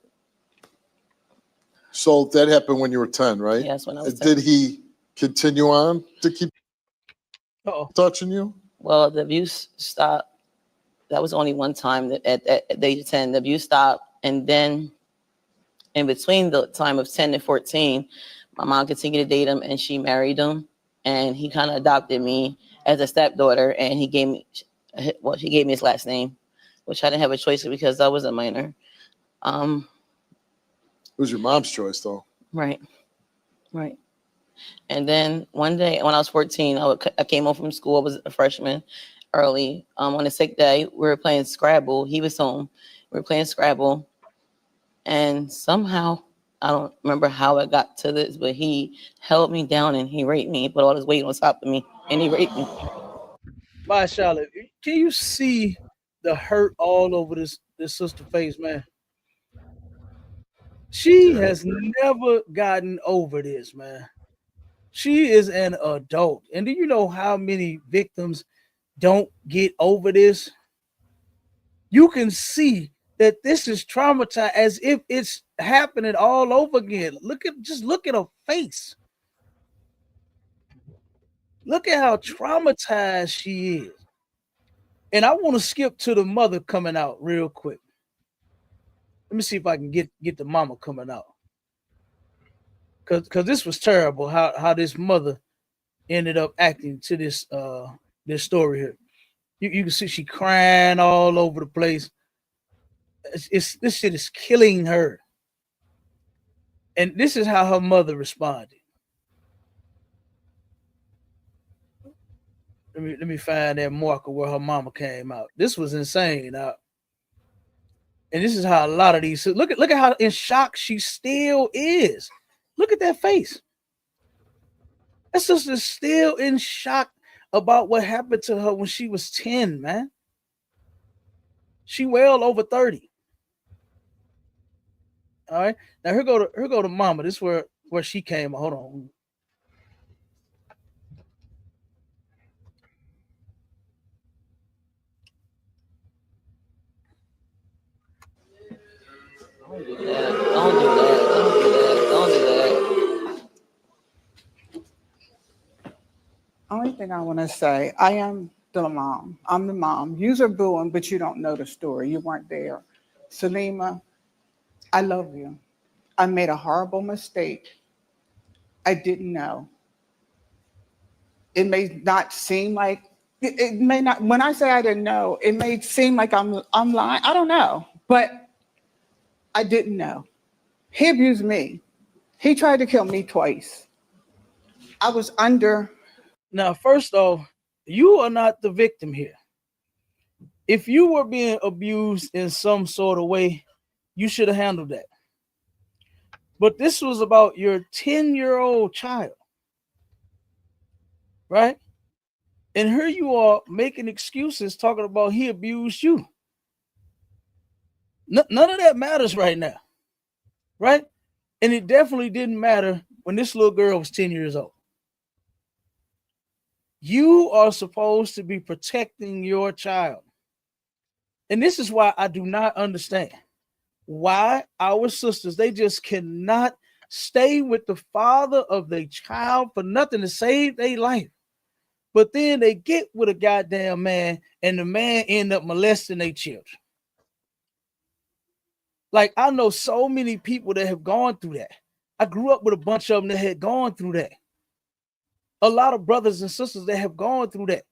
So that happened when you were 10, right? Yes, when I was 10. Did he continue on to keep touching you? Well, the abuse stopped. That was only one time that at the age of 10, the abuse stopped. And then in between the time of 10 and 14, my mom continued to date him and she married him. And he kind of adopted me as a stepdaughter. And she gave me his last name, which I didn't have a choice because I was a minor. It was your mom's choice, though. Right. And then one day when I was 14, I came home from school. I was a freshman early. On a sick day, we were playing Scrabble. He was home. We were playing Scrabble. And somehow, I don't remember how it got to this, but he held me down and he raped me. He put all his weight on top of me and he raped me. Mashallah, can you see the hurt all over this sister face, man? She has never gotten over this, man. She is an adult. And do you know how many victims don't get over this? You can see that this is traumatized as if it's happening all over again. Look at her face. Look at how traumatized she is. And I want to skip to the mother coming out real quick. Let me see if I can get the mama coming out. Cause this was terrible how this mother ended up acting to this story here. You can see she crying all over the place. This shit is killing her. And this is how her mother responded. Let me find that marker where her mama came out. This was insane. And this is how a lot of these look at how in shock she still is. Look at that face. That sister's still in shock about what happened to her when she was 10, man. She well over 30. All right. Now here go to mama. This is where she came. Hold on. Don't do that. Don't do that. Don't do that. Don't do that. Only thing I want to say, I am the mom. I'm the mom. You're booing, but you don't know the story. You weren't there. Salima, I love you. I made a horrible mistake. I didn't know. It may not seem like it may not. When I say I didn't know, it may seem like I'm lying. I don't know, but I didn't know. He abused me. He tried to kill me twice. I was under. Now, first off, you are not the victim here. If you were being abused in some sort of way, you should have handled that. But this was about your 10-year-old child, right? And here you are making excuses, talking about he abused you. None of that matters right now, right? And it definitely didn't matter when this little girl was 10 years old. You are supposed to be protecting your child. And this is why I do not understand why our sisters, they just cannot stay with the father of their child for nothing to save their life. But then they get with a goddamn man and the man end up molesting their children. Like, I know so many people that have gone through that. I grew up with a bunch of them that had gone through that. A lot of brothers and sisters that have gone through that.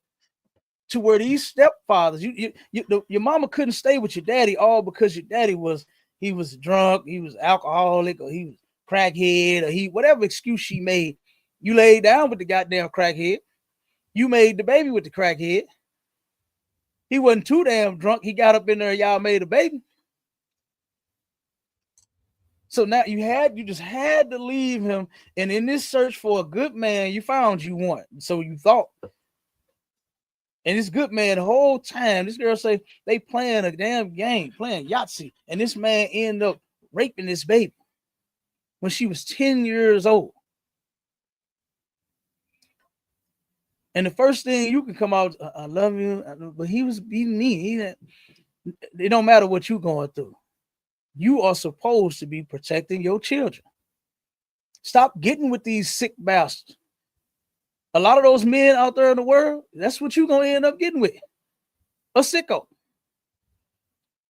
To where these stepfathers, your mama couldn't stay with your daddy all because your daddy was drunk, he was alcoholic, or he was crackhead, or whatever excuse she made. You laid down with the goddamn crackhead. You made the baby with the crackhead. He wasn't too damn drunk. He got up in there and y'all made a baby. So now you just had to leave him. And in this search for a good man, you found you one. So you thought. And this good man, the whole time, this girl say they playing a damn game, playing Yahtzee. And this man ended up raping this baby when she was 10 years old. And the first thing you can come out, I love you, but he was beating me. It don't matter what you're going through. You are supposed to be protecting your children. Stop getting with these sick bastards. A lot of those men out there in the world, that's what you're going to end up getting with. A sicko.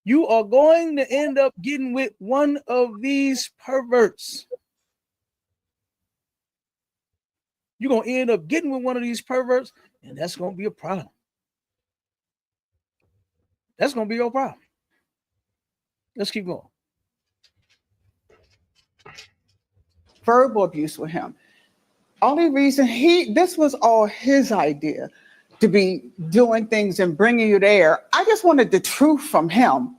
You are going to end up getting with one of these perverts. You're going to end up getting with one of these perverts, and that's going to be a problem. That's going to be your problem. Let's keep going. Verbal abuse with him. Only reason this was all his idea, to be doing things and bringing you there. I just wanted the truth from him.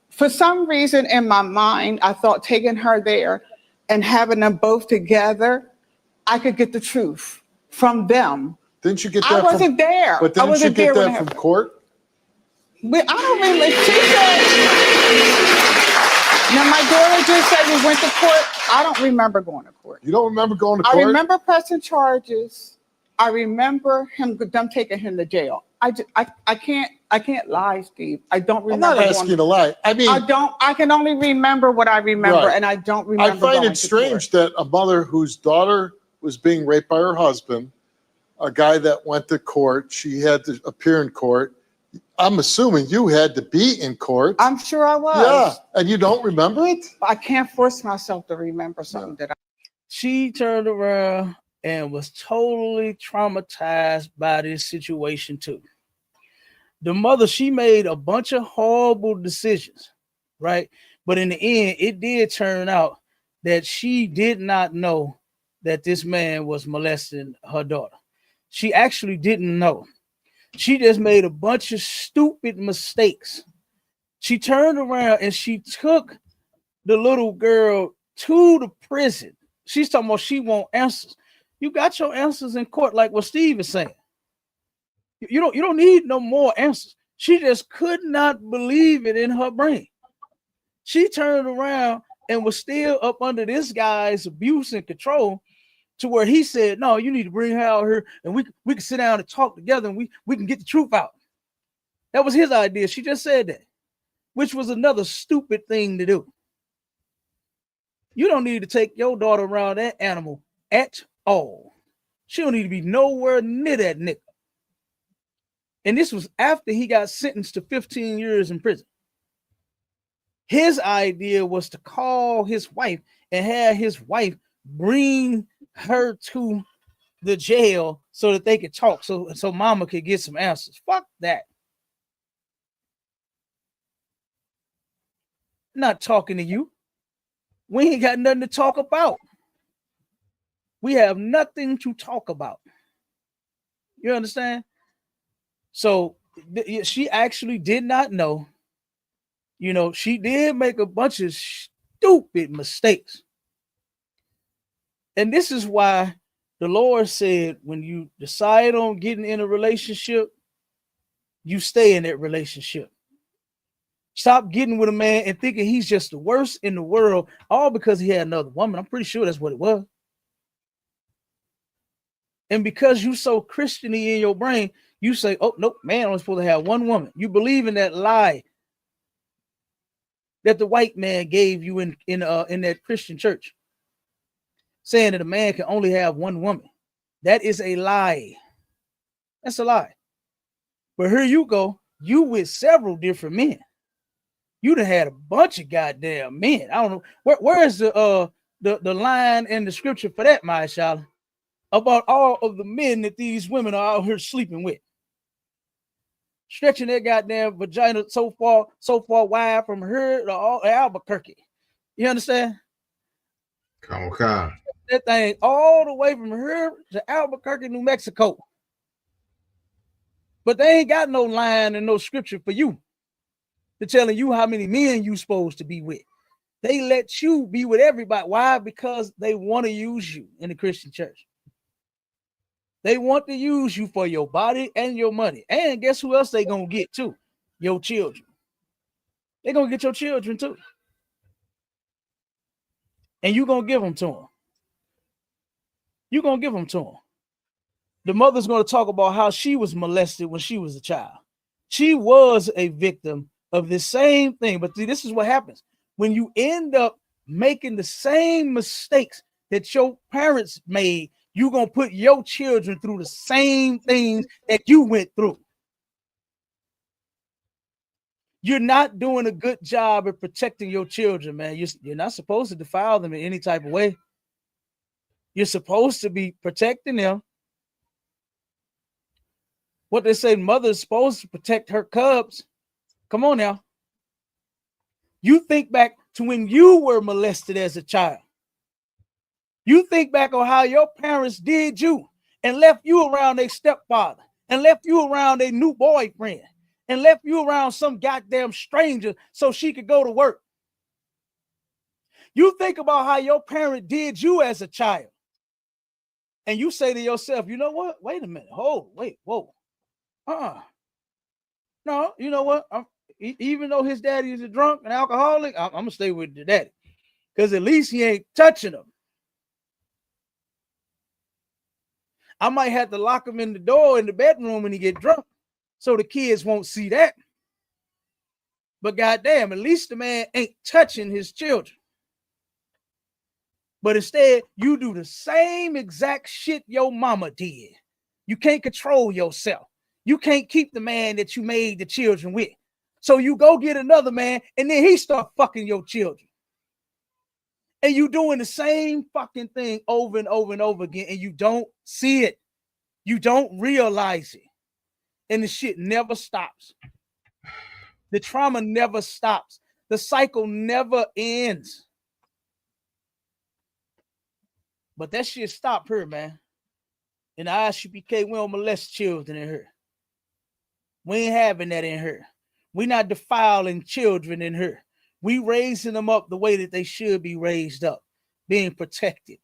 For some reason in my mind, I thought taking her there and having them both together, I could get the truth from them. Didn't you get that? I wasn't there. But didn't you get that from court? But I don't really. She said. Now, my daughter just said we went to court. I don't remember going to court. You don't remember going to court? I remember pressing charges. I remember them taking him to jail. I can't lie, Steve. I don't remember. I'm not asking you to lie. I mean, I can only remember what I remember, right. And I don't remember. I find it strange that a mother whose daughter was being raped by her husband, a guy that went to court, she had to appear in court. I'm assuming you had to be in court. I'm sure I was. Yeah, and you don't remember it? I can't force myself to remember something that She turned around and was totally traumatized by this situation too. The mother, she made a bunch of horrible decisions, right? But in the end, it did turn out that she did not know that this man was molesting her daughter. She actually didn't know. She just made a bunch of stupid mistakes. She turned around and she took the little girl to the prison. She's talking about she want answers. You got your answers in court, like what Steve is saying. You don't need no more answers. She just could not believe it in her brain. She turned around and was still up under this guy's abuse and control, to where he said, no, you need to bring her out here and we can sit down and talk together and we can get the truth out. That was his idea. She just said that, which was another stupid thing to do. You don't need to take your daughter around that animal at all. She don't need to be nowhere near that nigga. And this was after he got sentenced to 15 years in prison. His idea was to call his wife and have his wife bring her to the jail so that they could talk, so mama could get some answers. Fuck that. I'm not talking to you. We ain't got nothing to talk about. We have nothing to talk about. You understand? So she actually did not know. You know, she did make a bunch of stupid mistakes. And this is why the Lord said, when you decide on getting in a relationship, you stay in that relationship. Stop getting with a man and thinking he's just the worst in the world, all because he had another woman. I'm pretty sure that's what it was. And because you so Christian-y in your brain, you say, oh, nope, man, I'm supposed to have one woman. You believe in that lie that the white man gave you in that Christian church, saying that a man can only have one woman. That is a lie. That's a lie. But here you go, you with several different men. You done had a bunch of goddamn men. I don't know where is the line in the scripture for that, my Shala, about all of the men that these women are out here sleeping with, stretching their goddamn vagina so far wide from her to Albuquerque. You understand? Come on. That thing all the way from her to Albuquerque, New Mexico. But they ain't got no line and no scripture for you. They're telling you how many men you supposed to be with. They let you be with everybody. Why? Because they want to use you in the Christian church. They want to use you for your body and your money. And guess who else they gonna get too? Your children. They're gonna get your children too. And you're gonna give them to them. You're gonna give them to them. The mother's gonna talk about how she was molested when she was a child. She was a victim of the same thing. But see, this is what happens when you end up making the same mistakes that your parents made. You're gonna put your children through the same things that you went through. You're not doing a good job of protecting your children, man. You're not supposed to defile them in any type of way. You're supposed to be protecting them. What they say, mother's supposed to protect her cubs. Come on now. You think back to when you were molested as a child. You think back on how your parents did you and left you around their stepfather and left you around their new boyfriend and left you around some goddamn stranger so she could go to work. You think about how your parent did you as a child. And you say to yourself, you know what? Wait a minute. Whoa. No, you know what? Even though his daddy is a drunk and alcoholic, I'm going to stay with the daddy. Because at least he ain't touching them. I might have to lock him in the door in the bedroom when he get drunk so the kids won't see that. But goddamn, at least the man ain't touching his children. But instead, you do the same exact shit your mama did. You can't control yourself. You can't keep the man that you made the children with. So you go get another man and then he start fucking your children. And you doing the same fucking thing over and over and over again, and you don't see it. You don't realize it. And the shit never stops. The trauma never stops. The cycle never ends. But that shit stopped her, man. In the ISUPK, we don't molest children in her. We ain't having that in her. We not defiling children in her. We raising them up the way that they should be raised up, being protected.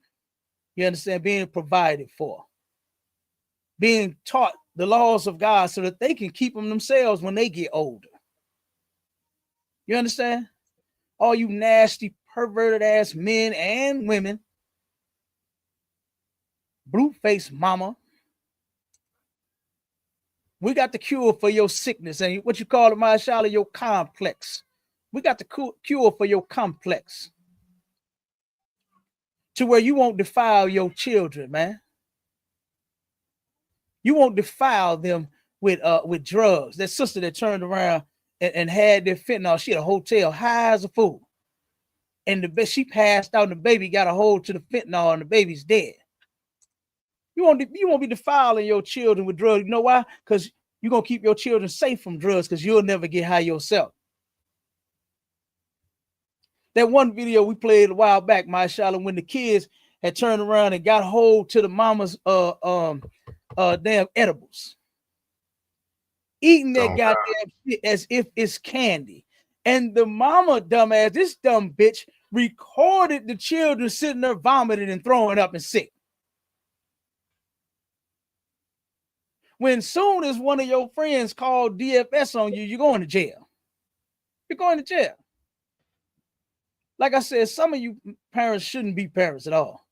You understand? Being provided for. Being taught the laws of God so that they can keep them themselves when they get older. You understand? All you nasty, perverted ass men and women, brute-faced mama. We got the cure for your sickness and what you call it, Mashallah, your complex. We got the cure for your complex to where you won't defile your children, man. You won't defile them with drugs. That sister that turned around and had their fentanyl, she had a hotel high as a fool. And she passed out and the baby got a hold to the fentanyl and the baby's dead. You won't be defiling your children with drugs. You know why? Because you're going to keep your children safe from drugs because you'll never get high yourself. That one video we played a while back, mashallah, when the kids had turned around and got hold to the mama's damn edibles. Eating that goddamn shit as if it's candy. And the mama, dumbass, this dumb bitch, recorded the children sitting there vomiting and throwing up and sick. When soon as one of your friends called DFS on you, you're going to jail. You're going to jail. Like I said, some of you parents shouldn't be parents at all.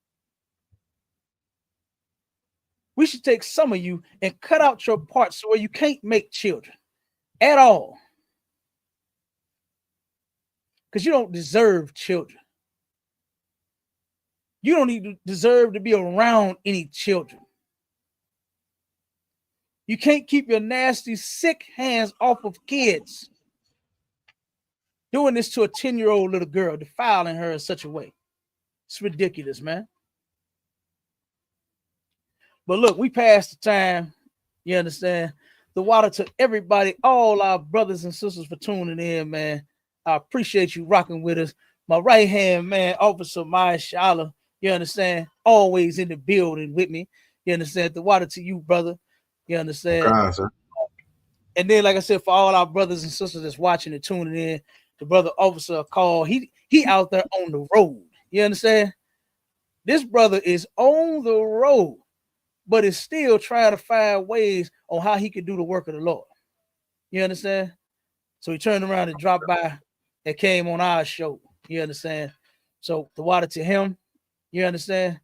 We should take some of you and cut out your parts where you can't make children at all. Because you don't deserve children. You don't even deserve to be around any children. You can't keep your nasty, sick hands off of kids. Doing this to a 10-year-old little girl, defiling her in such a way. It's ridiculous, man. But look, we passed the time. You understand? The water to everybody, all our brothers and sisters for tuning in, man. I appreciate you rocking with us. My right hand man, Officer Mashallah, you understand? Always in the building with me. You understand? The water to you, brother. You understand? Okay, sir. And then, like I said, for all our brothers and sisters that's watching and tuning in, the brother Officer called. He out there on the road. You understand? This brother is on the road, but is still trying to find ways on how he can do the work of the Lord. You understand? So he turned around and dropped by and came on our show. You understand? So the water to him. You understand?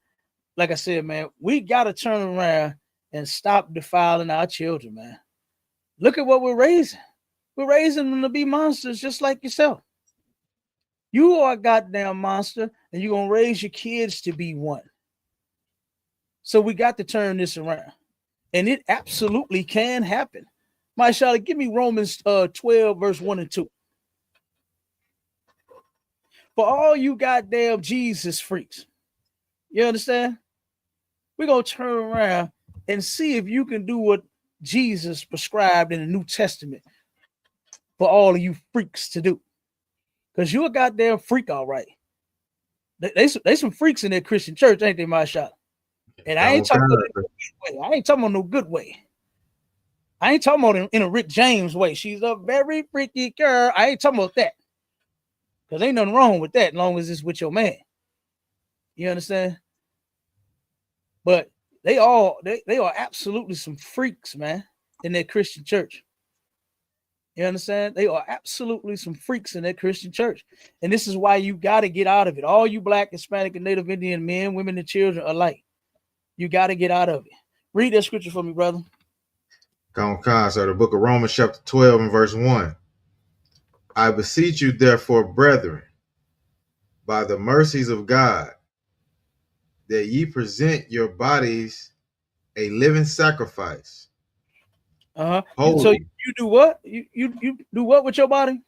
Like I said, man, we got to turn around and stop defiling our children, man. Look at what we're raising. We're raising them to be monsters just like yourself. You are a goddamn monster, and you're going to raise your kids to be one. So we got to turn this around. And it absolutely can happen. Mashallah, give me Romans 12, verse 1 and 2. For all you goddamn Jesus freaks, you understand? We're going to turn around and see if you can do what Jesus prescribed in the New Testament for all of you freaks to do. Because you're a goddamn freak, all right. They some freaks in that Christian church, ain't they, Mashallah? And I ain't talking about no good way. I ain't talking about no good way. I ain't talking about in a Rick James way. She's a very freaky girl. I ain't talking about that. Because ain't nothing wrong with that as long as it's with your man. You understand? But they are absolutely some freaks, man, in that Christian church. You understand? They are absolutely some freaks in that Christian church. And this is why you got to get out of it. All you Black, Hispanic, and Native Indian men, women, and children alike. You got to get out of it. Read that scripture for me, brother. So the book of Romans chapter 12 and verse 1. I beseech you, therefore, brethren, by the mercies of God, that ye present your bodies a living sacrifice. Holy. So you do what? You do what with your body?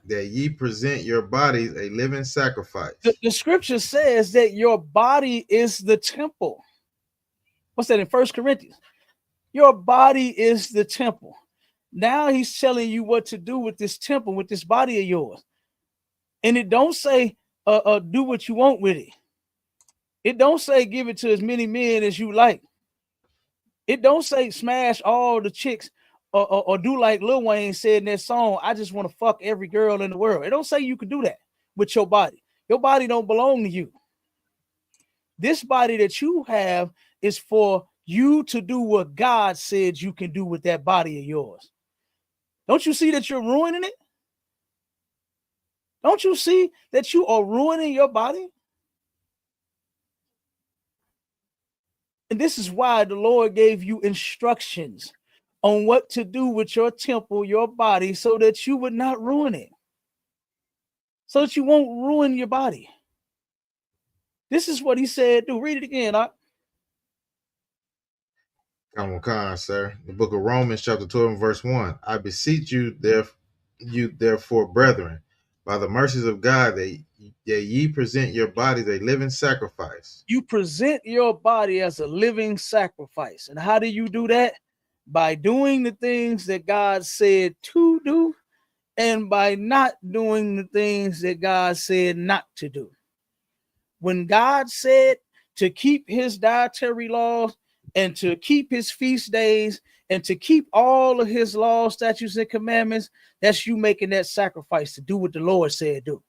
That ye present your bodies a living sacrifice. The scripture says that your body is the temple. What's that in 1 Corinthians? Your body is the temple. Now he's telling you what to do with this temple, with this body of yours. And it don't say do what you want with it. It don't say give it to as many men as you like. It don't say smash all the chicks or do like Lil Wayne said in that song, I just want to fuck every girl in the world. It don't say you can do that with your body. Your body don't belong to you. This body that you have is for you to do what God said you can do with that body of yours. Don't you see that you're ruining it? Don't you see that you are ruining your body? And this is why the Lord gave you instructions on what to do with your temple, your body, so that you would not ruin it. So that you won't ruin your body. This is what he said. Do read it again. Come on, sir. The book of Romans, chapter 12, and verse 1. I beseech you, therefore, brethren, by the mercies of God, that ye present your bodies a living sacrifice. You present your body as a living sacrifice. And how do you do that? By doing the things that God said to do, and by not doing the things that God said not to do. When God said to keep his dietary laws and to keep his feast days and to keep all of his laws, statutes, and commandments, that's you making that sacrifice to do what the Lord said do.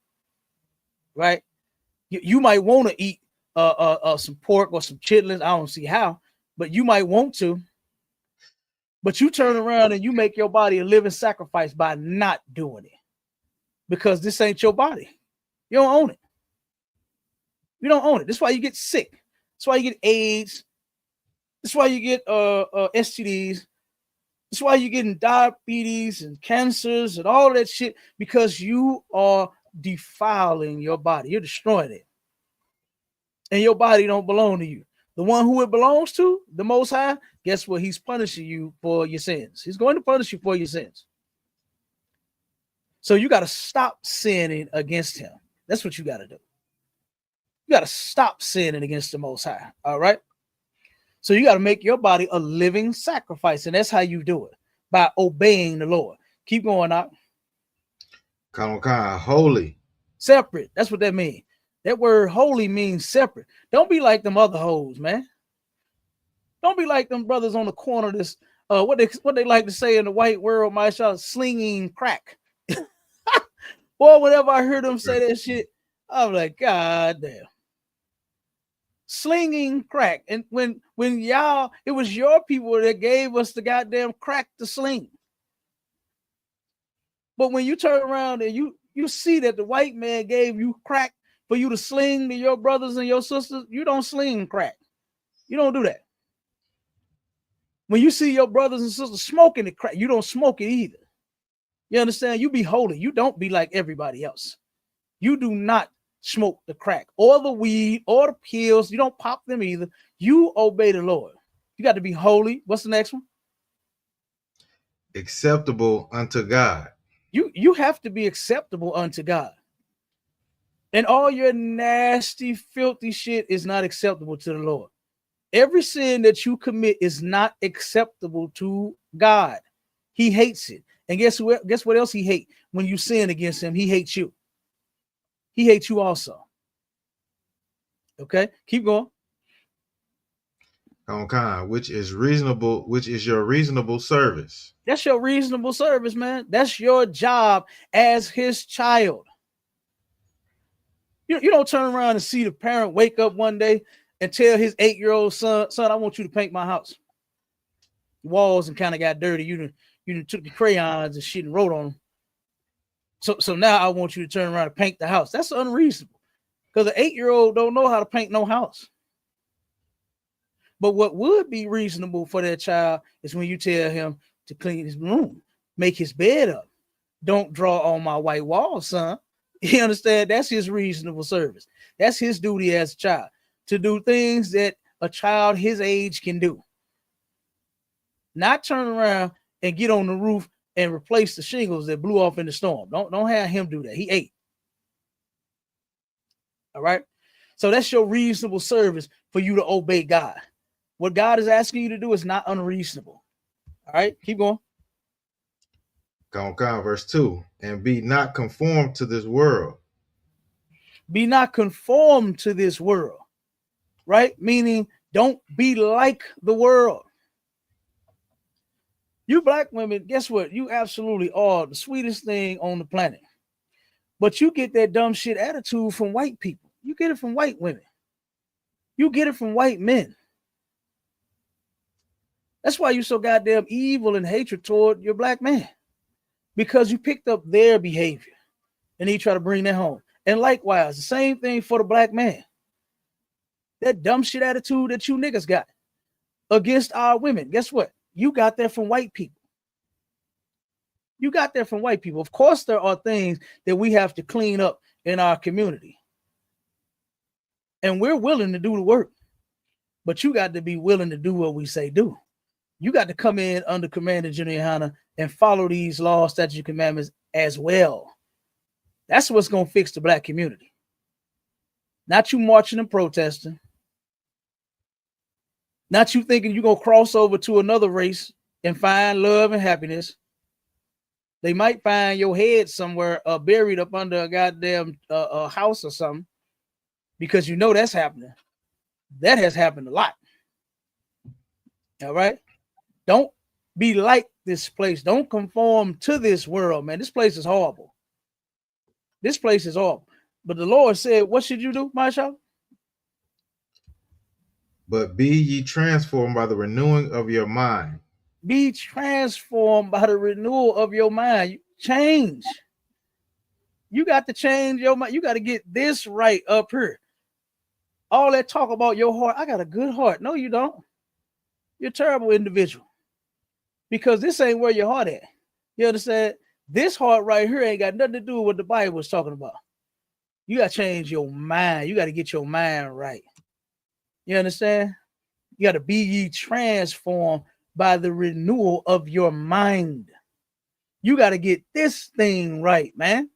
Right? You might want to eat some pork or some chitlins. I don't see how, but you might want to. But you turn around and you make your body a living sacrifice by not doing it. Because this ain't your body. You don't own it. You don't own it. That's why you get sick. That's why you get AIDS. That's why you get STDs. That's why you're getting diabetes and cancers and all that shit, because you are defiling your body. You're destroying it. And your body don't belong to you. The one who it belongs to, the Most High, guess what? He's punishing you for your sins. He's going to punish you for your sins. So you got to stop sinning against him. That's what you got to do. You got to stop sinning against the Most High. All right. So you got to make your body a living sacrifice. And that's how you do it, by obeying the Lord. Keep going out. Holy. Separate. That's what that means. That word holy means separate. Don't be like them other hoes, man. Don't be like them brothers on the corner. This what they like to say in the white world, my shot, slinging crack. Boy, whenever I heard them say that shit, I'm like, God damn. Slinging crack. And when y'all, it was your people that gave us the goddamn crack to sling. But when you turn around and you see that the white man gave you crack for you to sling to your brothers and your sisters, you don't sling crack. You don't do that. When you see your brothers and sisters smoking the crack, you don't smoke it either. You understand? You be holy. You don't be like everybody else. You do not smoke the crack or the weed or the pills. You don't pop them either. You obey the Lord. You got to be holy. What's the next one? Acceptable unto God. You have to be acceptable unto God. And all your nasty, filthy shit is not acceptable to the Lord. Every sin that you commit is not acceptable to God. He hates it. And guess what else he hates? When you sin against him, he hates you. He hates you also. Okay, keep going. Which is reasonable, which is your reasonable service. That's your reasonable service, man. That's your job as his child. You don't turn around and see the parent wake up one day and tell his 8-year-old son, I want you to paint my house. The walls and kind of got dirty. You done took the crayons and shit and wrote on them. So now I want you to turn around and paint the house. That's unreasonable, because an 8-year-old don't know how to paint no house. But what would be reasonable for that child is when you tell him to clean his room, make his bed up. Don't draw on my white wall, son. You understand? That's his reasonable service. That's his duty as a child, to do things that a child his age can do. Not turn around and get on the roof and replace the shingles that blew off in the storm. Don't have him do that. He 8. All right. So that's your reasonable service for you to obey God. What God is asking you to do is not unreasonable. All right. Keep going. Verse 2. And be not conformed to this world. Be not conformed to this world. Right? Meaning don't be like the world. You black women, guess what? You absolutely are the sweetest thing on the planet. But you get that dumb shit attitude from white people. You get it from white women. You get it from white men. That's why you're so goddamn evil and hatred toward your black man, because you picked up their behavior and he try to bring that home. And likewise, the same thing for the black man. That dumb shit attitude that you niggas got against our women. Guess what? You got that from white people. You got that from white people. Of course, there are things that we have to clean up in our community. And we're willing to do the work. But you got to be willing to do what we say do. You got to come in under Commander General Yohana and follow these laws, statutes, and commandments as well. That's what's going to fix the black community. Not you marching and protesting. Not you thinking you're going to cross over to another race and find love and happiness. They might find your head somewhere buried up under a goddamn house or something, because you know that's happening. That has happened a lot. All right? Don't be like this place. Don't conform to this world, man. This place is horrible. This place is horrible. But the Lord said, what should you do, my child? But be ye transformed by the renewing of your mind. Be transformed by the renewal of your mind. Change. You got to change your mind. You got to get this right up here. All that talk about your heart. I got a good heart. No, you don't. You're a terrible individual. Because this ain't where your heart at. You understand? This heart right here ain't got nothing to do with what the Bible was talking about. You got to change your mind. You got to get your mind right. You understand? You got to be ye transformed by the renewal of your mind. You got to get this thing right, man.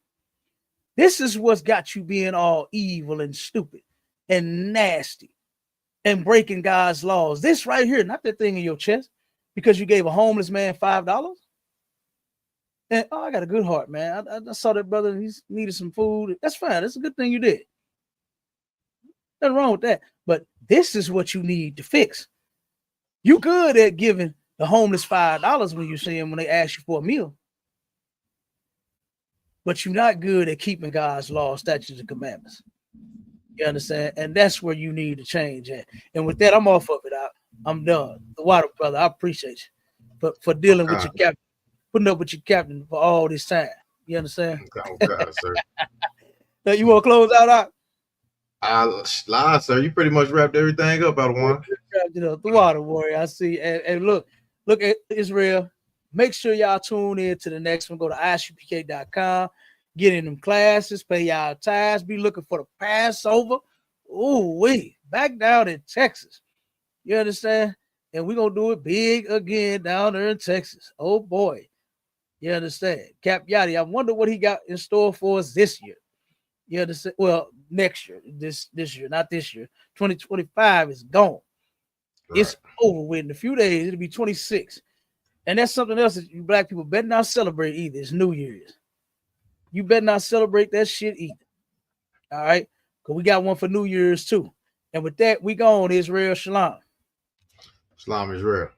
This is what's got you being all evil and stupid and nasty and breaking God's laws. This right here, not that thing in your chest, because you gave a homeless man $5. And oh, I got a good heart, man. I saw that brother, he needed some food. That's fine. That's a good thing you did. Nothing wrong with that. But this is what you need to fix. You good at giving the homeless $5 when you see them when they ask you for a meal. But you're not good at keeping God's laws, statutes, and commandments. You understand? And that's where you need to change at. And with that, I'm off of it. I'm done. The water brother, I appreciate you for dealing with your captain, putting up with your captain for all this time. You understand? Oh, God, sir. Now, you want to close out? Lie, sir. You pretty much wrapped everything up out of one. The water warrior. I see. And look at Israel. Make sure y'all tune in to the next one. Go to ISUPK.com. Get in them classes. Pay y'all tithes. Be looking for the Passover. Ooh, back down in Texas. You understand? And we're going to do it big again down there in Texas. Oh, boy. You understand? Cap Yachty, I wonder what he got in store for us this year. You understand? Well, next year. This year, not this year. 2025 is gone. Right. It's over with. In a few days, it'll be 26. And that's something else that you black people better not celebrate either. It's New Year's. You better not celebrate that shit either. All right? Because we got one for New Year's too. And with that, we go on Israel Shalom. Shalom Israel.